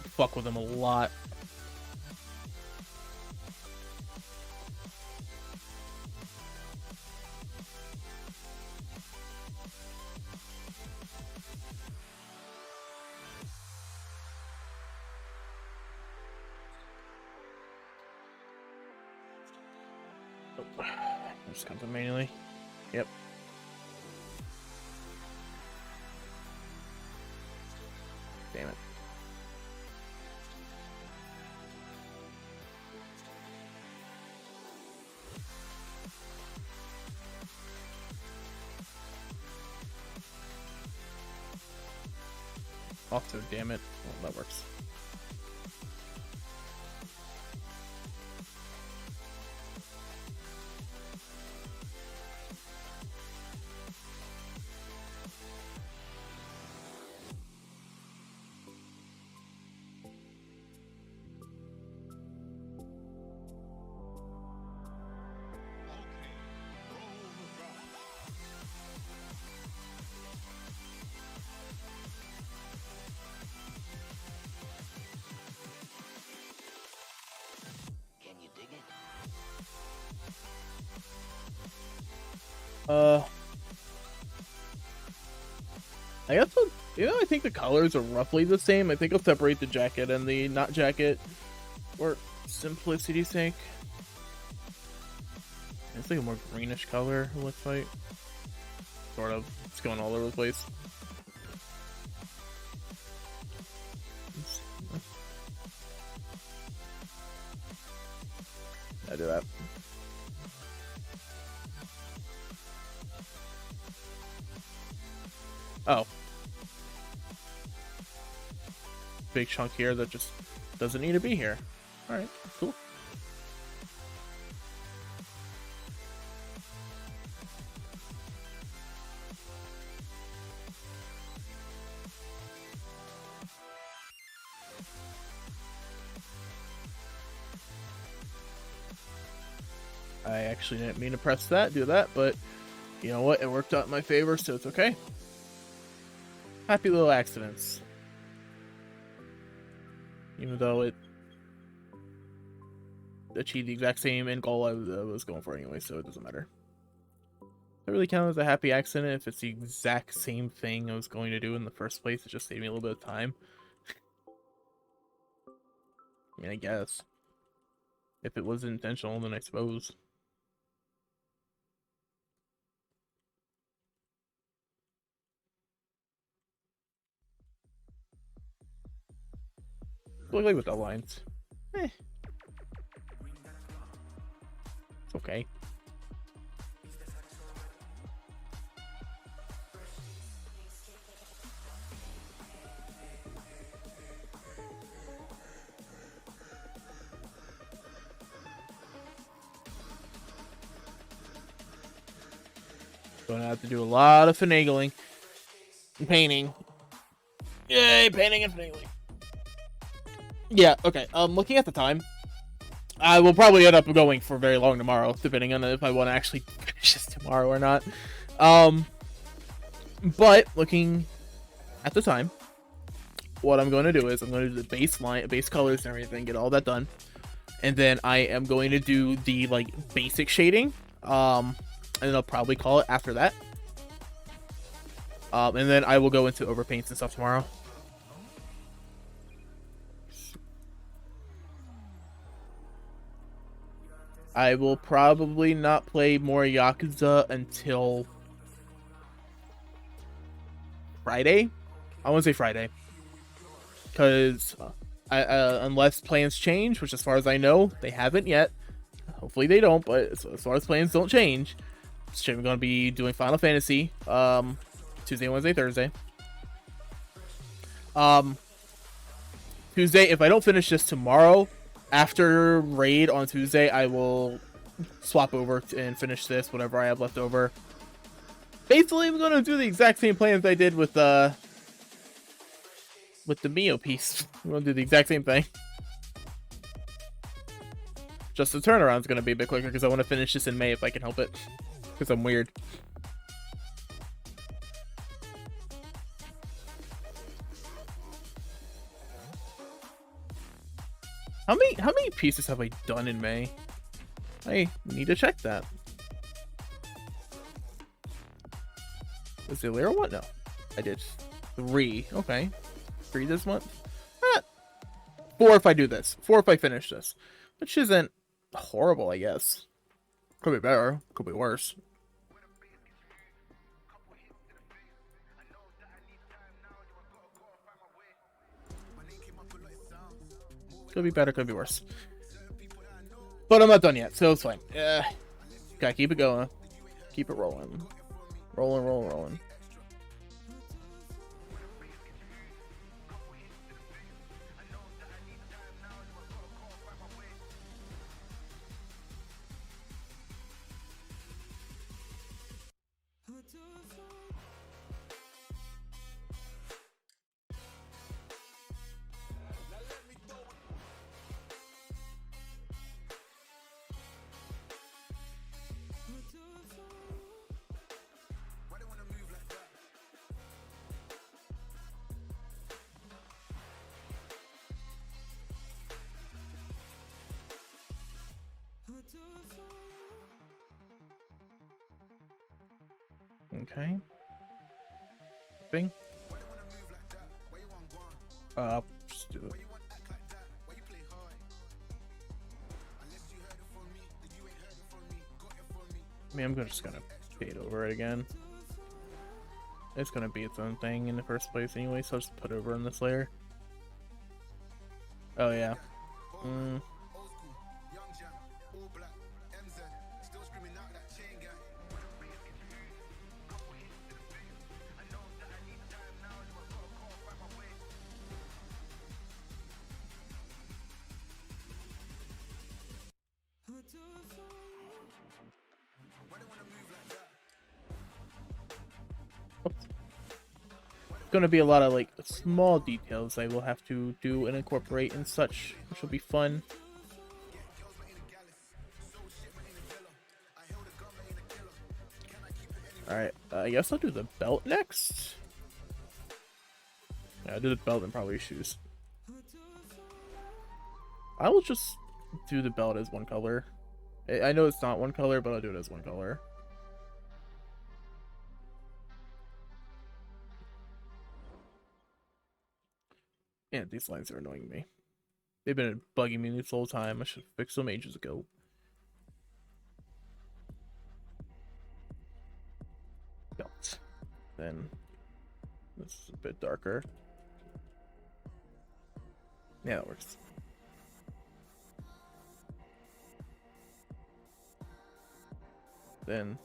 fuck with them a lot. Just comes in manually. Yep. Damn it. Also, damn it. Well, that works. I guess I think the colors are roughly the same. I think I'll separate the jacket and the not jacket for simplicity's sake. It's like a more greenish color, it looks like. Sort of. It's going all over the place. I do that. Oh. Big chunk here that just doesn't need to be here. Alright, cool. I actually didn't mean to do that, but you know what? It worked out in my favor, so it's okay. Happy little accidents. Even though it achieved the exact same end goal I was going for anyway, so it doesn't matter. It really counts as a happy accident if it's the exact same thing I was going to do in the first place. It just saved me a little bit of time. I mean, I guess. If it was intentional, then I suppose. Look like with the lines. It's okay. Gonna have to do a lot of finagling and painting. Yay, painting and finagling. Yeah, okay. Looking at the time, I will probably end up going for very long tomorrow, depending on if I want to actually finish this tomorrow or not. But looking at the time, what I'm going to do is I'm going to do the base colors and everything, get all that done, and then I am going to do the like basic shading. And I'll probably call it after that. And then I will go into overpaints and stuff tomorrow. I will probably not play more Yakuza until Friday. I want to say Friday. Because unless plans change, which as far as I know, they haven't yet. Hopefully they don't, but as far as plans don't change, I'm going to be doing Final Fantasy Tuesday, Wednesday, Thursday. Tuesday, if I don't finish this tomorrow, after raid on Tuesday, I will swap over and finish this, whatever I have left over. Basically, I'm going to do the exact same plans I did with the Mio piece. I'm going to do the exact same thing. Just the turnaround is going to be a bit quicker because I want to finish this in May if I can help it. Because I'm weird. How many pieces have I done in May? I need to check that. Was the Lyra one? No. I did 3. Okay. 3 this month? 4 if I do this. 4 if I finish this. Which isn't horrible, I guess. Could be better. Could be worse. Could be better, could be worse. But I'm not done yet, so it's fine. Gotta keep it going. Keep it rolling. Rolling. Okay. Thing. Just do it. I mean, I'm just gonna fade over it again. It's gonna be its own thing in the first place anyway, so I'll just put over in this layer. Oh yeah. Going to be a lot of like small details I will have to do and incorporate and such, which will be fun. Alright, I guess I'll do the belt next. Yeah, I'll do the belt and probably shoes. I will just do the belt as one color. I know it's not one color, but I'll do it as one color. And these lines are annoying me. They've been bugging me this whole time. I should have fixed them ages ago. Belt. Then this is a bit darker. Yeah, that works. Then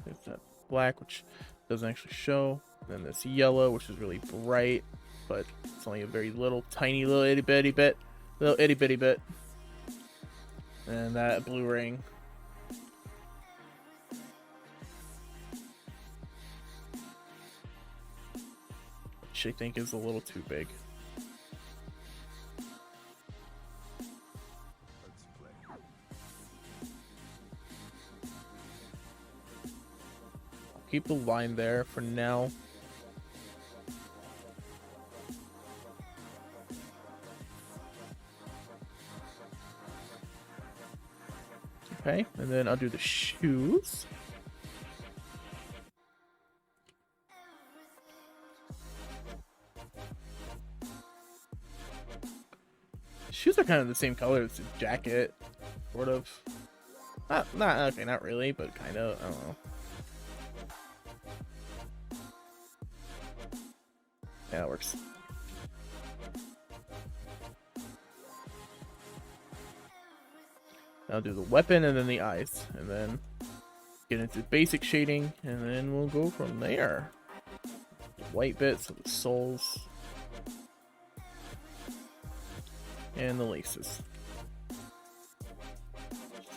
there's that black, which doesn't actually show. Then this yellow, which is really bright, but it's only a very little, tiny little itty bitty bit. Little itty bitty bit. And that blue ring. Which I think is a little too big. Keep the line there for now. Okay, and then I'll do the shoes. Shoes are kind of the same color as the jacket, sort of. Not okay, not really, but kind of. I don't know. Yeah, that works. I'll do the weapon and then the eyes, and then get into basic shading, and then we'll go from there. The white bits of the soles and the laces.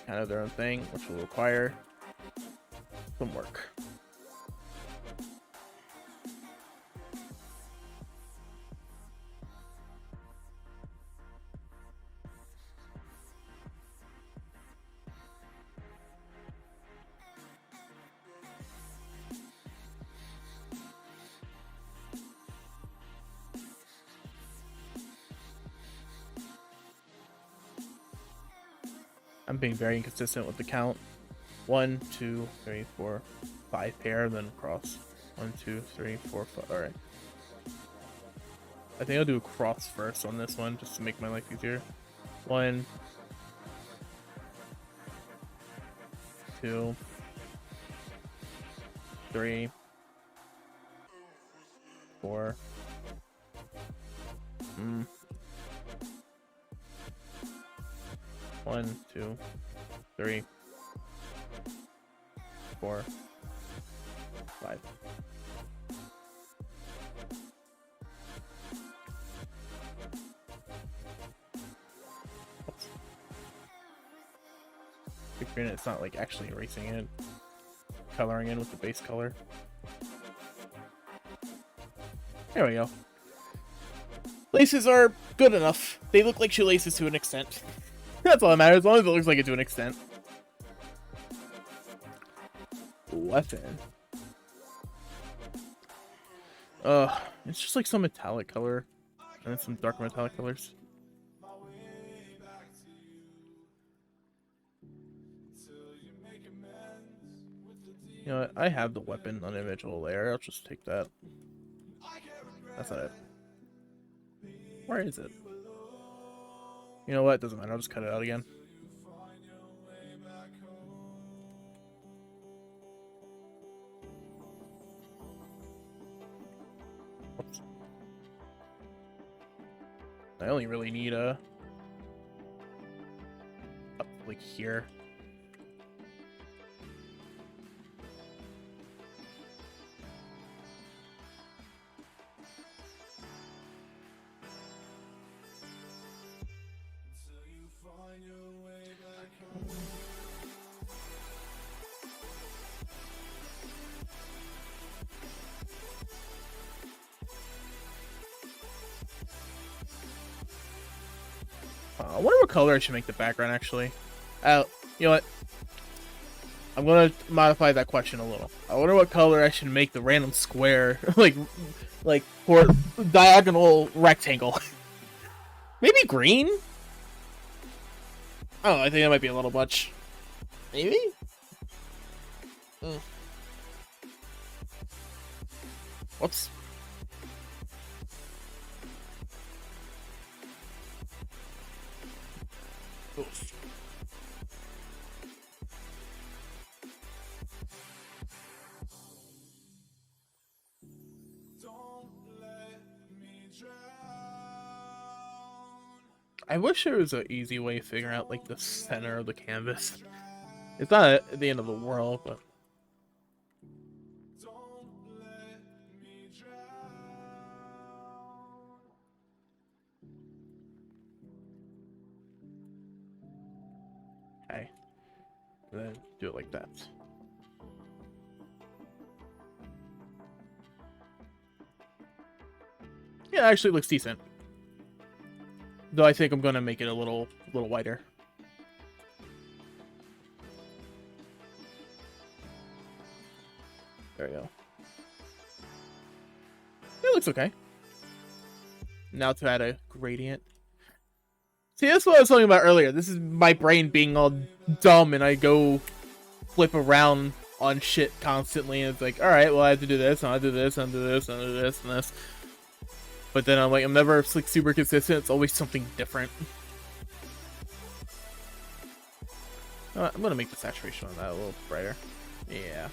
Kind of their own thing, which will require some work. I'm being very inconsistent with the count. 1, 2, 3, 4, 5 pair, then cross. 1, 2, 3, 4, 5. Alright. I think I'll do a cross first on this one, just to make my life easier. 1, 2, 3, 4. 1, 2, 3, 4, 5. Oops. Figuring it's not like actually erasing it, coloring in with the base color. There we go. Laces are good enough. They look like shoelaces to an extent. That's all that matters, as long as it looks like it to an extent. Weapon. It's just like some metallic color. And then some dark metallic colors. You know what? I have the weapon on individual layer. I'll just take that. That's not it. Where is it? You know what? Doesn't matter. I'll just cut it out again. Oops. I only really need a up like here. I wonder what color I should make the background, actually. Oh, you know what? I'm gonna modify that question a little. I wonder what color I should make the random square, like for diagonal rectangle. Maybe green? Oh, I think that might be a little much. Maybe? Whoops. Oof. I wish there was an easy way of figuring out like the center of the canvas. It's not at the end of the world, but okay. Then do it like that. Yeah, it actually looks decent. Though I think I'm gonna make it a little wider. There we go. It looks okay. Now to add a gradient. See, that's what I was talking about earlier. This is my brain being all dumb and I go flip around on shit constantly and it's like, alright, well I have to do this, and I do this, and I do this, and I do this, and this. But then I'm like, I'm never like super consistent. It's always something different. I'm gonna make the saturation on that a little brighter. Yeah.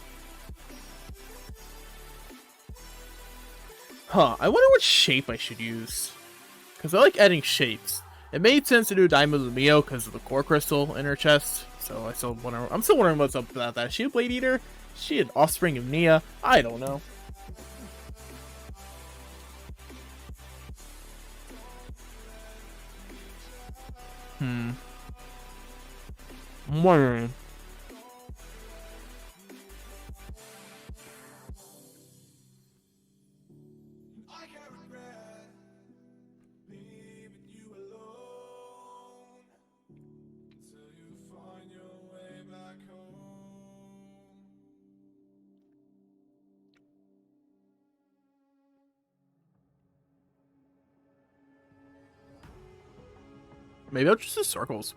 Huh, I wonder what shape I should use. Because I like adding shapes. It made sense to do Diamond of Mio because of the core crystal in her chest. So I'm still wondering what's up about that. Is she a Blade Eater? Is she an offspring of Nia? I don't know. I'm wondering. Maybe I'll just do circles.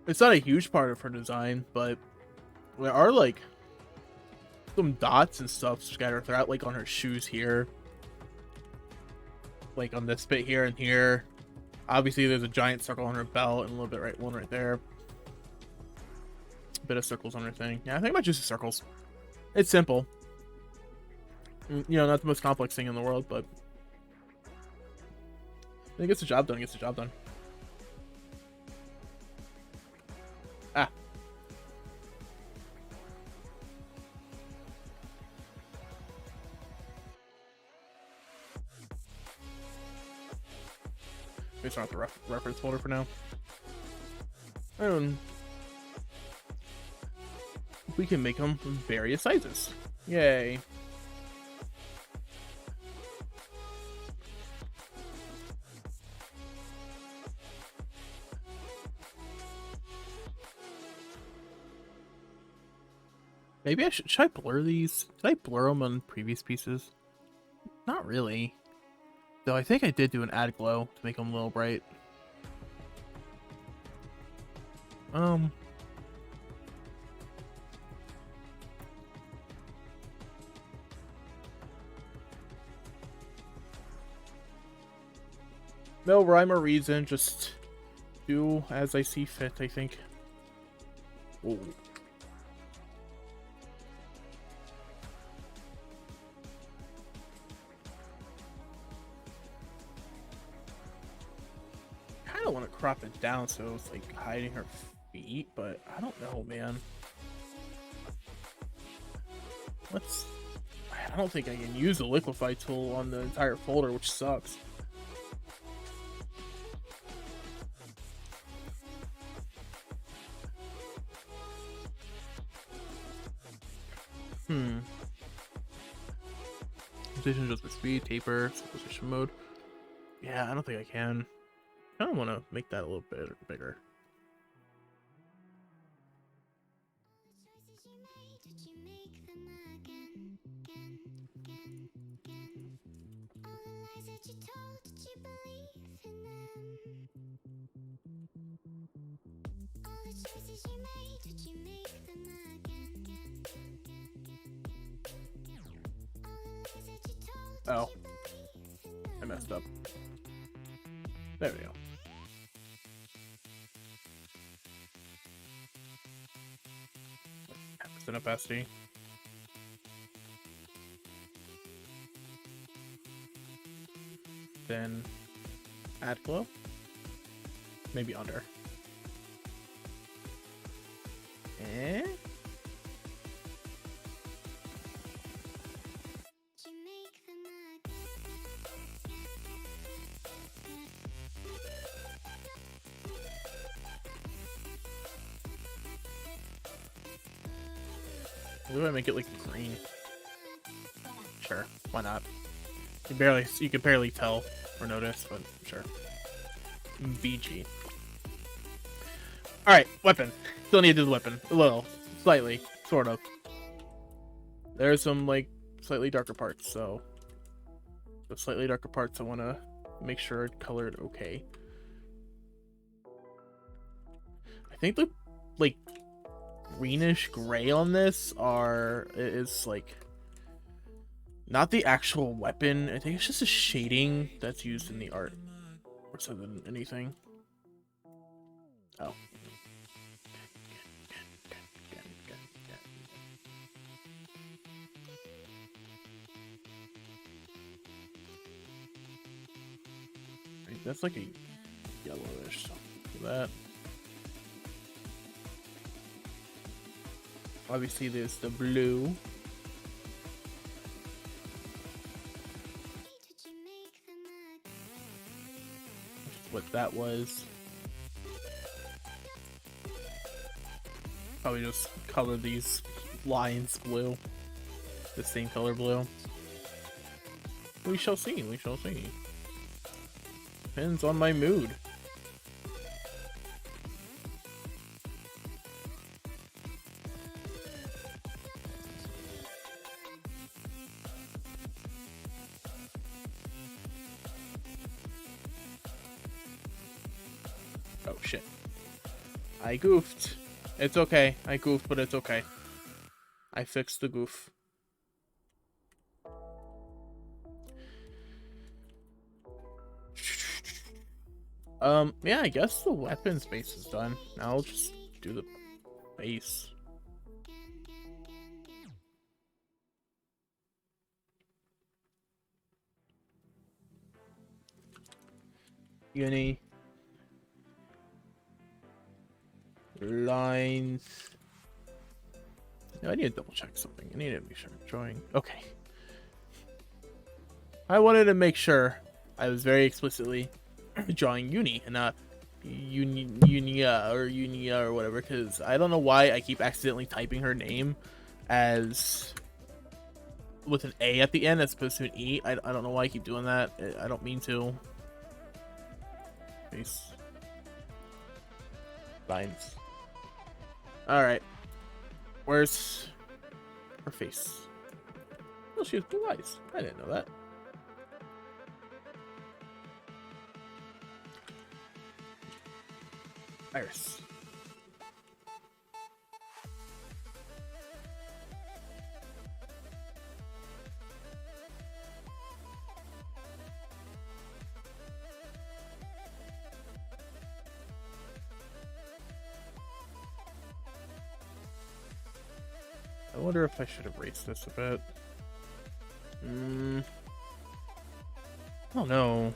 It's not a huge part of her design, but there are like some dots and stuff scattered throughout, like on her shoes here, like on this bit here and here. Obviously, there's a giant circle on her belt and a little bit one right there. A bit of circles on her thing. Yeah, I think I might just do circles. It's simple. You know, not the most complex thing in the world, but it gets the job done. It gets the job done. Ah. It's not the reference folder for now. We can make them various sizes. Yay. Maybe should I blur these? Did I blur them on previous pieces? Not really. Though I think I did do an add glow to make them a little bright. No rhyme or reason, just do as I see fit, I think. Ooh. I want to crop it down so it's like hiding her feet, but I don't know, man. I don't think I can use the liquefy tool on the entire folder, which sucks. Position just with speed, taper, position mode. Yeah, I don't think I can. I kind of want to make that a little bit bigger. Oh, I messed up. There we go. Percent opacity. Then add glow. Maybe under. Eh? What do I make it like green? Sure, why not? You can barely tell or notice, but sure. BG. Alright, weapon. Still need to do the weapon. A little. Slightly. Sort of. There's some, like, slightly darker parts, so... The slightly darker parts I want to make sure colored okay. I think the, like, greenish gray on this is, like... Not the actual weapon. I think it's just a shading that's used in the art. More so than anything. Oh. Right, that's like a yellowish something for that. Obviously there's the blue. What that was. Probably just color these lines blue. The same color blue. We shall see, we shall see. Depends on my mood. Oh shit. I goofed. It's okay. I goofed, but it's okay. I fixed the goof. Yeah, I guess the weapons base is done. Now I'll just do the base. Eunie. Lines. No, I need to double check something. I need to make sure I'm drawing. Okay. I wanted to make sure I was very explicitly drawing Eunie and not Unia or whatever, because I don't know why I keep accidentally typing her name as with an A at the end as opposed to an E. I don't know why I keep doing that. I don't mean to. Face. Lines. Alright. Where's her face? Oh, she has blue eyes. I didn't know that. Iris. I wonder if I should erase this a bit. Oh no.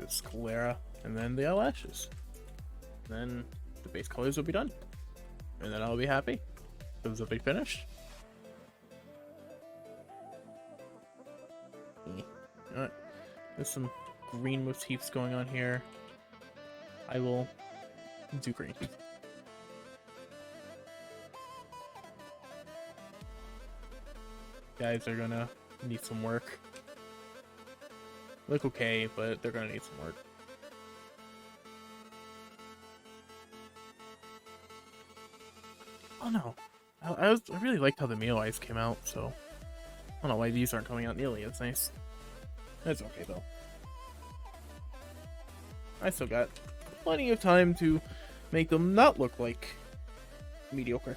the sclera, and then the eyelashes. Then the base colors will be done, and then I'll be happy. It was a big finish. Alright, there's some green motifs going on here. I will do green. Guys are gonna need some work. Look okay, but they're gonna need some work. Oh no, I really liked how the Mio eyes came out, so I don't know why these aren't coming out nearly as nice. That's okay though. I still got plenty of time to make them not look like mediocre.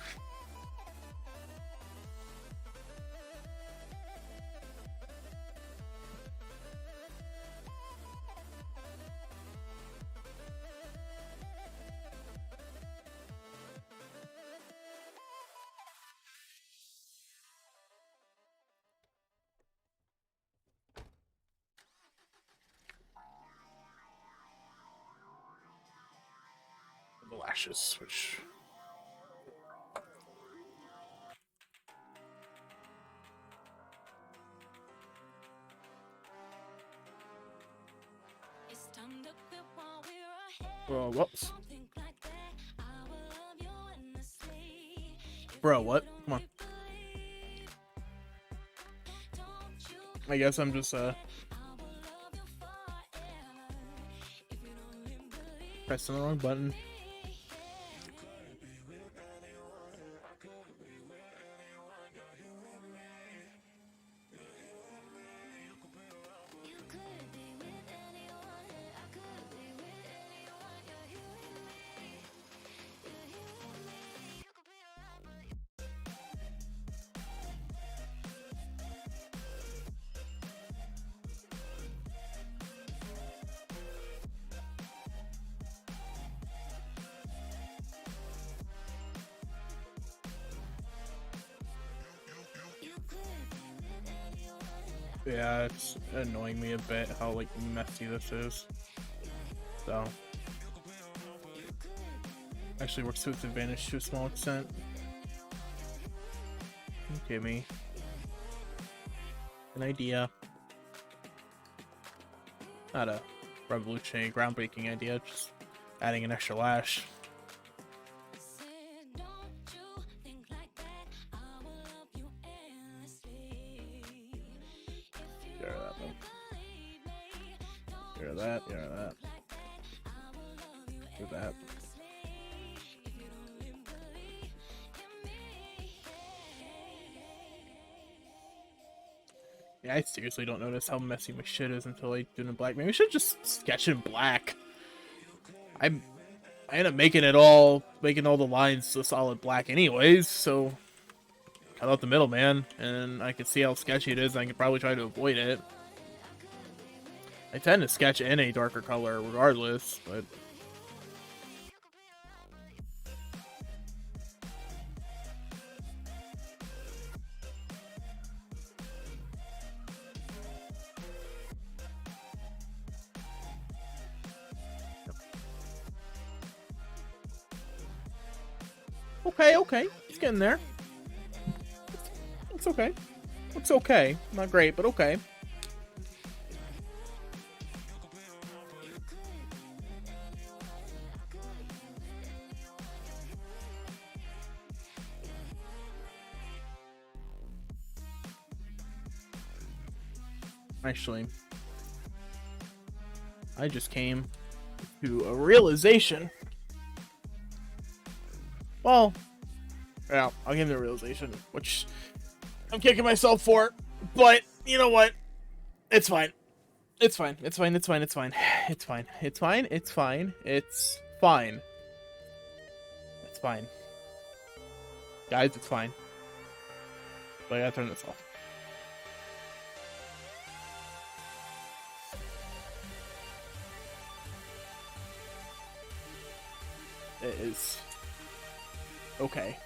The lashes, which bro, whoops. Bro, what? Come on. I guess I'm just pressing the wrong button. Yeah, it's annoying me a bit how like messy this is. So actually works to its advantage to a small extent. Give me an idea. Not a revolutionary, groundbreaking idea, just adding an extra lash. That, do that. Yeah, I seriously don't notice how messy my shit is until I do it in black. Maybe I should just sketch it in black. I end up making all the lines a solid black anyways, so cut out the middle, man, and I can see how sketchy it is, and I can probably try to avoid it. I tend to sketch in a darker color regardless, but okay, it's getting there. It's okay. It's okay. Not great, but okay. Actually, I just came to a realization. Well, yeah, I'll give it a realization, which I'm kicking myself for, but you know what? It's fine. It's fine. It's fine. It's fine. It's fine. It's fine. It's fine. It's fine. It's fine. It's fine. Guys, it's fine. But I gotta turn this off. It is okay.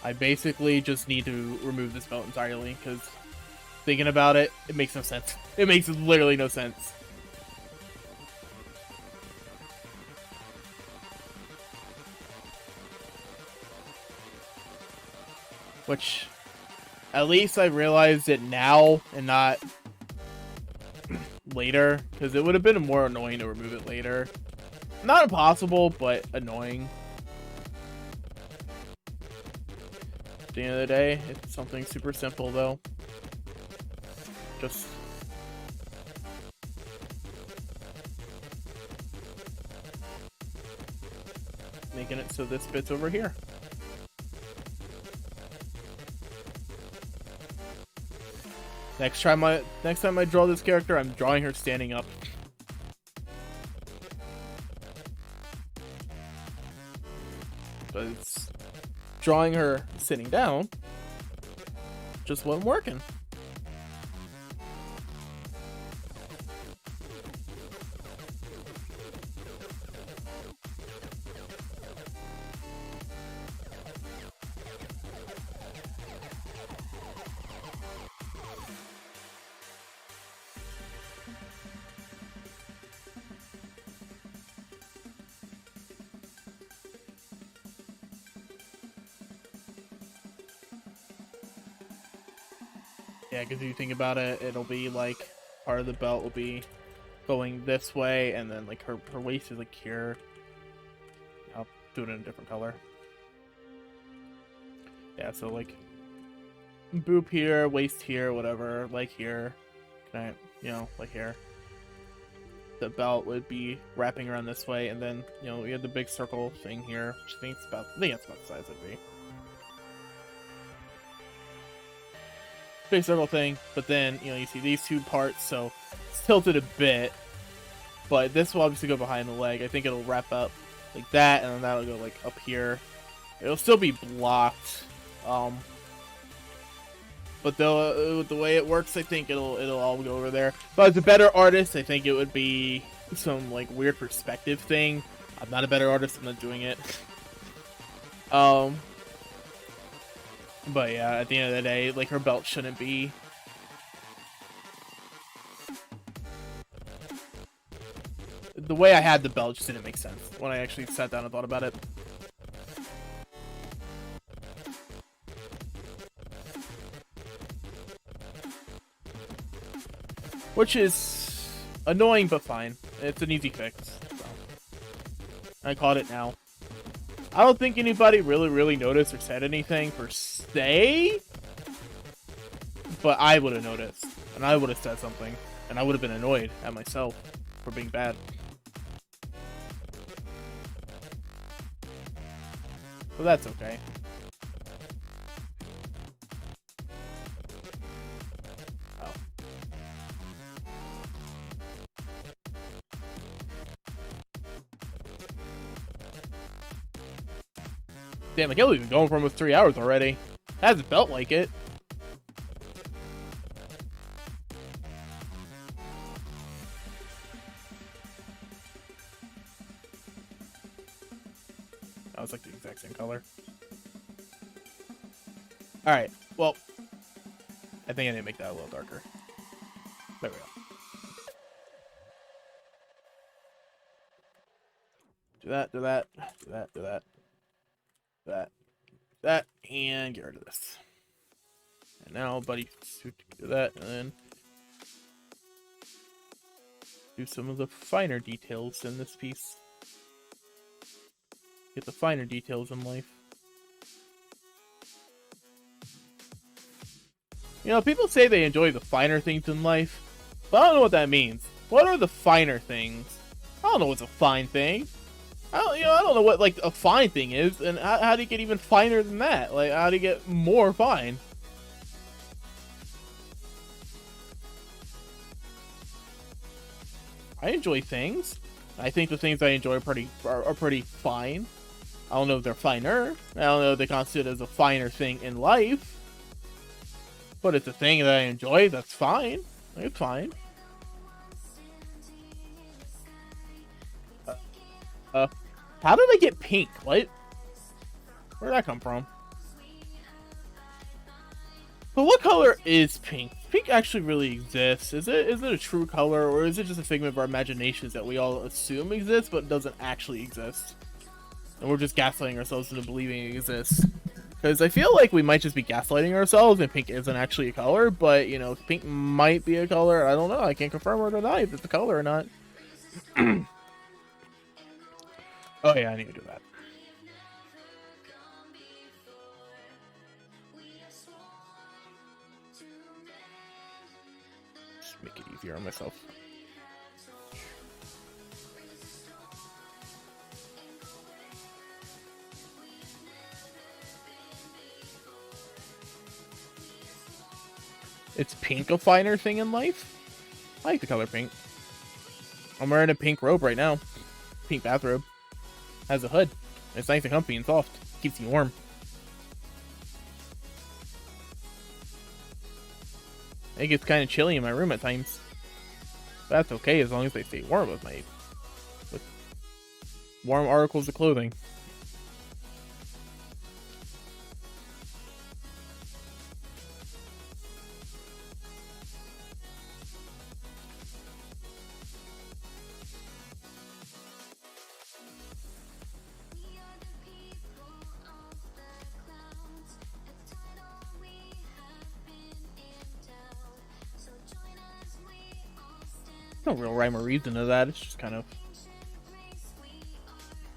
I basically just need to remove this belt entirely because thinking about it, it makes no sense. It makes literally no sense. Which, at least I realized it now and not later, because it would have been more annoying to remove it later. Not impossible, but annoying. At the end of the day, it's something super simple, though. Just making it so this fits over here. Next time I draw this character, I'm drawing her standing up. But it's drawing her sitting down just wasn't working. Yeah, because if you think about it, it'll be like part of the belt will be going this way, and then like her waist is like here. I'll do it in a different color. Yeah, so like boob here, waist here, whatever, like here, kind of, you know, like here. The belt would be wrapping around this way, and then you know we have the big circle thing here, which I think that's about the size it'd be. Big circle thing, but then you know you see these two parts, so it's tilted a bit, but this will obviously go behind the leg. I think it'll wrap up like that, and then that'll go like up here. It'll still be blocked, but the way it works, I think it'll all go over there. But as a better artist, I think it would be some like weird perspective thing. I'm not a better artist, I'm not doing it. But yeah, at the end of the day, like her belt shouldn't be the way I had the belt just didn't make sense when I actually sat down and thought about it. Which is annoying but fine. It's an easy fix. So. I caught it now. I don't think anybody really noticed or said anything per se, but I would have noticed, and I would have said something, and I would have been annoyed at myself for being bad. So that's okay. Oh. Damn, like, we've been going for almost 3 hours already. Hasn't felt like it. That was like the exact same color. Alright, well, I think I need to make that a little darker. There we go. Do that, do that, do that, do that. That, and get rid of this. And now, buddy, do that, and then do some of the finer details in this piece. Get the finer details in life. You know, people say they enjoy the finer things in life, but I don't know what that means. What are the finer things? I don't know what's a fine thing. I don't know what like a fine thing is, and how do you get even finer than that? Like, how do you get more fine? I enjoy things. I think the things I enjoy are pretty fine. I don't know if they're finer. I don't know if they constitute as a finer thing in life. But it's a thing that I enjoy. That's fine. It's fine. How did I get pink? What? Where did that come from? But what color is pink? Pink pink actually really exists? Is it a true color, or is it just a figment of our imaginations that we all assume exists but doesn't actually exist? And we're just gaslighting ourselves into believing it exists. Because I feel like we might just be gaslighting ourselves and pink isn't actually a color, but, you know, pink might be a color. I don't know. I can't confirm or deny if it's a color or not. Oh, yeah, I need to do that. Just make it easier on myself. It's pink a finer thing in life? I like the color pink. I'm wearing a pink robe right now. Pink bathrobe. Has a hood. It's nice and comfy and soft. Keeps you warm. It gets kind of chilly in my room at times. But that's okay as long as they stay warm with warm articles of clothing. No real rhyme or reason to that. It's just kind of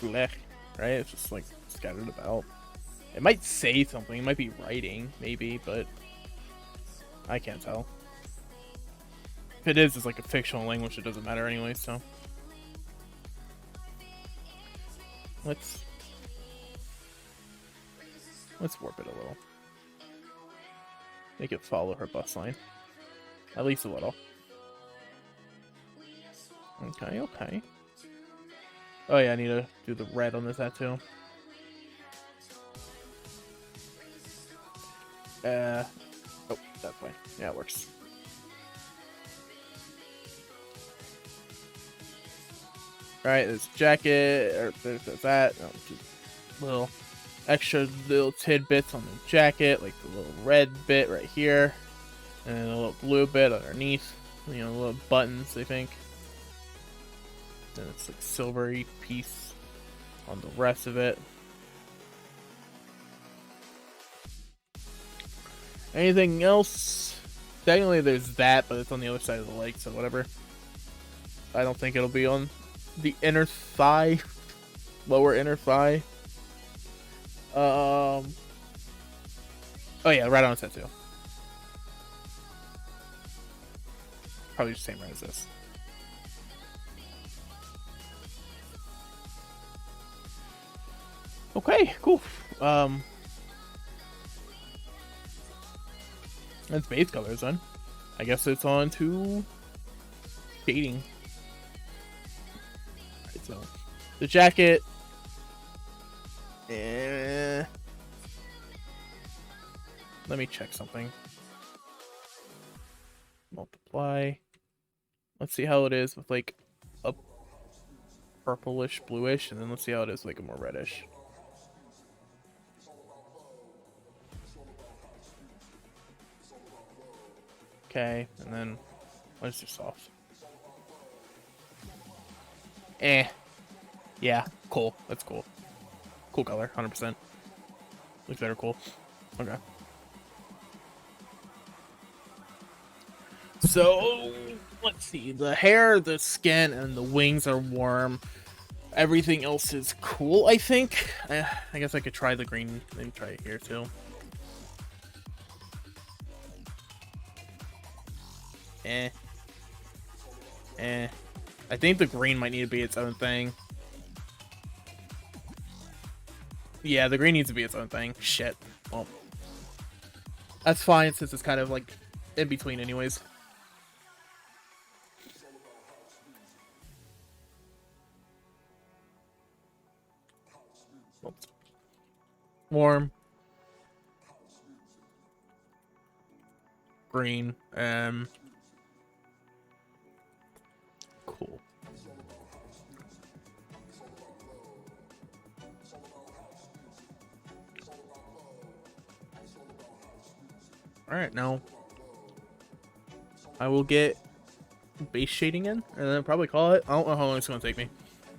blech, right? It's just like scattered about. It might say something. It might be writing, maybe, but I can't tell. If it is, it's like a fictional language. It doesn't matter anyway. So let's warp it a little. Make it follow her bus line, at least a little. Okay, okay. Oh yeah, I need to do the red on this tattoo. Oh, that way. Yeah, it works. Alright, this jacket, or there's that. Oh, just little extra little tidbits on the jacket, like the little red bit right here, and then a little blue bit underneath. You know, little buttons, I think. And it's like silvery piece on the rest of it. Anything else? Technically there's that, but it's on the other side of the leg, so whatever. I don't think it'll be on the inner thigh. Lower inner thigh. Oh yeah, right on the tattoo. Probably the same right as this. Okay, cool. That's base colors then. I guess it's on to shading. Right, so the jacket. Let me check something. Multiply. Let's see how it is with like a purplish, bluish, and then let's see how it is with like a more reddish. Okay, and then let's do soft. Yeah, cool. That's cool. Cool color, 100%. Looks better cool. Okay. So, let's see. The hair, the skin, and the wings are warm. Everything else is cool, I think. I guess I could try the green. Maybe try it here, too. I think the green might need to be its own thing. Yeah, the green needs to be its own thing. Shit. Well, that's fine since it's kind of like in between anyways. Oops. Warm. Green. Cool. Alright, now I will get base shading in, and then probably call it. I don't know how long it's gonna take me.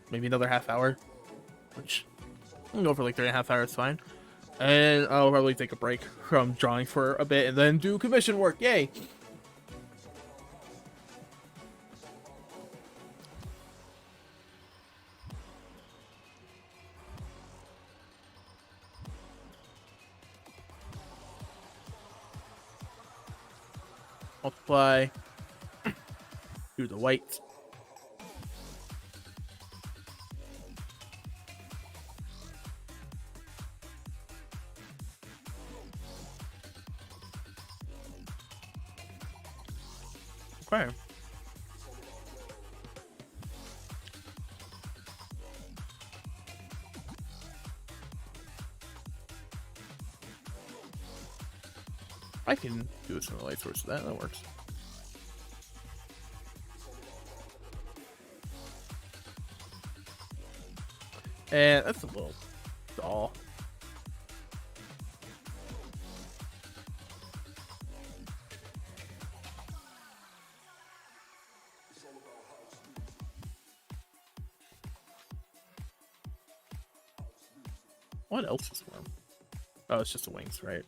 Maybe another half hour, which I can go for like 3.5 hours, fine. And I'll probably take a break from drawing for a bit, and then do commission work. Yay! Multiply. Do the white. Okay. I can do some light source of that. That works. And that's a little dull. What else is warm? Oh, it's just the wings, right?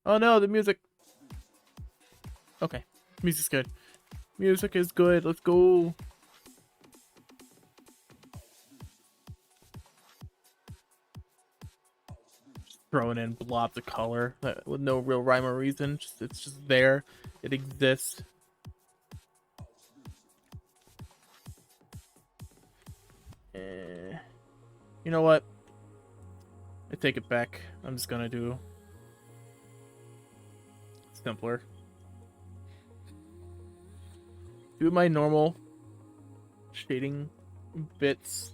Oh no, the music. Okay, music's good. Music is good. Let's go. Just throwing in blobs of color with no real rhyme or reason. It's just there. It exists. You know what? I take it back. I'm just gonna do simpler. Do my normal shading bits.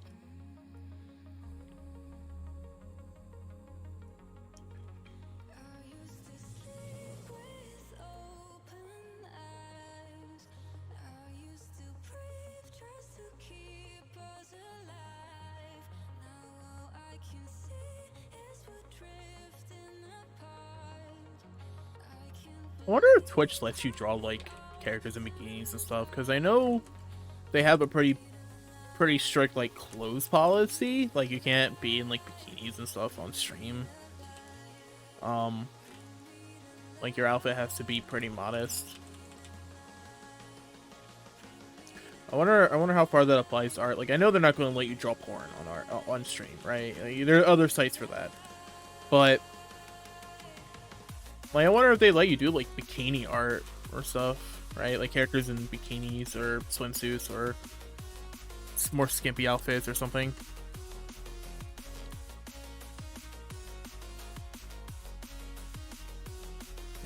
I wonder if Twitch lets you draw like characters in bikinis and stuff, because I know they have a pretty strict like clothes policy. Like you can't be in like bikinis and stuff on stream. Like your outfit has to be pretty modest. I wonder how far that applies to art. Like I know they're not going to let you draw porn on art on stream, right? Like, there are other sites for that, but like I wonder if they let you do like bikini art or stuff, right? Like characters in bikinis or swimsuits or more skimpy outfits or something.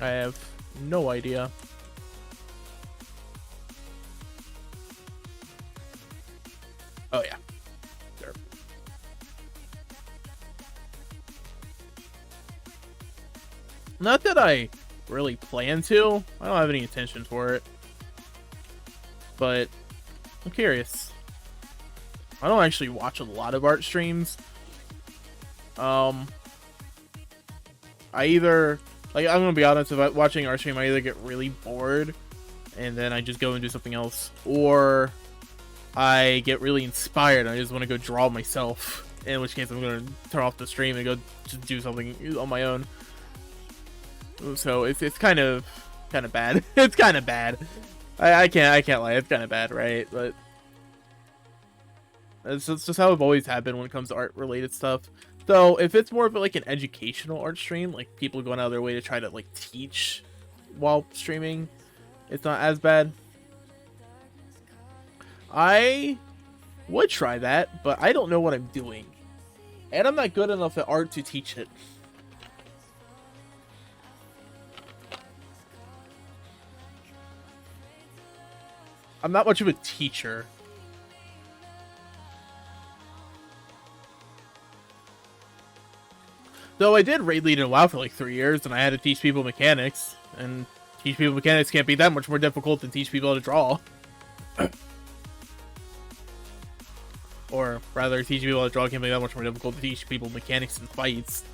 I have no idea. Oh yeah. Sure. Not that I really plan to. I don't have any intention for it. But I'm curious. I don't actually watch a lot of art streams. I either, like, I'm gonna be honest, if I'm watching art stream, I either get really bored and then I just go and do something else, or I get really inspired and I just want to go draw myself, in which case I'm gonna turn off the stream and go just do something on my own. So it's kind of bad. It's kind of bad. I can't lie, it's kind of bad, right? But it's just how I've always have been when it comes to art related stuff. So if it's more of like an educational art stream, like people going out of their way to try to like teach while streaming, it's not as bad. I would try that, but I don't know what I'm doing, and I'm not good enough at art to teach it. I'm not much of a teacher. Though I did raid lead in WoW for like 3 years, and I had to teach people mechanics, and teach people mechanics can't be that much more difficult than teach people how to draw. Or rather, teach people how to draw can't be that much more difficult to teach people mechanics and fights.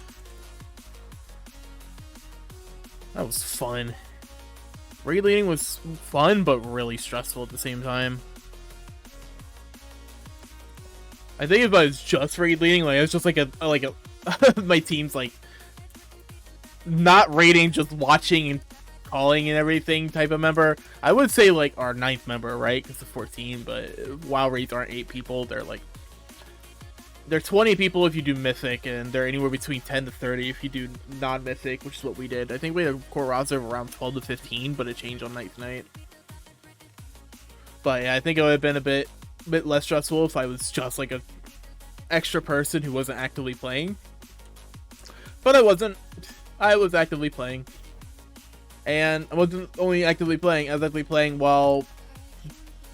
That was fun. Raid leading was fun, but really stressful at the same time. I think if I was just raid leading, like, it was just like a my team's like not raiding, just watching and calling and everything type of member. I would say like our 9th member, right? Because it's 14, but WoW raids aren't 8 people. They're 20 people if you do Mythic, and they're anywhere between 10 to 30 if you do non-Mythic, which is what we did. I think we had a core roster of around 12 to 15, but it changed on night to night. But yeah, I think it would have been a bit less stressful if I was just like a extra person who wasn't actively playing. But I wasn't. I was actively playing. And I wasn't only actively playing, I was actively playing while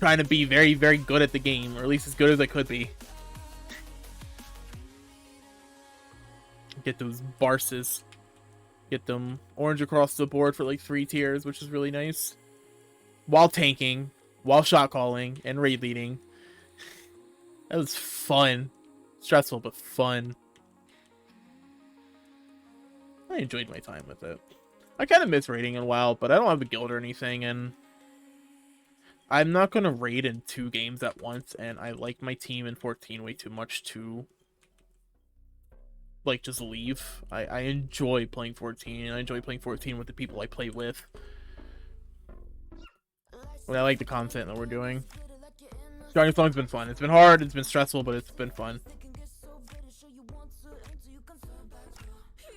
trying to be very, very good at the game, or at least as good as I could be. Get those Barses. Get them orange across the board for like 3 tiers, which is really nice. While tanking, while shot calling, and raid leading. That was fun. Stressful, but fun. I enjoyed my time with it. I kind of miss raiding in a while, but I don't have a guild or anything, and I'm not going to raid in 2 games at once, and I like my team in 14 way too much to like just leave. I enjoy playing 14, and I enjoy playing 14 with the people I play with. But I like the content that we're doing. Starting Song's been fun. It's been hard, it's been stressful, but it's been fun.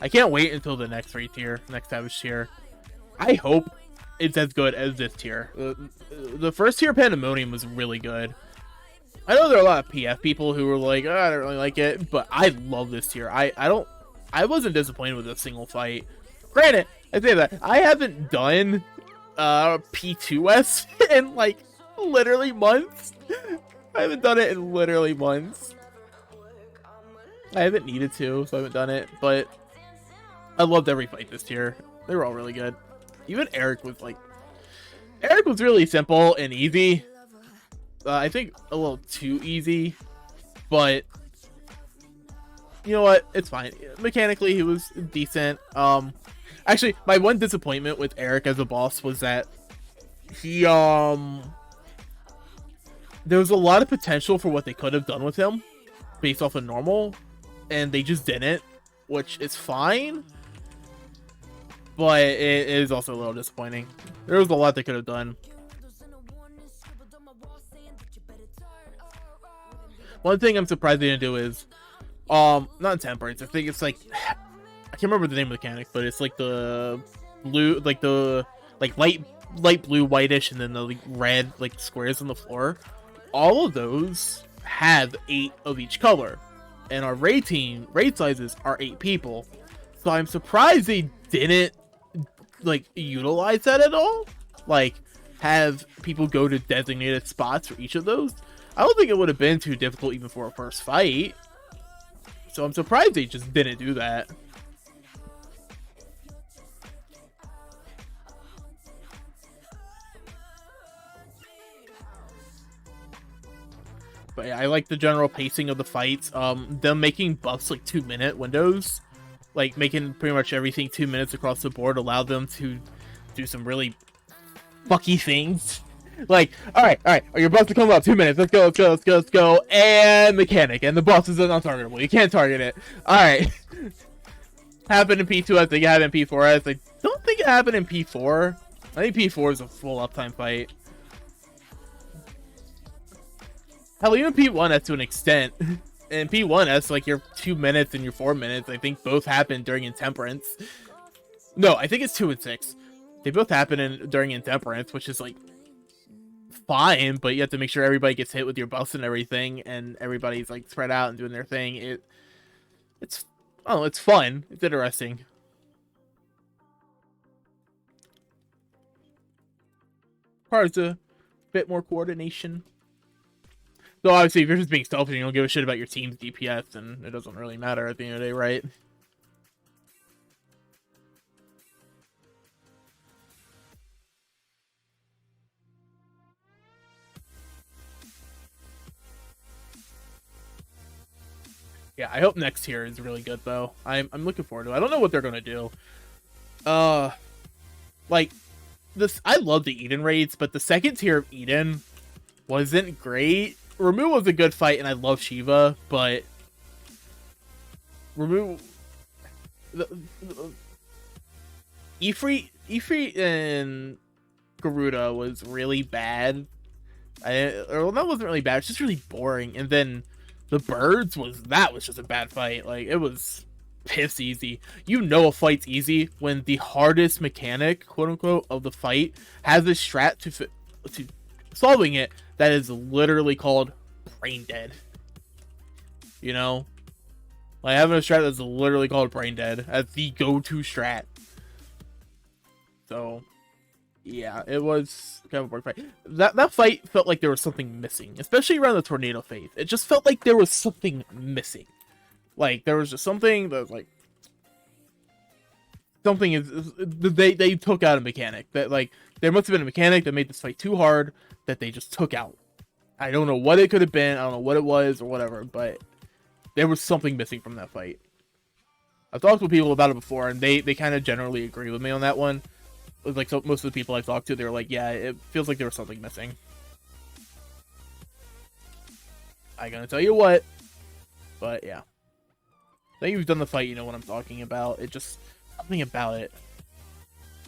I can't wait until the next raid tier, next Savage tier. I hope it's as good as this tier. The first tier Pandemonium was really good. I know there are a lot of PF people who were like, oh, I don't really like it, but I love this tier. I wasn't disappointed with a single fight. Granted, I say that I haven't done P2S in like literally months. I haven't done it in literally months. I haven't needed to, so I haven't done it, but I loved every fight this tier. They were all really good. Even Eric was really simple and easy. I think a little too easy, but you know what? It's fine. Mechanically, he was decent. Actually, my one disappointment with Eric as a boss was that he there was a lot of potential for what they could have done with him based off of normal, and they just didn't, which is fine. But it is also a little disappointing. There was a lot they could have done. One thing I'm surprised they didn't do is, not Intemperance. I think it's like, I can't remember the name of the mechanic, but it's like the blue, like the light blue, whitish, and then the like, red like squares on the floor. All of those have 8 of each color, and our raid sizes are 8 people. So I'm surprised they didn't like utilize that at all. Like have people go to designated spots for each of those. I don't think it would have been too difficult even for a first fight. So I'm surprised they just didn't do that. But yeah, I like the general pacing of the fights. Them making buffs like 2-minute windows, like making pretty much everything 2 minutes across the board, allowed them to do some really fucky things. Like, all right, your buffs to come up 2 minutes. Let's go. And mechanic, and the boss is untargetable. You can't target it. All right. Happened in P2. I think it happened in P4. I don't think it happened in P4. I think P4 is a full uptime fight. Hell, even P1S to an extent. And P1S, like your 2 minutes and your 4 minutes, I think both happened during Intemperance. No, I think it's 2 and 6. They both happen during Intemperance, which is like fine, but you have to make sure everybody gets hit with your buffs and everything, and everybody's like spread out and doing their thing. It's fun. It's interesting. Requires a bit more coordination. So obviously, if you're just being stealthy and you don't give a shit about your team's DPS, then it doesn't really matter at the end of the day, right? Yeah, I hope next tier is really good though. I'm looking forward to it. I don't know what they're gonna do. Like I love the Eden raids, but the second tier of Eden wasn't great. Ramu was a good fight, and I love Shiva, but Ramu, Ifrit and Garuda was really bad. That wasn't really bad. It's just really boring. And then the birds was just a bad fight. Like, it was piss easy. You know a fight's easy when the hardest mechanic, quote unquote, of the fight has a strat to solving it that is literally called brain dead. You know, like having a strat that's literally called brain dead as the go-to strat. So yeah, it was kind of a boring fight. That fight felt like there was something missing, especially around the tornado phase. It just felt like there was something missing. Like there was just something that was like something is they took out a mechanic that, like, there must have been a mechanic that made this fight too hard that they just took out. I don't know what it could have been. I don't know what it was or whatever, but there was something missing from that fight. I've talked with people about it before, and they kind of generally agree with me on that one. Like, so most of the people I've talked to, they were like, yeah, it feels like there was something missing. I gotta tell you what, but yeah. Now you've done the fight, you know what I'm talking about. It just, something about it.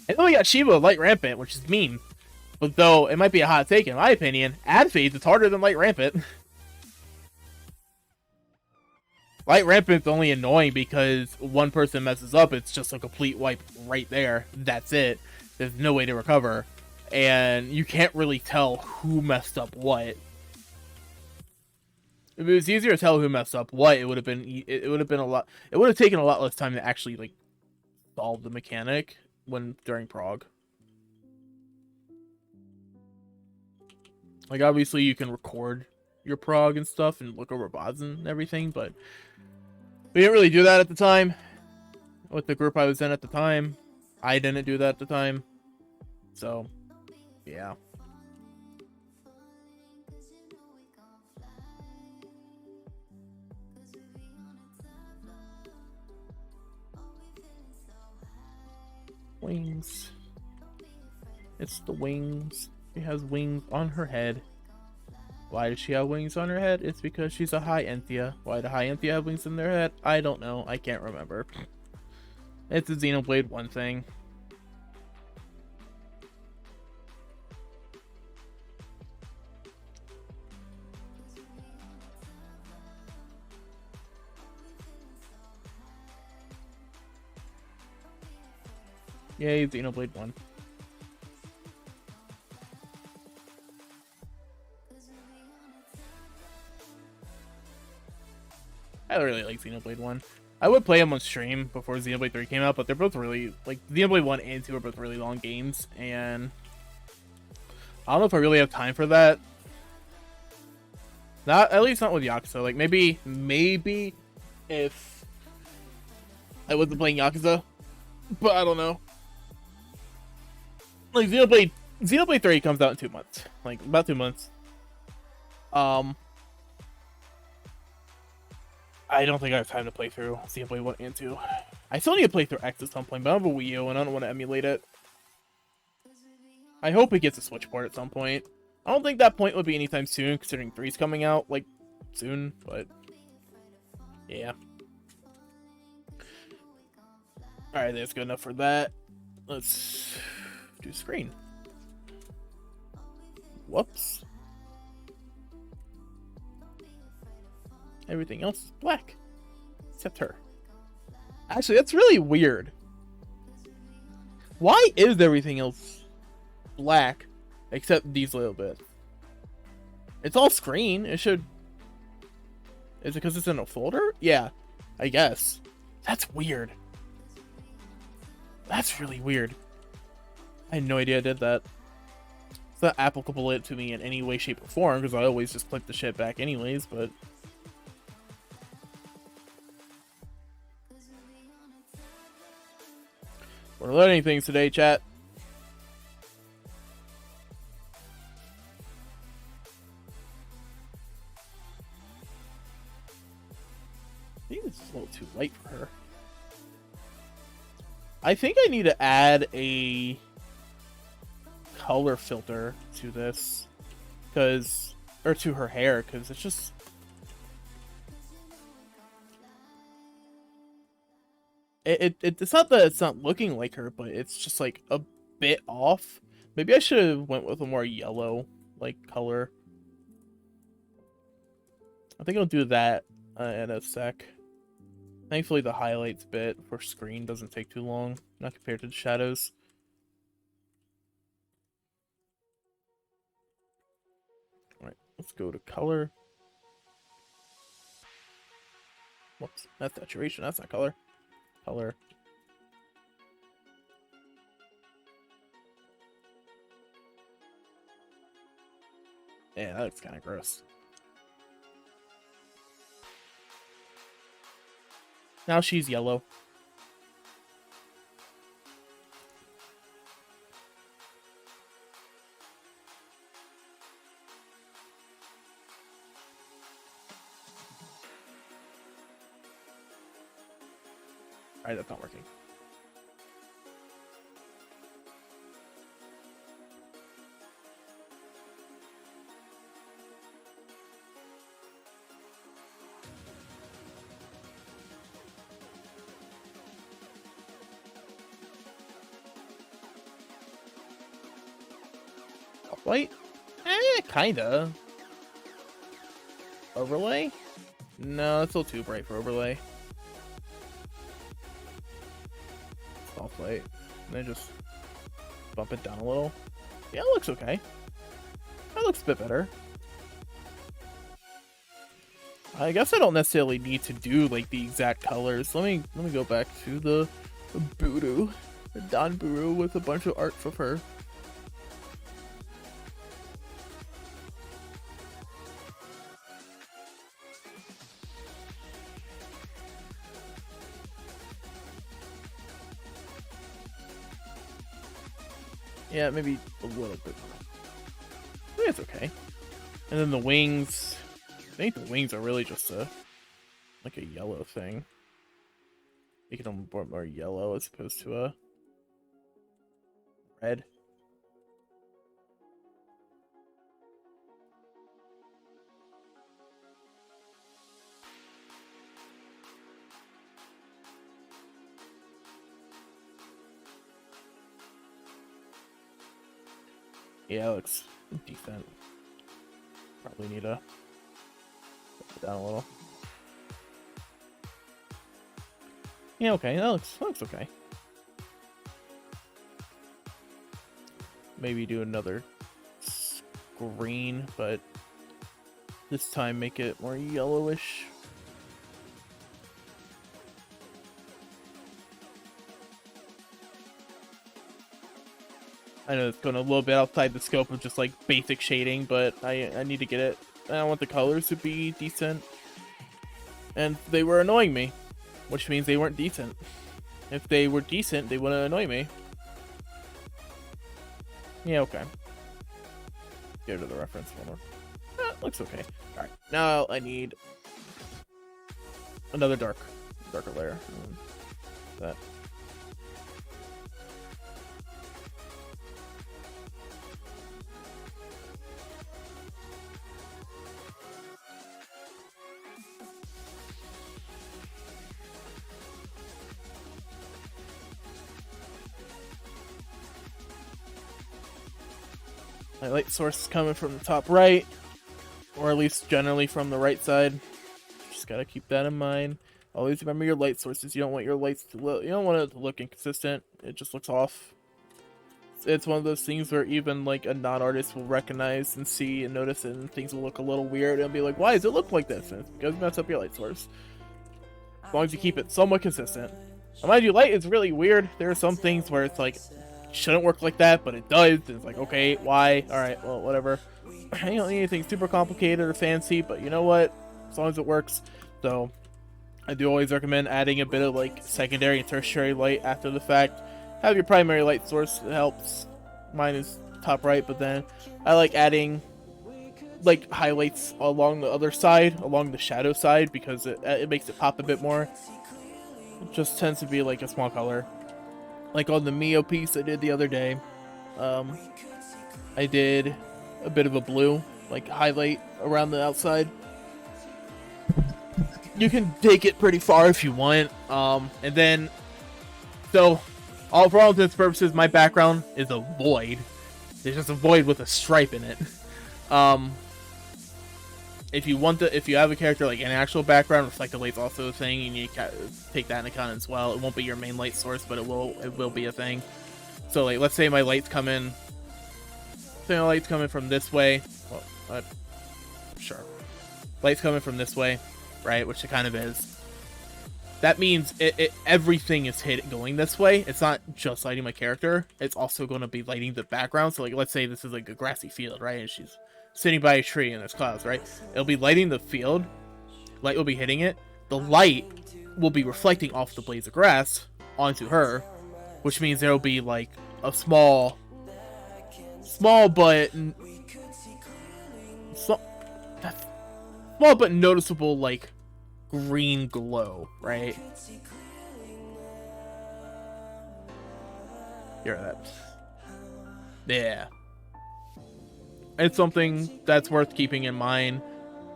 And then we got Shiva Light Rampant, which is mean. But though, it might be a hot take in my opinion, Ad Phase is harder than Light Rampant. Light Rampant's only annoying because one person messes up, it's just a complete wipe right there. That's it. There's no way to recover. And you can't really tell who messed up what. If it was easier to tell who messed up what, it would have been a lot. It would have taken a lot less time to actually, like, solve the mechanic during prog. Like, obviously you can record your prog and stuff and look over VODs and everything, but we didn't really do that at the time. With the group I was in at the time, I didn't do that at the time. So, yeah. Wings. It's the wings. She has wings on her head. Why does she have wings on her head? It's because she's a high Enthia. Why do high Enthia have wings in their head? I don't know. I can't remember. It's a Xenoblade 1 thing. Yay, Xenoblade 1. I really like Xenoblade 1. I would play them on stream before Xenoblade 3 came out, but they're both really, like, Xenoblade 1 and 2 are both really long games, and I don't know if I really have time for that. At least not with Yakuza. Like, maybe if I wasn't playing Yakuza, but I don't know. Like, Xenoblade 3 comes out in 2 months. Like, about 2 months. I don't think I have time to play through Xenoblade 1 and 2. I still need to play through X at some point, but I have a Wii U and I don't want to emulate it. I hope it gets a Switch port at some point. I don't think that point would be anytime soon, considering 3's coming out, like, soon, but yeah. Alright, that's good enough for that. Let's do screen. Whoops. Everything else is black. Except her. Actually, that's really weird. Why is everything else black except these little bits? It's all screen. It should... Is it because it's in a folder? Yeah, I guess. That's weird. That's really weird. I had no idea I did that. It's not applicable to me in any way, shape, or form, because I always just click the shit back anyways, but... We're learning things today, chat. I think this is a little too light for her. I think I need to add a color filter to this, or to her hair, because it's just... It's not that it's not looking like her, but it's just like a bit off. Maybe I should have went with a more yellow like color. I think I'll do that in a sec. Thankfully the highlights bit for screen doesn't take too long, not compared to the shadows. Alright, let's go to color. Whoops, that's saturation, that's not color. Color. Yeah, that looks kind of gross. Now she's yellow. Alright, that's not working. White? Kinda. Overlay? No, it's still too bright for overlay. Soft light. And then just bump it down a little. Yeah, it looks okay. That looks a bit better. I guess I don't necessarily need to do like the exact colors. Let me go back to the Buru, the Don Buru with a bunch of art of her. Yeah, maybe a little bit more. I think it's okay. And then the wings. I think the wings are really just like a yellow thing. Making them more yellow as opposed to a red. Yeah, it looks decent. Probably need to put it down a little. Yeah, okay, that looks okay. Maybe do another green, but this time make it more yellowish. I know it's going a little bit outside the scope of just like basic shading, but I need to get it. I want the colors to be decent. And they were annoying me, which means they weren't decent. If they were decent, they wouldn't annoy me. Yeah, okay. Go to the reference one more. Looks okay. Alright, now I need another darker layer. That. My light source is coming from the top right, or at least generally from the right side. Just gotta keep that in mind. Always remember your light sources. You don't want your lights to you don't want it to look inconsistent. It just looks off. It's one of those things where even like a non-artist will recognize and see and notice it, and things will look a little weird and be like, "Why does it look like this?" And it's because you mess up your light source. As long as you keep it somewhat consistent. Now, mind you, light is really weird. There are some things where it's like, shouldn't work like that, but it does. And it's like, okay, why? Alright, well, whatever. You don't need anything super complicated or fancy, but you know what? As long as it works. So, I do always recommend adding a bit of like secondary and tertiary light after the fact. Have your primary light source, it helps. Mine is top right, but then I like adding like highlights along the other side, along the shadow side, because it makes it pop a bit more. It just tends to be like a small color. Like on the Mio piece I did the other day. I did a bit of a blue, like highlight around the outside. You can take it pretty far if you want. And then, so, for all intents and purposes, my background is a void. There's just a void with a stripe in it. If you have a character like an actual background, reflective light's also a thing. You need to take that into account as well. It won't be your main light source, but it will be a thing. So like, let's say my light's coming. Say my light's coming from this way. Well, sure. Light's coming from this way, right? Which it kind of is. That means everything is going this way. It's not just lighting my character. It's also going to be lighting the background. So like, let's say this is like a grassy field, right? And she's sitting by a tree and there's clouds, right? It'll be lighting the field. Light will be hitting it. The light will be reflecting off the blades of grass onto her, which means there will be like a small but noticeable like green glow, right? Hear that? Yeah. It's something that's worth keeping in mind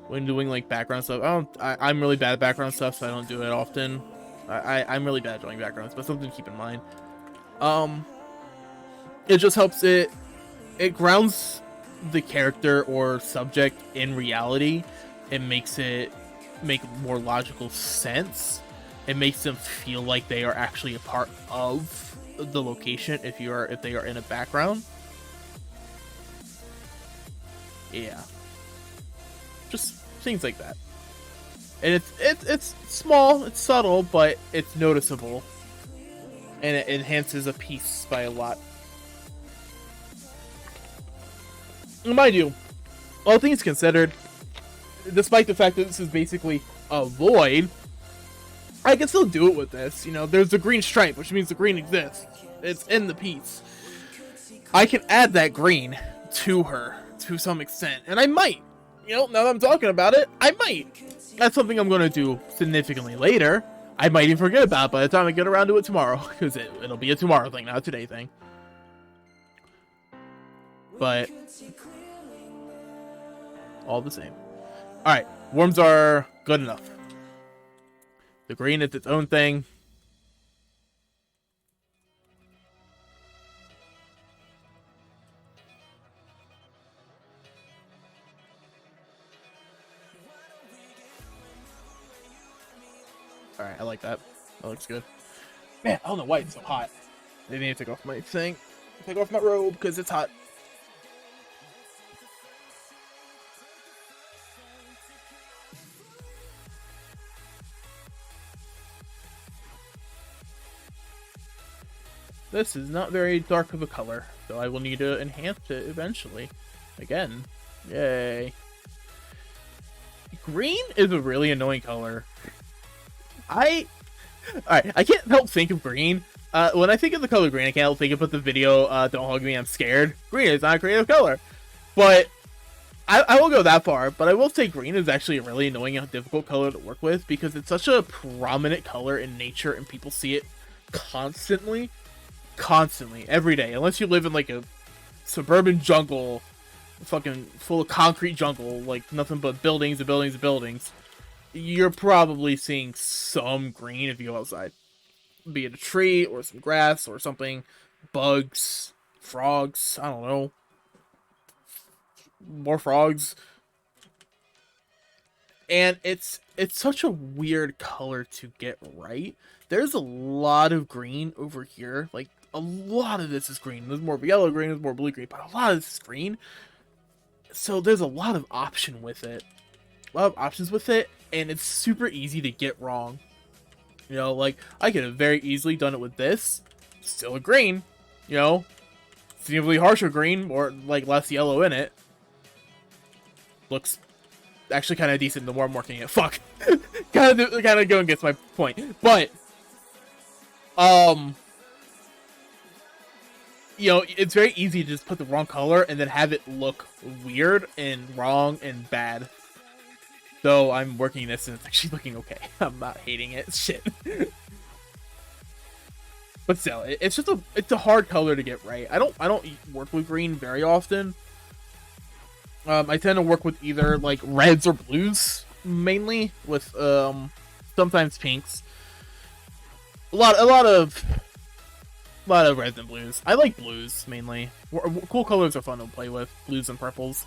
when doing like background stuff. I'm really bad at background stuff, so I don't do it often. I'm really bad at drawing backgrounds, but something to keep in mind. It just helps it grounds the character or subject in reality. It makes it make more logical sense. It makes them feel like they are actually a part of the location if they are in a background. Yeah, just things like that. And it's small, it's subtle, but it's noticeable, and it enhances a piece by a lot. Mind you, all things considered, despite the fact that this is basically a void, I can still do it with this. You know, there's a green stripe, which means the green exists. It's in the piece. I can add that green to her to some extent, and I might. You know, now that I'm talking about it, I might. That's something I'm going to do significantly later. I might even forget about it by the time I get around to it tomorrow, because it'll be a tomorrow thing, not a today thing. But all the same. Alright, worms are good enough. The green is its own thing. Alright, I like that. That looks good. Man, I don't know why it's so hot. Maybe I need to take off my thing. Take off my robe because it's hot. This is not very dark of a color, so I will need to enhance it eventually. Again. Yay. Green is a really annoying color. Alright, I can't help think of green. When I think of the color green, I can't help think about the video, Don't Hug Me, I'm Scared. Green is not a creative color. But I won't go that far, but I will say green is actually a really annoying and difficult color to work with because it's such a prominent color in nature and people see it constantly, every day. Unless you live in like a suburban jungle, fucking full of concrete jungle, like nothing but buildings and buildings and buildings, you're probably seeing some green if you go outside. Be it a tree or some grass or something, bugs, frogs, I don't know. More frogs. And it's such a weird color to get right. There's a lot of green over here. Like, a lot of this is green. There's more yellow green, there's more blue green, but a lot of this is green. So there's a lot of options with it. And it's super easy to get wrong. You know, like, I could have very easily done it with this. Still a green. You know, significantly harsher green, or, like, less yellow in it. Looks actually kind of decent the more I'm working it. Fuck. kind of going against my point. But, you know, it's very easy to just put the wrong color and then have it look weird and wrong and bad. So I'm working this and it's actually looking okay. I'm not hating it. Shit. But still, it's a hard color to get right. I don't work with green very often. I tend to work with either like reds or blues mainly, with sometimes pinks. A lot of reds and blues. I like blues mainly. Cool colors are fun to play with. Blues and purples.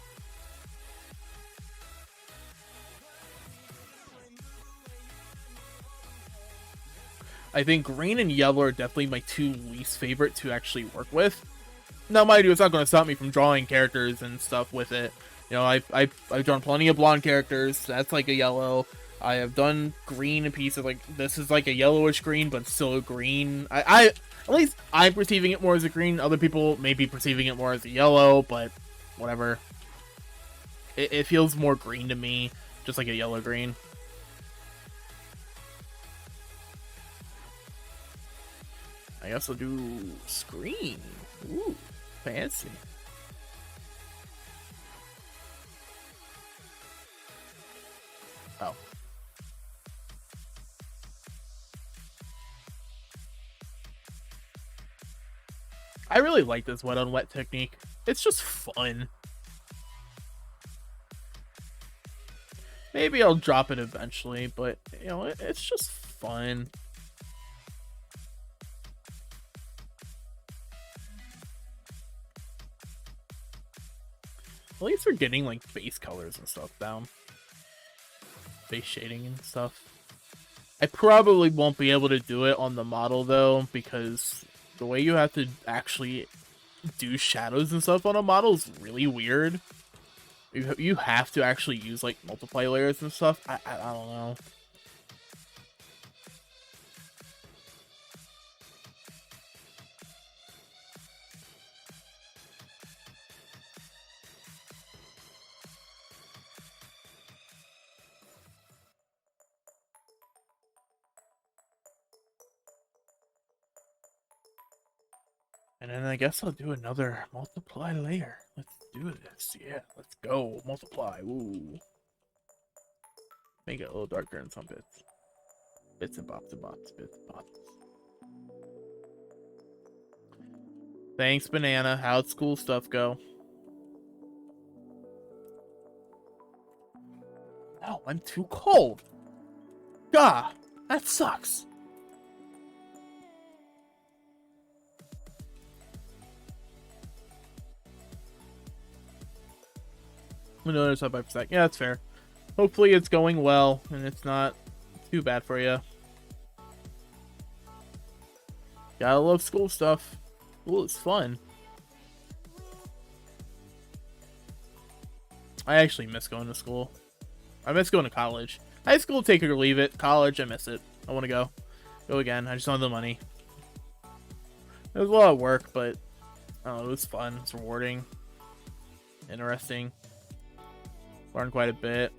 I think green and yellow are definitely my two least favorite to actually work with. Now, mind you, it's not going to stop me from drawing characters and stuff with it. You know, I've drawn plenty of blonde characters. That's like a yellow. I have done green pieces. Like, this is like a yellowish green, but still a green. At least I'm perceiving it more as a green. Other people may be perceiving it more as a yellow, but whatever. It feels more green to me, just like a yellow green. I guess I'll do screen. Ooh, fancy. Oh. I really like this wet on wet technique. It's just fun. Maybe I'll drop it eventually, but you know, it's just fun. At least we're getting like base colors and stuff down. Base shading and stuff. I probably won't be able to do it on the model though, because the way you have to actually do shadows and stuff on a model is really weird. You have to actually use like multiply layers and stuff. I don't know. And then I guess I'll do another multiply layer. Let's do this. Yeah, let's go. Multiply. Ooh. Make it a little darker in some bits. Bits and bops and bops. Bits and bops. Thanks, Banana. How'd school stuff go? No, I'm too cold. Gah, that sucks. Another sub by sec. Yeah, that's fair. Hopefully it's going well and it's not too bad for you. Gotta love school stuff. School is fun. I actually miss going to school. I miss going to college. High school, take it or leave it. College, I miss it. I want to go. Go again. I just don't have the money. It was a lot of work, but I don't know, it was fun. It's rewarding. Interesting. Learned quite a bit.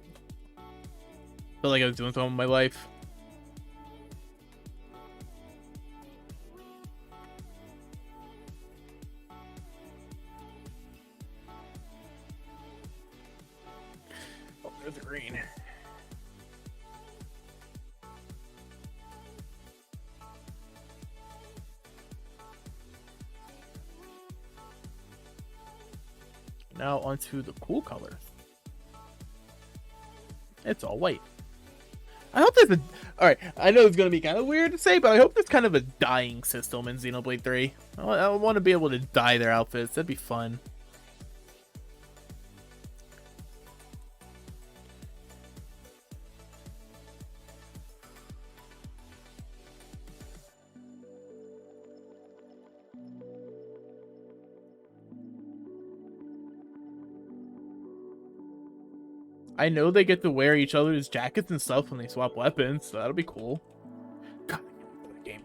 Felt like I was doing something with my life. Oh, there's the green. Now onto the cool colors. It's all white. I hope there's a... Alright, I know it's going to be kind of weird to say, but I hope there's kind of a dyeing system in Xenoblade 3. I want to be able to dye their outfits. That'd be fun. I know they get to wear each other's jackets and stuff when they swap weapons, so that'll be cool. God, I can't wait for that game.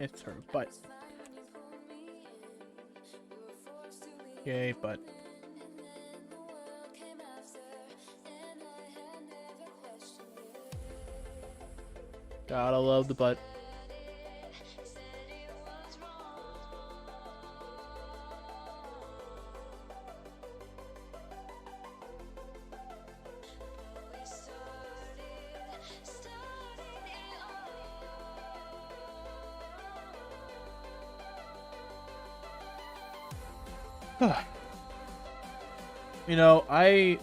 It's her butt. Yay, butt. Gotta love the butt. You know, I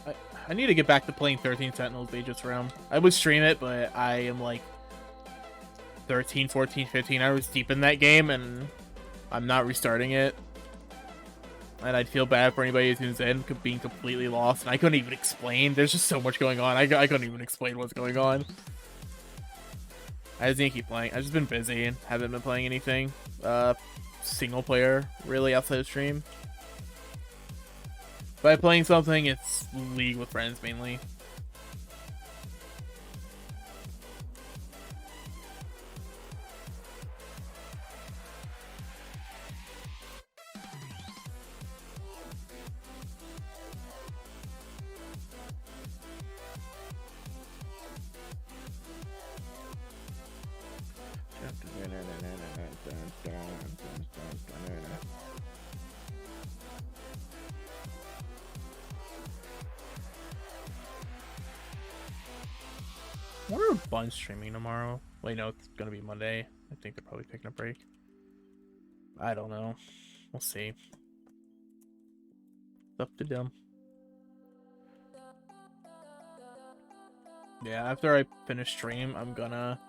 need to get back to playing 13 Sentinels Aegis Realm. I would stream it, but I am like 13, 14, 15 hours deep in that game, and I'm not restarting it. And I'd feel bad for anybody who tunes in being completely lost, and I couldn't even explain. There's just so much going on. I couldn't even explain what's going on. I just need to keep playing. I've just been busy and haven't been playing anything single player really outside of stream. By playing something, it's League with friends mainly. I wonder if Bun's streaming tomorrow. Wait, no, it's gonna be Monday. I think they're probably taking a break. I don't know. We'll see. It's up to them. Yeah, after I finish stream, I'm gonna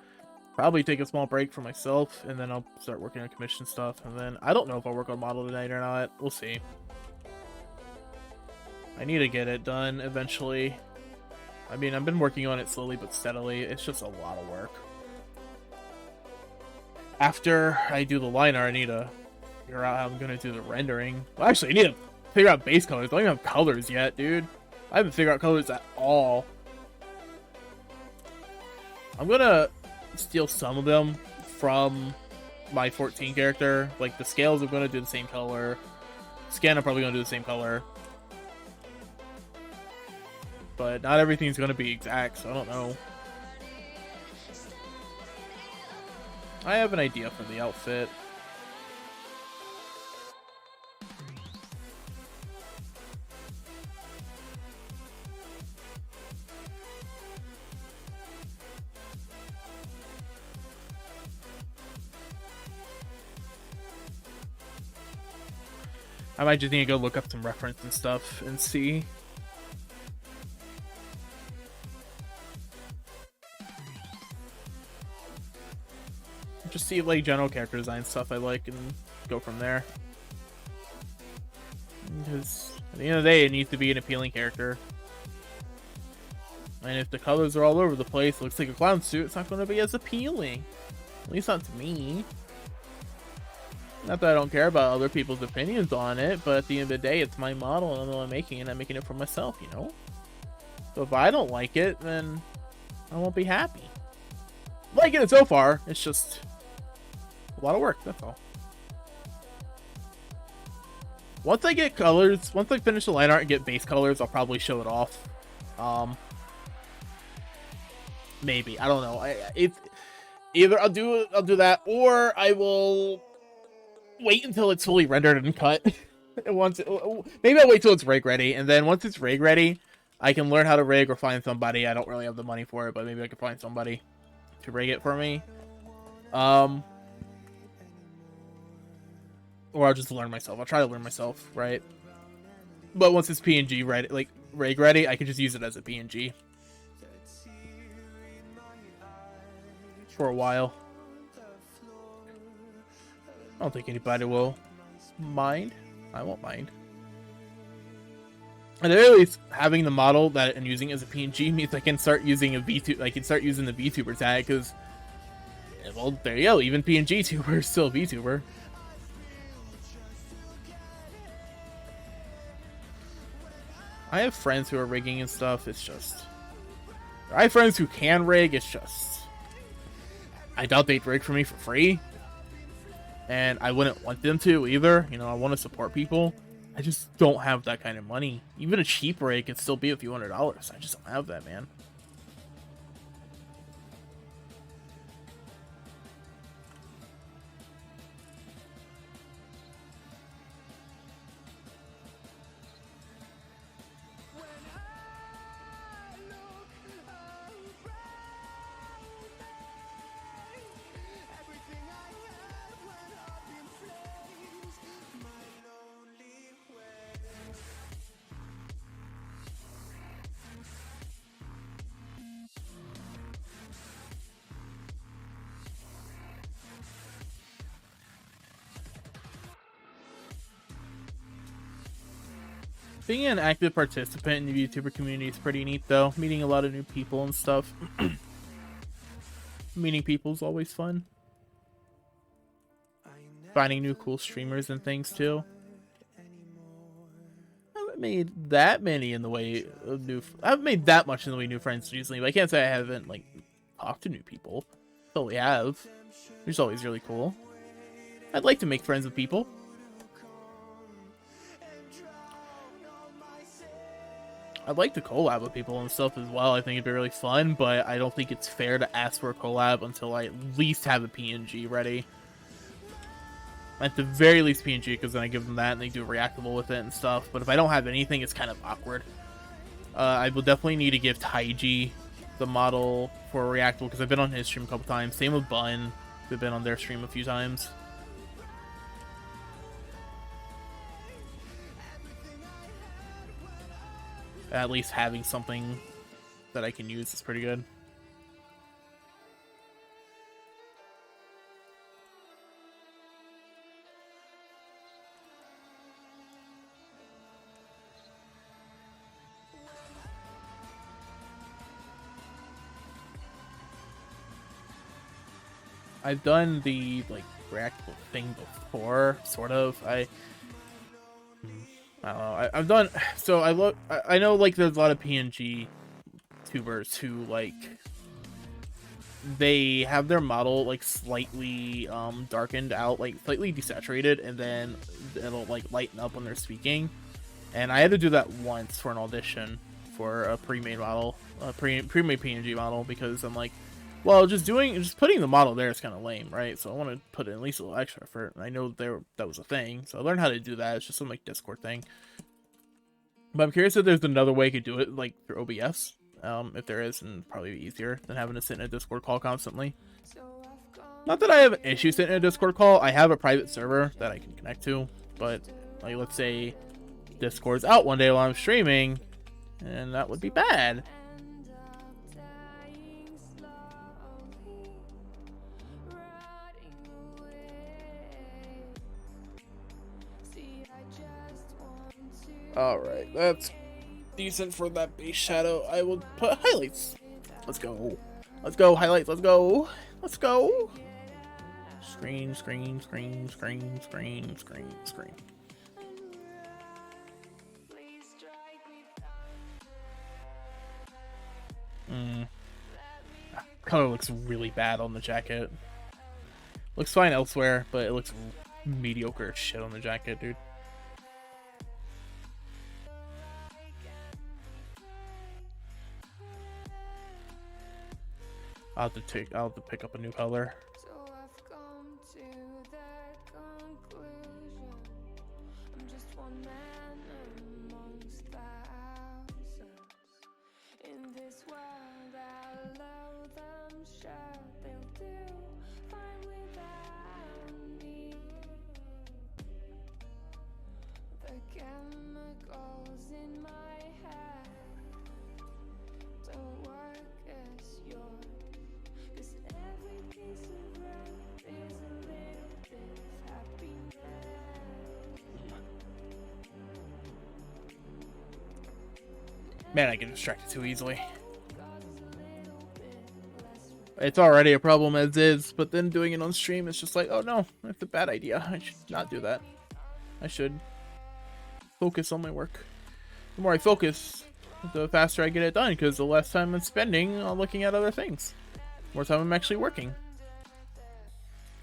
probably take a small break for myself, and then I'll start working on commission stuff, and then I don't know if I'll work on model tonight or not. We'll see. I need to get it done eventually. I mean, I've been working on it slowly but steadily. It's just a lot of work. After I do the line art, I need to figure out how I'm going to do the rendering. Well, actually, I need to figure out base colors. I don't even have colors yet, dude. I haven't figured out colors at all. I'm going to steal some of them from my 14 character. Like, the scales I'm going to do the same color. Scan I'm probably going to do the same color. But not everything's going to be exact, so I don't know. I have an idea for the outfit. I might just need to go look up some reference and stuff and see. Just see like general character design stuff I like and go from there. Because at the end of the day, it needs to be an appealing character. And if the colors are all over the place, it looks like a clown suit, it's not going to be as appealing. At least not to me. Not that I don't care about other people's opinions on it, but at the end of the day, it's my model and I'm the one making it, and I'm making it for myself, you know? So if I don't like it, then I won't be happy. Liking it so far, it's just a lot of work, that's all. Once I get colors, once I finish the line art and get base colors, I'll probably show it off. Maybe, I don't know. Either I'll do that, or I will wait until it's fully rendered and cut. Maybe I'll wait till it's rig ready, and then once it's rig ready, I can learn how to rig or find somebody. I don't really have the money for it, but maybe I can find somebody to rig it for me. Or I'll just learn myself. I'll try to learn myself, right? But once it's PNG ready, like rig ready, I can just use it as a PNG for a while. I don't think anybody will mind. I won't mind. And at least having the model that I'm using as a PNG means I can start using a VTuber. I can start using the VTuber tag because, well, there you go. Even PNG tuber is still a VTuber. I have friends who are rigging and stuff. It's just, I have friends who can rig. It's just, I doubt they'd rig for me for free. and I wouldn't want them to either. You know, I want to support people. I just don't have that kind of money. Even a cheap rate can still be a few $100s. I just don't have that, man. Being an active participant in the YouTuber community is pretty neat, though. Meeting a lot of new people and stuff. Meeting people is always fun. Finding new cool streamers and things, too. I haven't made that many in the way of new... I haven't made that much in the way of new friends recently, but I can't say I haven't, like, talked to new people. Totally have. Which is always really cool. I'd like to make friends with people. I'd like to collab with people and stuff as well. I think it'd be really fun, but I don't think it's fair to ask for a collab until I at least have a PNG ready. At the very least PNG, because then I give them that and they do reactable with it and stuff. But if I don't have anything, it's kind of awkward. I will definitely need to give Taiji the model for reactable, because I've been on his stream a couple times. Same with Bun. They've been on their stream a few times. At least having something that I can use is pretty good. I've done the like reactable thing before, sort of. I don't know. I've done, so I know like there's a lot of PNG tubers who like they have their model like slightly darkened out, like slightly desaturated, and then it'll like lighten up when they're speaking. And I had to do that once for an audition for a pre-made model, pre-made PNG model, because I'm like, well, just putting the model there is kind of lame, right? So I want to put in at least a little extra effort. And I know that was a thing, so I learned how to do that. It's just some like Discord thing. But I'm curious if there's another way you could do it, like through OBS. If there is, and probably be easier than having to sit in a Discord call constantly. Not that I have an issue sitting in a Discord call. I have a private server that I can connect to, but like let's say Discord's out one day while I'm streaming, and that would be bad. Alright, that's decent for that base shadow. I will put highlights. Let's go. Let's go, highlights. Let's go. Let's go. Screen, screen, screen, screen, screen, screen, screen. Color looks really bad on the jacket. Looks fine elsewhere, but it looks mediocre as shit on the jacket, dude. I'll have to pick up a new color. So I've come to that conclusion. I'm just one man amongst thousands. In this world, I'll allow them shut. They'll do fine without me. The chemicals in my head don't work as yours. Man, I get distracted too easily. It's already a problem as is, but then doing it on stream is just like, oh no, that's a bad idea. I should not do that. I should focus on my work. The more I focus, the faster I get it done, because the less time I'm spending on looking at other things. The more time I'm actually working.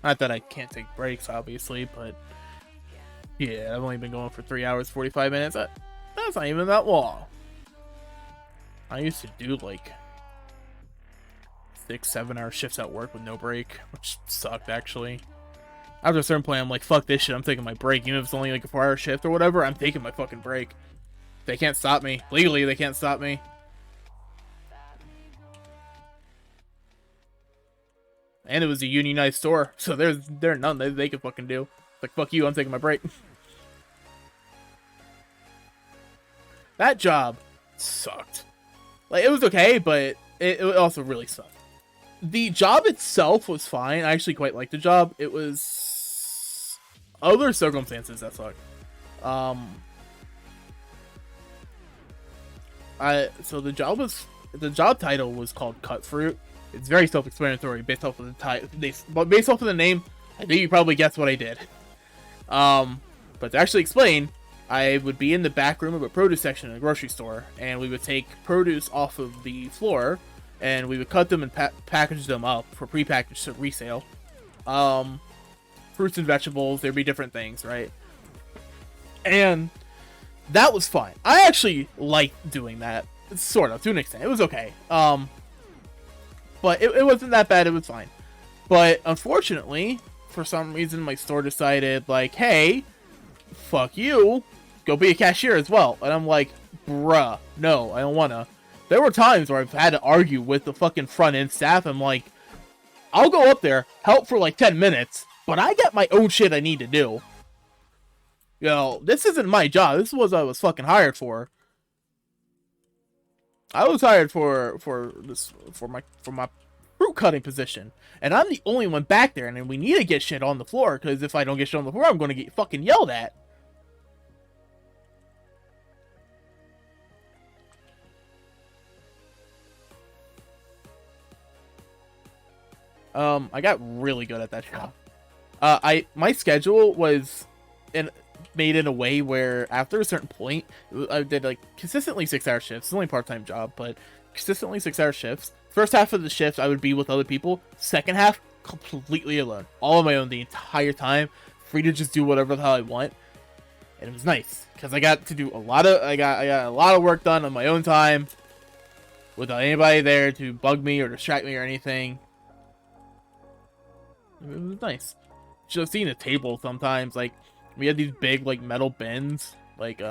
Not that I can't take breaks, obviously, but yeah, I've only been going for 3 hours, 45 minutes. That's not even that long. I used to do like 6-7 hour shifts at work with no break, which sucked actually. After a certain point, I'm like, fuck this shit, I'm taking my break. Even if it's only like a 4-hour shift or whatever, I'm taking my fucking break. They can't stop me. Legally, they can't stop me. And it was a unionized store, so there's none they can fucking do. It's like, fuck you, I'm taking my break. That job sucked. Like, it was okay, but it also really sucked. The job itself was fine. I actually quite liked the job. It was other circumstances that sucked. So the job title was called Cut Fruit. It's very self-explanatory based off of the title. But based off of the name, I think you probably guessed what I did. But to actually explain, I would be in the back room of a produce section in a grocery store, and we would take produce off of the floor, and we would cut them and package them up for prepackaged resale. Fruits and vegetables, there'd be different things, right? And that was fine. I actually liked doing that, sort of, to an extent. It was okay. But it wasn't that bad. It was fine. But unfortunately, for some reason, my store decided, like, hey, fuck you, go be a cashier as well. And I'm like, bruh, no, I don't wanna. There were times where I've had to argue with the fucking front end staff. I'm like, I'll go up there, help for like 10 minutes, but I got my own shit I need to do. You know, this isn't my job. This is what I was fucking hired for. I was hired for my fruit cutting position, and I'm the only one back there, and we need to get shit on the floor, because if I don't get shit on the floor, I'm going to get fucking yelled at. I got really good at that job. My schedule was made in a way where after a certain point, I did like consistently 6-hour shifts. It's only a part-time job, but consistently 6-hour shifts. First half of the shifts, I would be with other people. Second half, completely alone, all on my own the entire time, free to just do whatever the hell I want. And it was nice because I got to do I got a lot of work done on my own time, without anybody there to bug me or distract me or anything. It was nice. Should have seen a table sometimes. Like, we had these big like metal bins, like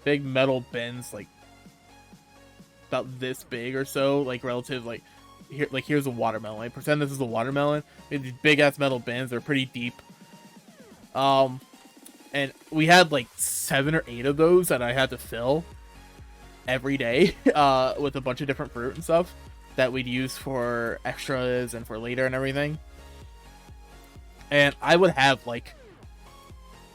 big metal bins, like about this big or so, like relative, like here's a watermelon. Like, pretend this is a watermelon. We had these big ass metal bins. They're pretty deep. And we had like 7 or 8 of those that I had to fill every day, with a bunch of different fruit and stuff that we'd use for extras and for later and everything. And I would have like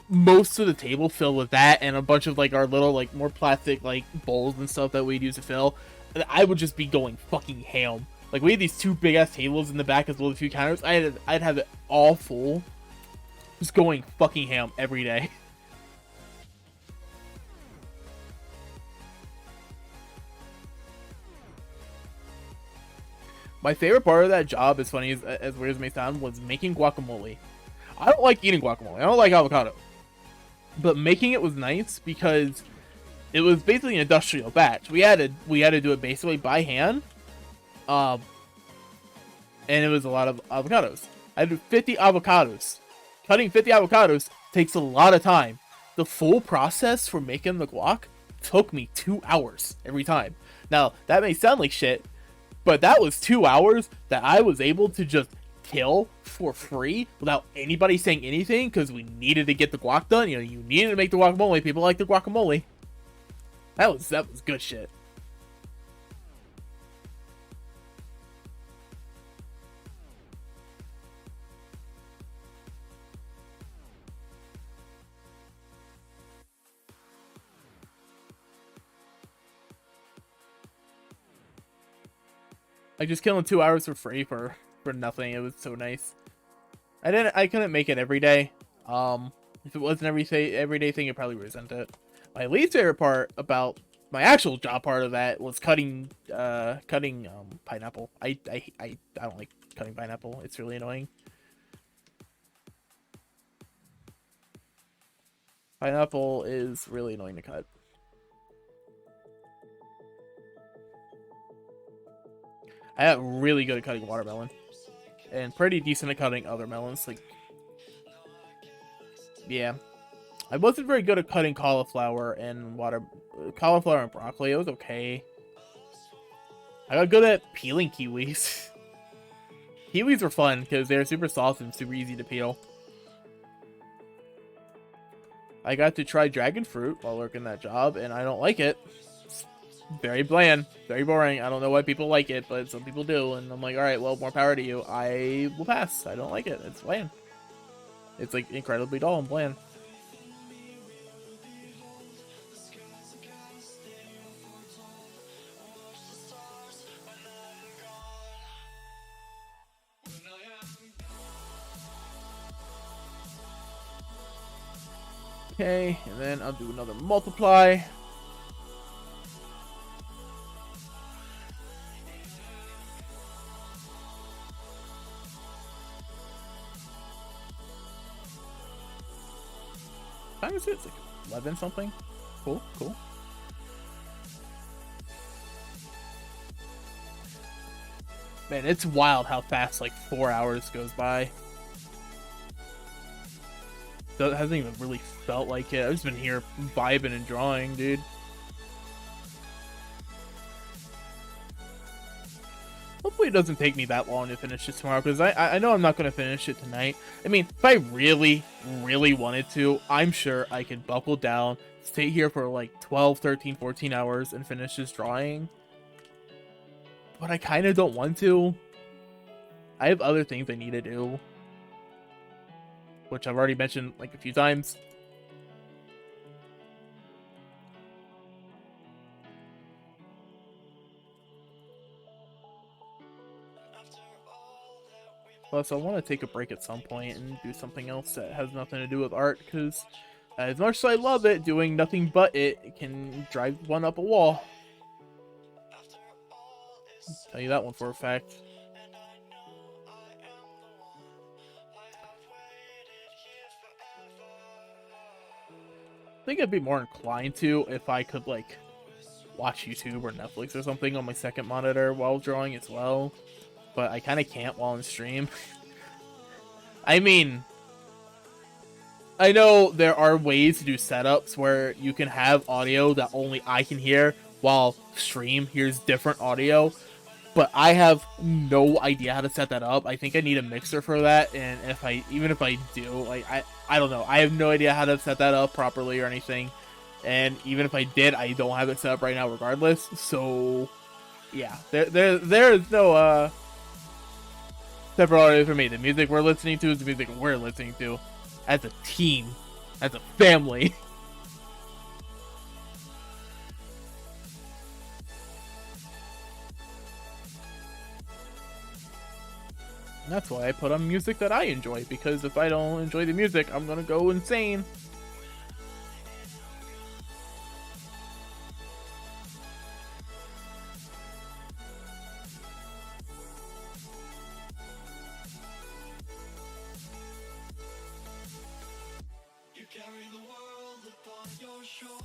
most of the table filled with that, and a bunch of like our little like more plastic like bowls and stuff that we'd use to fill. And I would just be going fucking ham. Like, we had these 2 big ass tables in the back as well as a few counters. I'd have it all full, just going fucking ham every day. My favorite part of that job, as funny as weird as it may sound, was making guacamole. I don't like eating guacamole. I don't like avocado. But making it was nice because it was basically an industrial batch. We had to do it basically by hand. And it was a lot of avocados. I had to do 50 avocados. Cutting 50 avocados takes a lot of time. The full process for making the guac took me 2 hours every time. Now, that may sound like shit, but that was 2 hours that I was able to just kill for free without anybody saying anything, because we needed to get the guac done. You know, you needed to make the guacamole. People like the guacamole. That was good shit. Like, just killing 2 hours for free for nothing. It was so nice. I couldn't make it every day. If it wasn't everyday thing, I'd probably resent it. My least favorite part about my actual job part of that was cutting pineapple. I don't like cutting pineapple. It's really annoying. Pineapple is really annoying to cut. I got really good at cutting watermelon. And pretty decent at cutting other melons. Like, yeah. I wasn't very good at cutting cauliflower and cauliflower and broccoli. It was okay. I got good at peeling kiwis. Kiwis were fun because they're super soft and super easy to peel. I got to try dragon fruit while working that job, and I don't like it. It's very bland, very boring. I don't know why people like it, but some people do, and I'm like, alright, well, more power to you. I will pass. I don't like it. It's bland. It's, like, incredibly dull and bland. Okay, and then I'll do another multiply. What time is it? It's like 11 something. Cool, cool. Man, it's wild how fast like 4 hours goes by. So it hasn't even really felt like it. I've just been here vibing and drawing, dude. Hopefully it doesn't take me that long to finish it tomorrow, because I know I'm not going to finish it tonight. I mean, if I really, really wanted to, I'm sure I could buckle down, stay here for like 12, 13, 14 hours and finish this drawing. But I kind of don't want to. I have other things I need to do, which I've already mentioned like a few times. Plus, I want to take a break at some point and do something else that has nothing to do with art, because as much as I love it, doing nothing but it can drive one up a wall. I'll tell you that one for a fact. I think I'd be more inclined to if I could, like, watch YouTube or Netflix or something on my second monitor while drawing as well. But I kind of can't while on stream. I mean, I know there are ways to do setups where you can have audio that only I can hear while stream hears different audio. But I have no idea how to set that up. I think I need a mixer for that, and even if I do, like, I don't know. I have no idea how to set that up properly or anything. And even if I did, I don't have it set up right now regardless. So yeah, there is no separate audio for me. The music we're listening to is the music we're listening to as a team, as a family. And that's why I put on music that I enjoy, because if I don't enjoy the music, I'm gonna go insane. You carry the world upon your shoulders.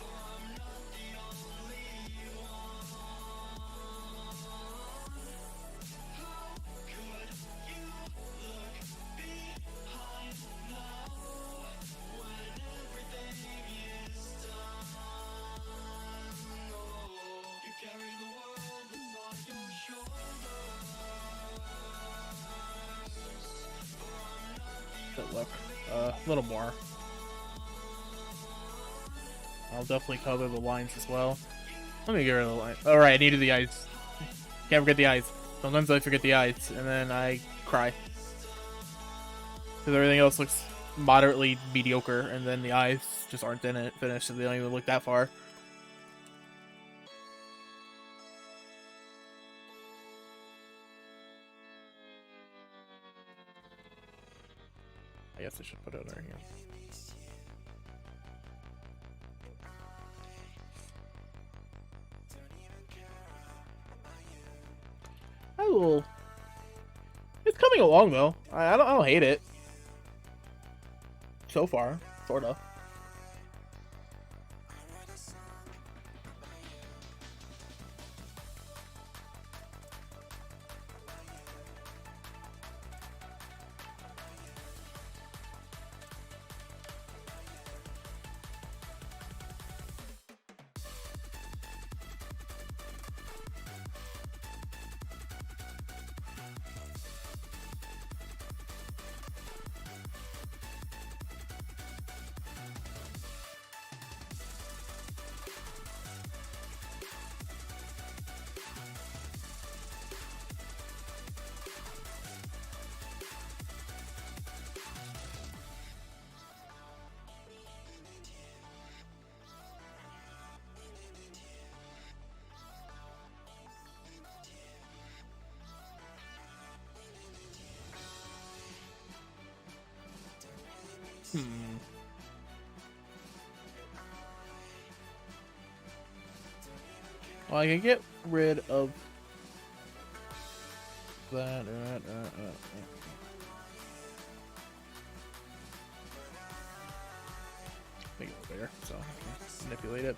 I'm not the only one. How could you look behind now when everything is done? Oh, you carry the world upon your shoulders. Good look. A little more. I'll definitely color the lines as well. Let me get rid of the line. Alright, I needed the eyes. Can't forget the eyes. Sometimes I forget the eyes, and then I cry. Because everything else looks moderately mediocre, and then the eyes just aren't in it finished, so they don't even look that far. I guess I should put it under here. It's coming along though. I don't hate it. So far, sort of. Well, I can get rid of that. Make it bigger, so I can manipulate it.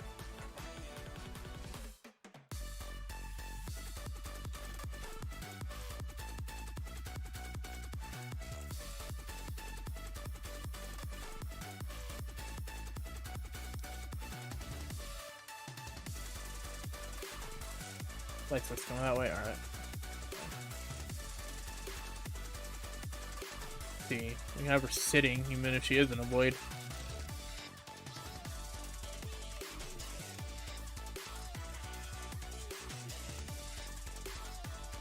Light switch coming that way. All right. See, you can have her sitting even if she is in a void.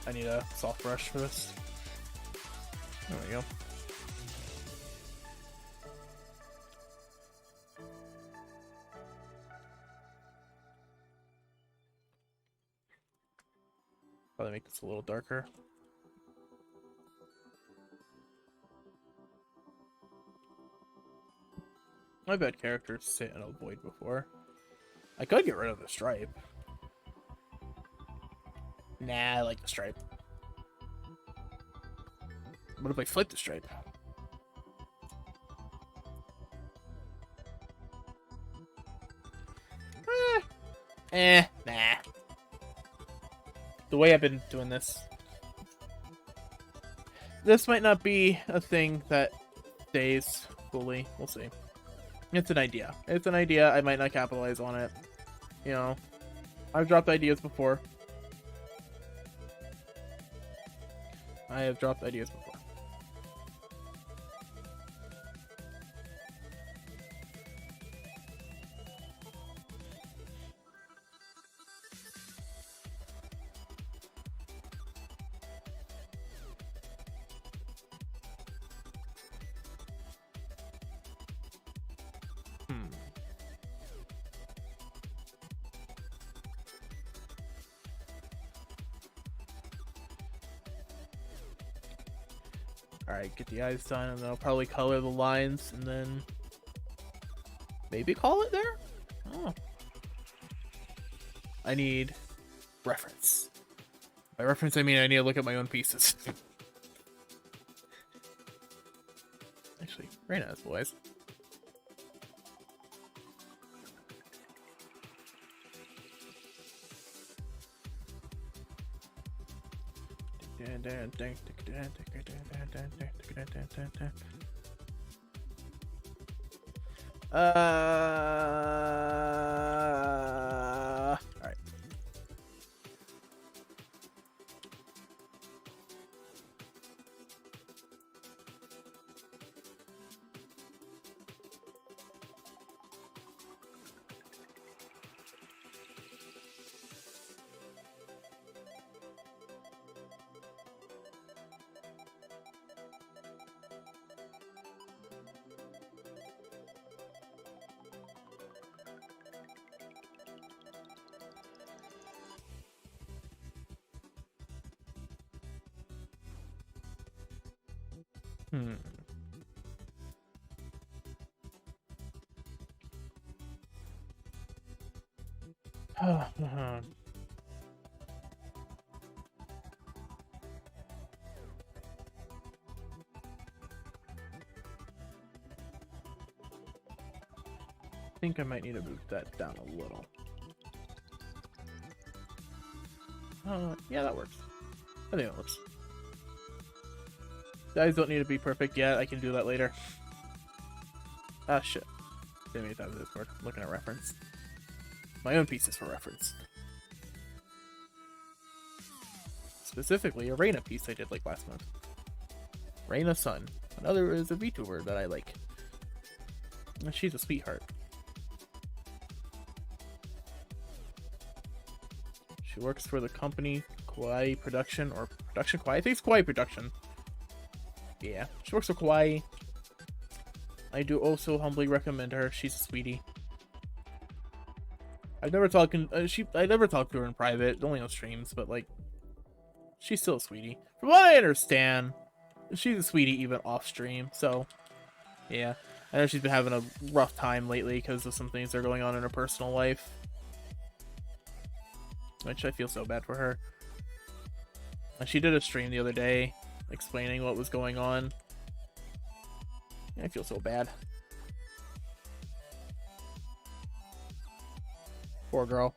I need a soft brush for this. There we go. Probably make this a little darker. I've had characters sit in a void before. I could get rid of the stripe. Nah, I like the stripe. What if I flip the stripe? Nah. The way I've been doing this. This might not be a thing that stays fully. We'll see. It's an idea. It's an idea. I might not capitalize on it. You know, I've dropped ideas before. I have dropped ideas before. Alright, get the eyes done, and then I'll probably color the lines, and then maybe call it there? Oh. I need reference. By reference, I mean I need to look at my own pieces. Actually, very nice, boys. All right. think I might need to move that down a little. Yeah, that works. I think that works. Guys don't need to be perfect yet. I can do that later. Ah, shit. Didn't mean to type Discord. Looking at reference. My own pieces for reference. Specifically, a Reina piece I did like last month. Reina Sun. Another is a VTuber that I like. She's a sweetheart. She works for the company Kawaii Production or Production Kawaii. I think it's Kawaii Production. Yeah, she works for Kawaii. I do also humbly recommend her. She's a sweetie. I've never talked. I never talked to her in private. Only on streams, but like, she's still a sweetie. From what I understand, she's a sweetie even off stream. So, yeah, I know she's been having a rough time lately because of some things that are going on in her personal life, which I feel so bad for her. And she did a stream the other day explaining what was going on. I feel so bad. Poor girl.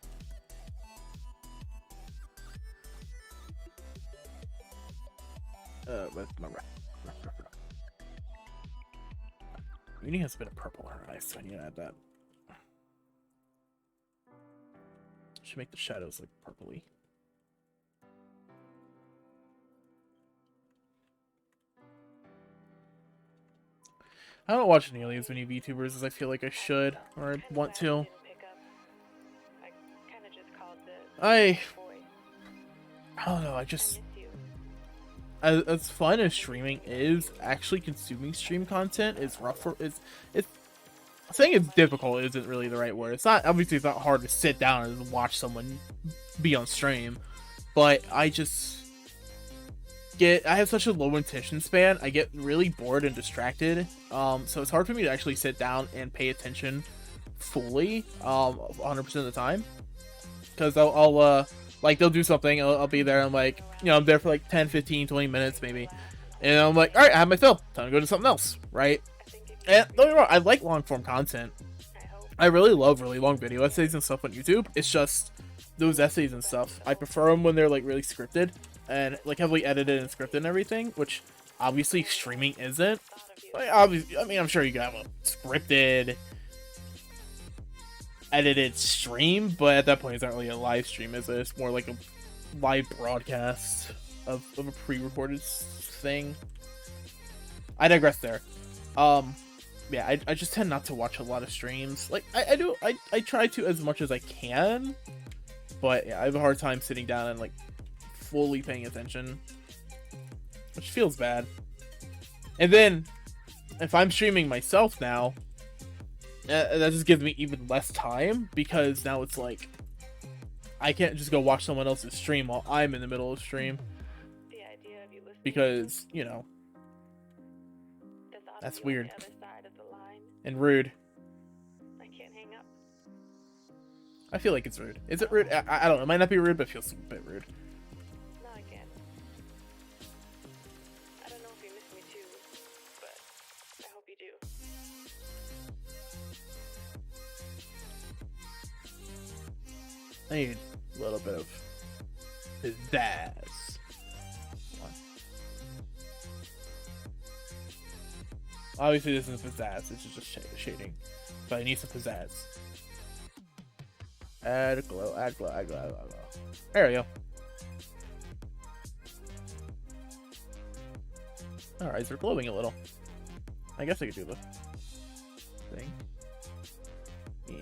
With my Eunie has a bit of purple in her eyes, so I need to add that. Should make the shadows look purpley. I don't watch nearly as many VTubers as I feel like I should, or I want to. I don't know, as fun as streaming is, actually consuming stream content is rough for, it's saying it's difficult isn't really the right word. It's not, obviously it's not hard to sit down and watch someone be on stream, but I have such a low attention span, I get really bored and distracted, so it's hard for me to actually sit down and pay attention fully, 100% of the time, because I'll like, they'll do something, I'll be there, I'm like, you know, I'm there for like 10, 15, 20 minutes maybe, and I'm like, alright, I have my fill, time to go to something else, right? And don't get me wrong, I like long form content, I really love really long video essays and stuff on YouTube, it's just, those essays and stuff, I prefer them when they're like really scripted, and like heavily edited and scripted and everything, which obviously streaming isn't. Like, obviously, I mean, I'm sure you can have a scripted, edited stream, but at that point, it's not really a live stream, is it? It's more like a live broadcast of a pre-recorded thing. I digress there. Yeah, I just tend not to watch a lot of streams. Like, I try to as much as I can, but yeah, I have a hard time sitting down and like fully paying attention, which feels bad. And then if I'm streaming myself now, that just gives me even less time, because now it's like I can't just go watch someone else's stream while I'm in the middle of stream, because, you know, that's weird and rude. I feel like it's rude. Is it rude? I don't know. It might not be rude, but it feels a bit rude. I need a little bit of pizzazz. Obviously, this isn't pizzazz. This is just shading. But I need some pizzazz. Add glow, add glow, add glow, add glow, add glow. There we go. Our eyes are glowing a little. I guess I could do the thing. Yeah.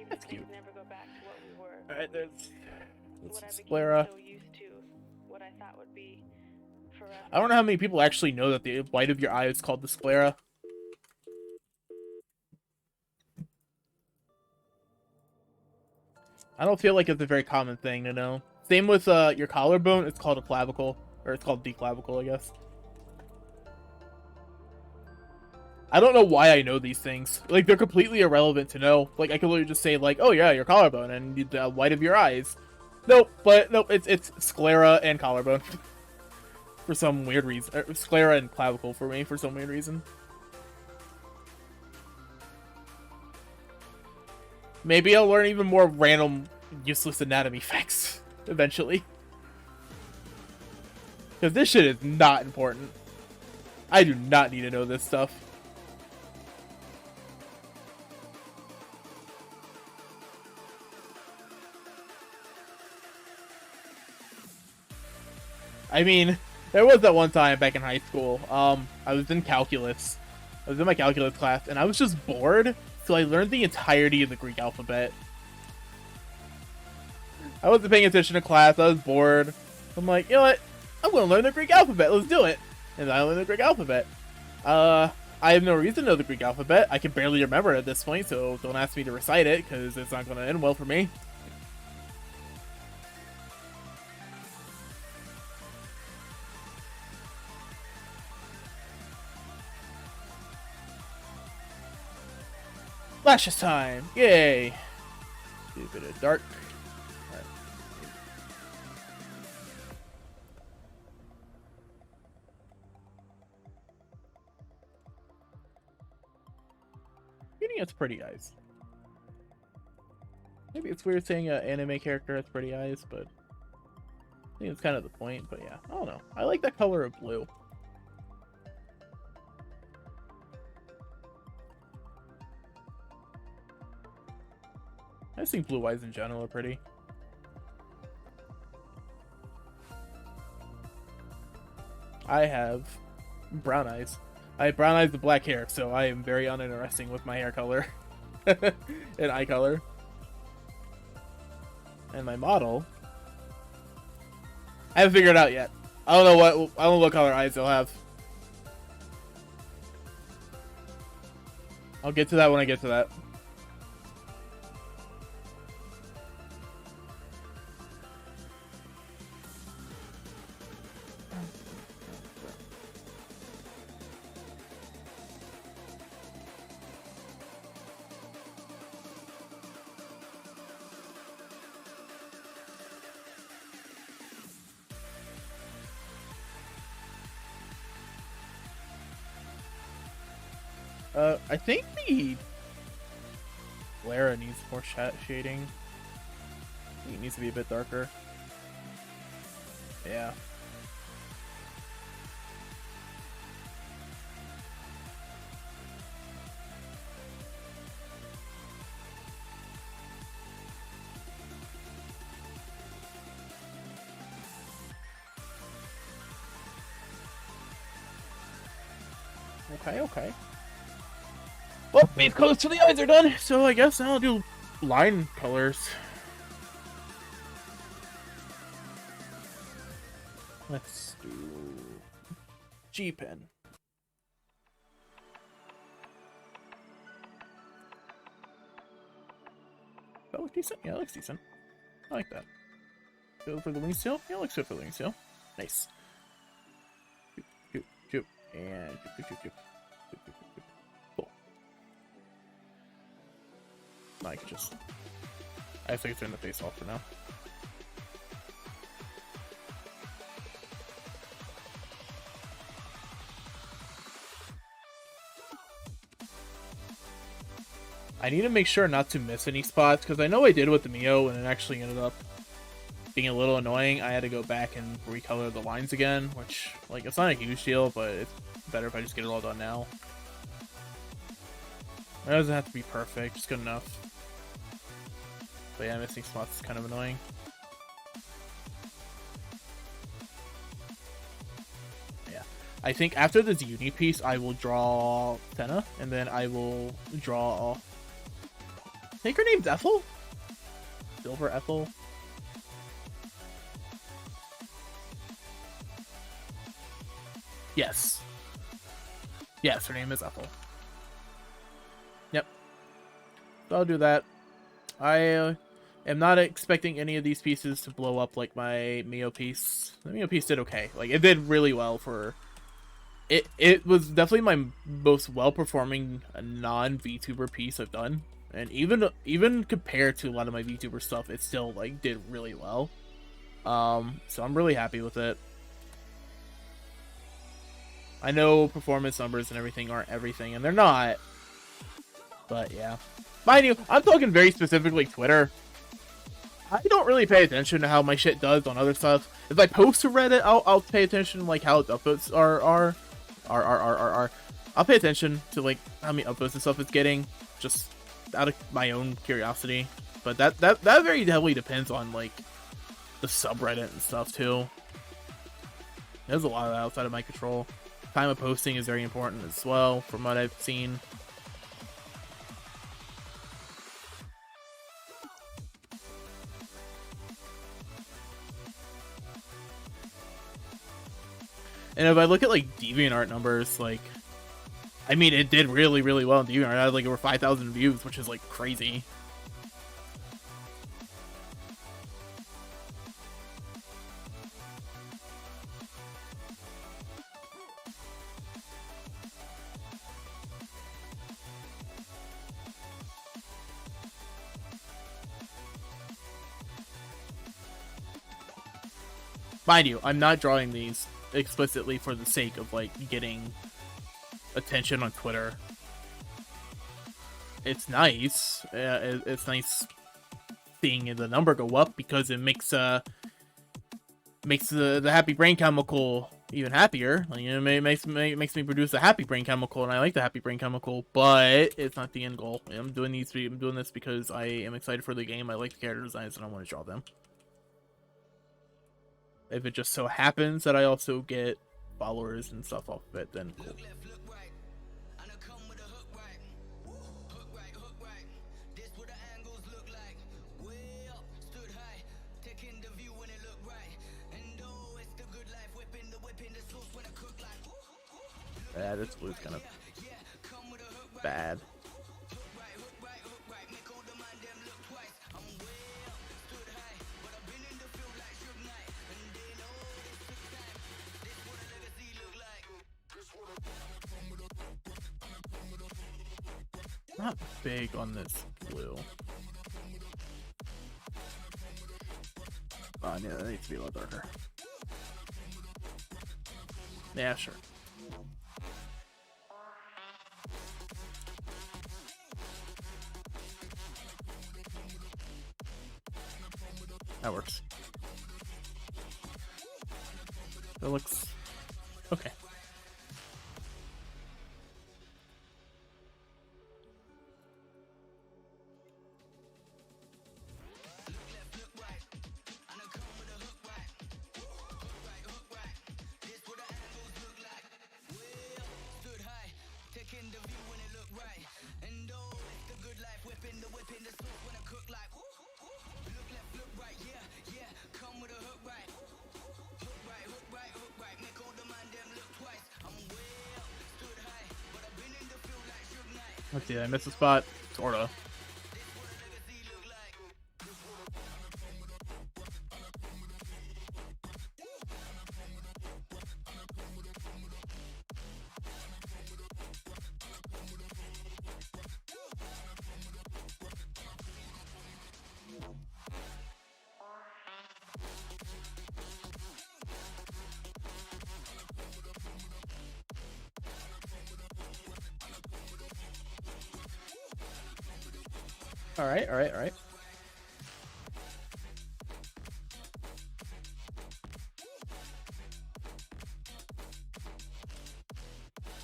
That's cute. Alright, there's Sclera. I don't know how many people actually know that the white of your eye is called the sclera. I don't feel like it's a very common thing to know. Same with your collarbone, it's called a clavicle. Or it's called declavicle, I guess. I don't know why I know these things. Like, they're completely irrelevant to know. Like, I could literally just say, like, oh yeah, your collarbone, and the white of your eyes. Nope, but nope, it's sclera and collarbone. for some weird reason. Sclera and clavicle for me for some weird reason. Maybe I'll learn even more random, useless anatomy facts eventually. Because this shit is not important. I do not need to know this stuff. I mean, there was that one time back in high school. I was in calculus. I was in my calculus class, and I was just bored, so I learned the entirety of the Greek alphabet. I wasn't paying attention to class. I was bored. I'm like, you know what? I'm gonna learn the Greek alphabet. Let's do it. And I learned the Greek alphabet. I have no reason to know the Greek alphabet. I can barely remember it at this point, so don't ask me to recite it, because it's not gonna end well for me. Lashes time! Yay! Do a bit of dark. Right. Eunie has pretty eyes. Maybe it's weird saying an anime character has pretty eyes, but I think it's kind of the point. But yeah, I don't know. I like that color of blue. I just think blue eyes in general are pretty. I have brown eyes. I have brown eyes with black hair, so I am very uninteresting with my hair color and eye color. And my model, I haven't figured it out yet. I don't know what color eyes they'll have. I'll get to that when I get to that. I think the Lara needs more shading. I think it needs to be a bit darker. Yeah. Okay. Well, base colors to the eyes are done, so I guess now I'll do line colors. Let's do G-pen. That looks decent? Yeah, that looks decent. I like that. Good for the wing seal? Yeah, it looks good for the wing seal. Nice. Joop. And joop. Cool. I can just... I have to turn the face off for now. I need to make sure not to miss any spots, because I know I did with the Mio, and it actually ended up being a little annoying. I had to go back and recolor the lines again, which, like, it's not a huge deal, but it's better if I just get it all done now. It doesn't have to be perfect, just good enough. But yeah, missing spots is kind of annoying. Yeah. I think after this Eunie piece, I will draw Senna, and then I will draw... I think her name's Ethel? Silver Ethel? Yes. Yes, her name is Ethel. Yep. So I'll do that. I am not expecting any of these pieces to blow up like my Mio piece. The Mio piece did okay. Like, it did really well for... It was definitely my most well-performing non-VTuber piece I've done. And even compared to a lot of my VTuber stuff, it still, like, did really well. So I'm really happy with it. I know performance numbers and everything aren't everything, and they're not. But yeah. Mind you, I'm talking very specifically Twitter. I don't really pay attention to how my shit does on other stuff. If I post to Reddit, I'll pay attention like how its upvotes are. I'll pay attention to like how many upvotes and stuff it's getting, just out of my own curiosity. But that very heavily depends on like the subreddit and stuff too. There's a lot of that outside of my control. Time of posting is very important as well, from what I've seen. And if I look at like DeviantArt numbers, like, I mean, it did really, really well in DeviantArt. It had like over 5,000 views, which is like crazy. Mind you, I'm not drawing these explicitly for the sake of like getting attention on Twitter. It's nice. It's nice seeing the number go up because it makes the happy brain chemical even happier. Like, you know, it makes me produce a happy brain chemical, and I like the happy brain chemical. But it's not the end goal. I'm doing this because I am excited for the game. I like the character designs, and I want to draw them. If it just so happens that I also get followers and stuff off of it, then cool. Yeah, this blue's kind of bad. Not big on this blue. Oh, yeah, that needs to be a little darker. Yeah, sure. That works. That looks okay. Let's see, I missed a spot. Sorta. Alright.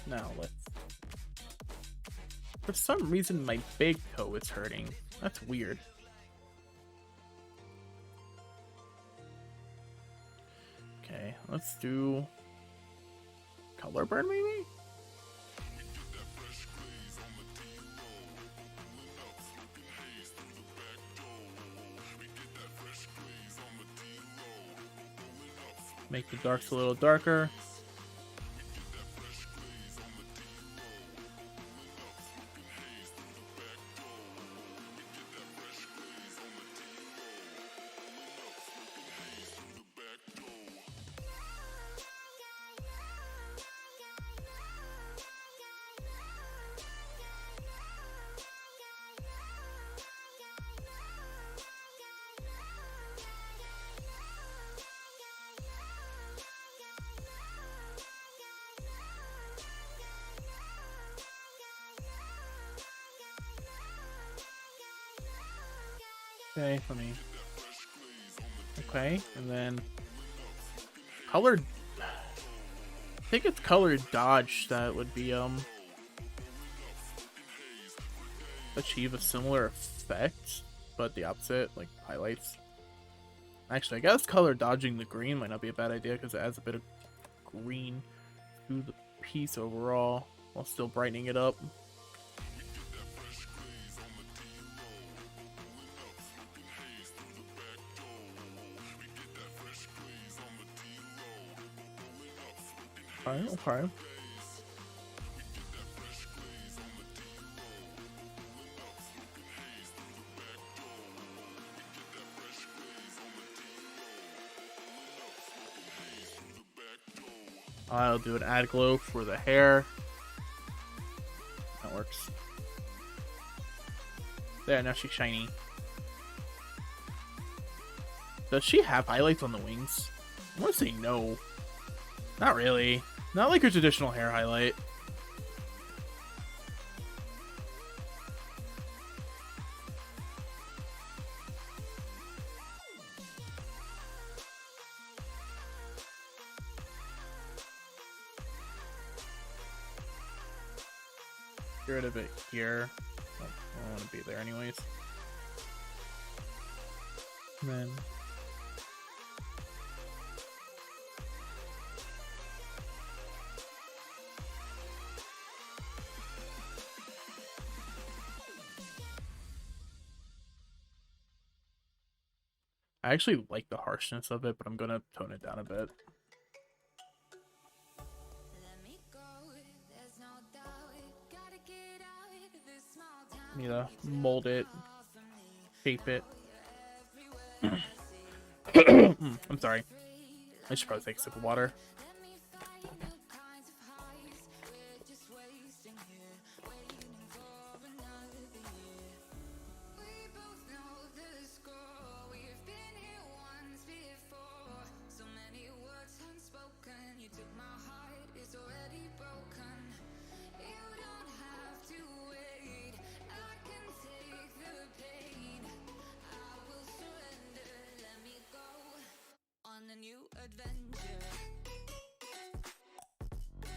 Now let's... For some reason my big toe is hurting. That's weird. Okay, let's do... color burn maybe? Make the darks a little darker. Okay, let me. Okay, and then colored. I think it's colored dodge that would be achieve a similar effect, but the opposite, like highlights. Actually, I guess color dodging the green might not be a bad idea because it adds a bit of green to the piece overall while still brightening it up. Okay, okay. I'll do an add glow for the hair. That works. There, now she's shiny. Does she have highlights on the wings? I want to say no. Not really. Not like her traditional hair highlight. Get rid of it here. I don't want to be there anyways. And then I actually like the harshness of it, but I'm gonna tone it down a bit. Need to mold it, shape it. I'm sorry. I should probably take a sip of water.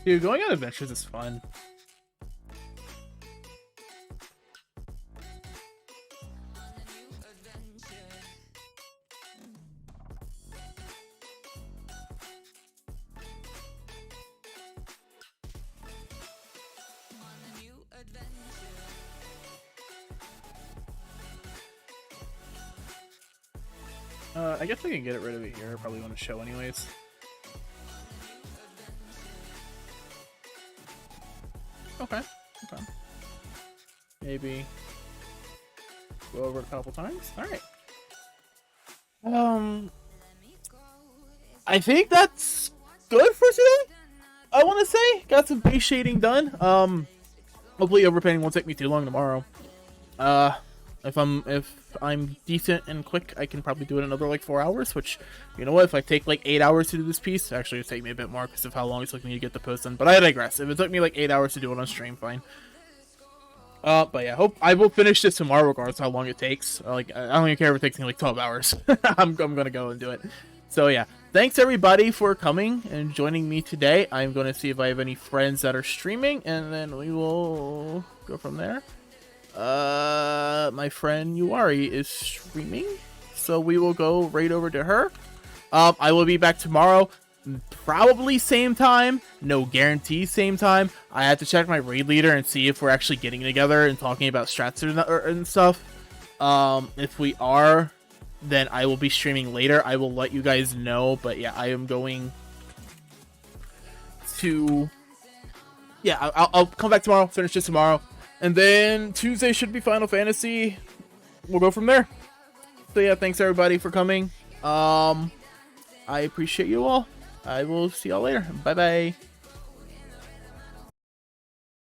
Dude, going on adventures is fun. I guess I can get rid of it here. I probably want to show anyways. Okay. Okay. Maybe go over it a couple times. All right. I think that's good for today. I want to say got some base shading done. Hopefully overpainting won't take me too long tomorrow. If I'm decent and quick, I can probably do it in another like 4 hours. Which, you know what? If I take like 8 hours to do this piece, actually it'll take me a bit more because of how long it took me to get the post done. But I digress. If it took me like 8 hours to do it on stream, fine. But yeah, hope I will finish this tomorrow regardless of how long it takes. Like I don't even care if it takes me like 12 hours. I'm gonna go and do it. So yeah, thanks everybody for coming and joining me today. I'm gonna see if I have any friends that are streaming, and then we will go from there. My friend Yuari is streaming, so we will go right over to her. I will be back tomorrow, probably same time, no guarantee same time. I have to check my raid leader and see if we're actually getting together and talking about strats and stuff. If we are, then I will be streaming later. I will let you guys know, but yeah, I am going to, yeah, I'll come back tomorrow, finish this tomorrow. And then Tuesday should be Final Fantasy. We'll go from there. So yeah, thanks everybody for coming. I appreciate you all. I will see y'all later. Bye bye.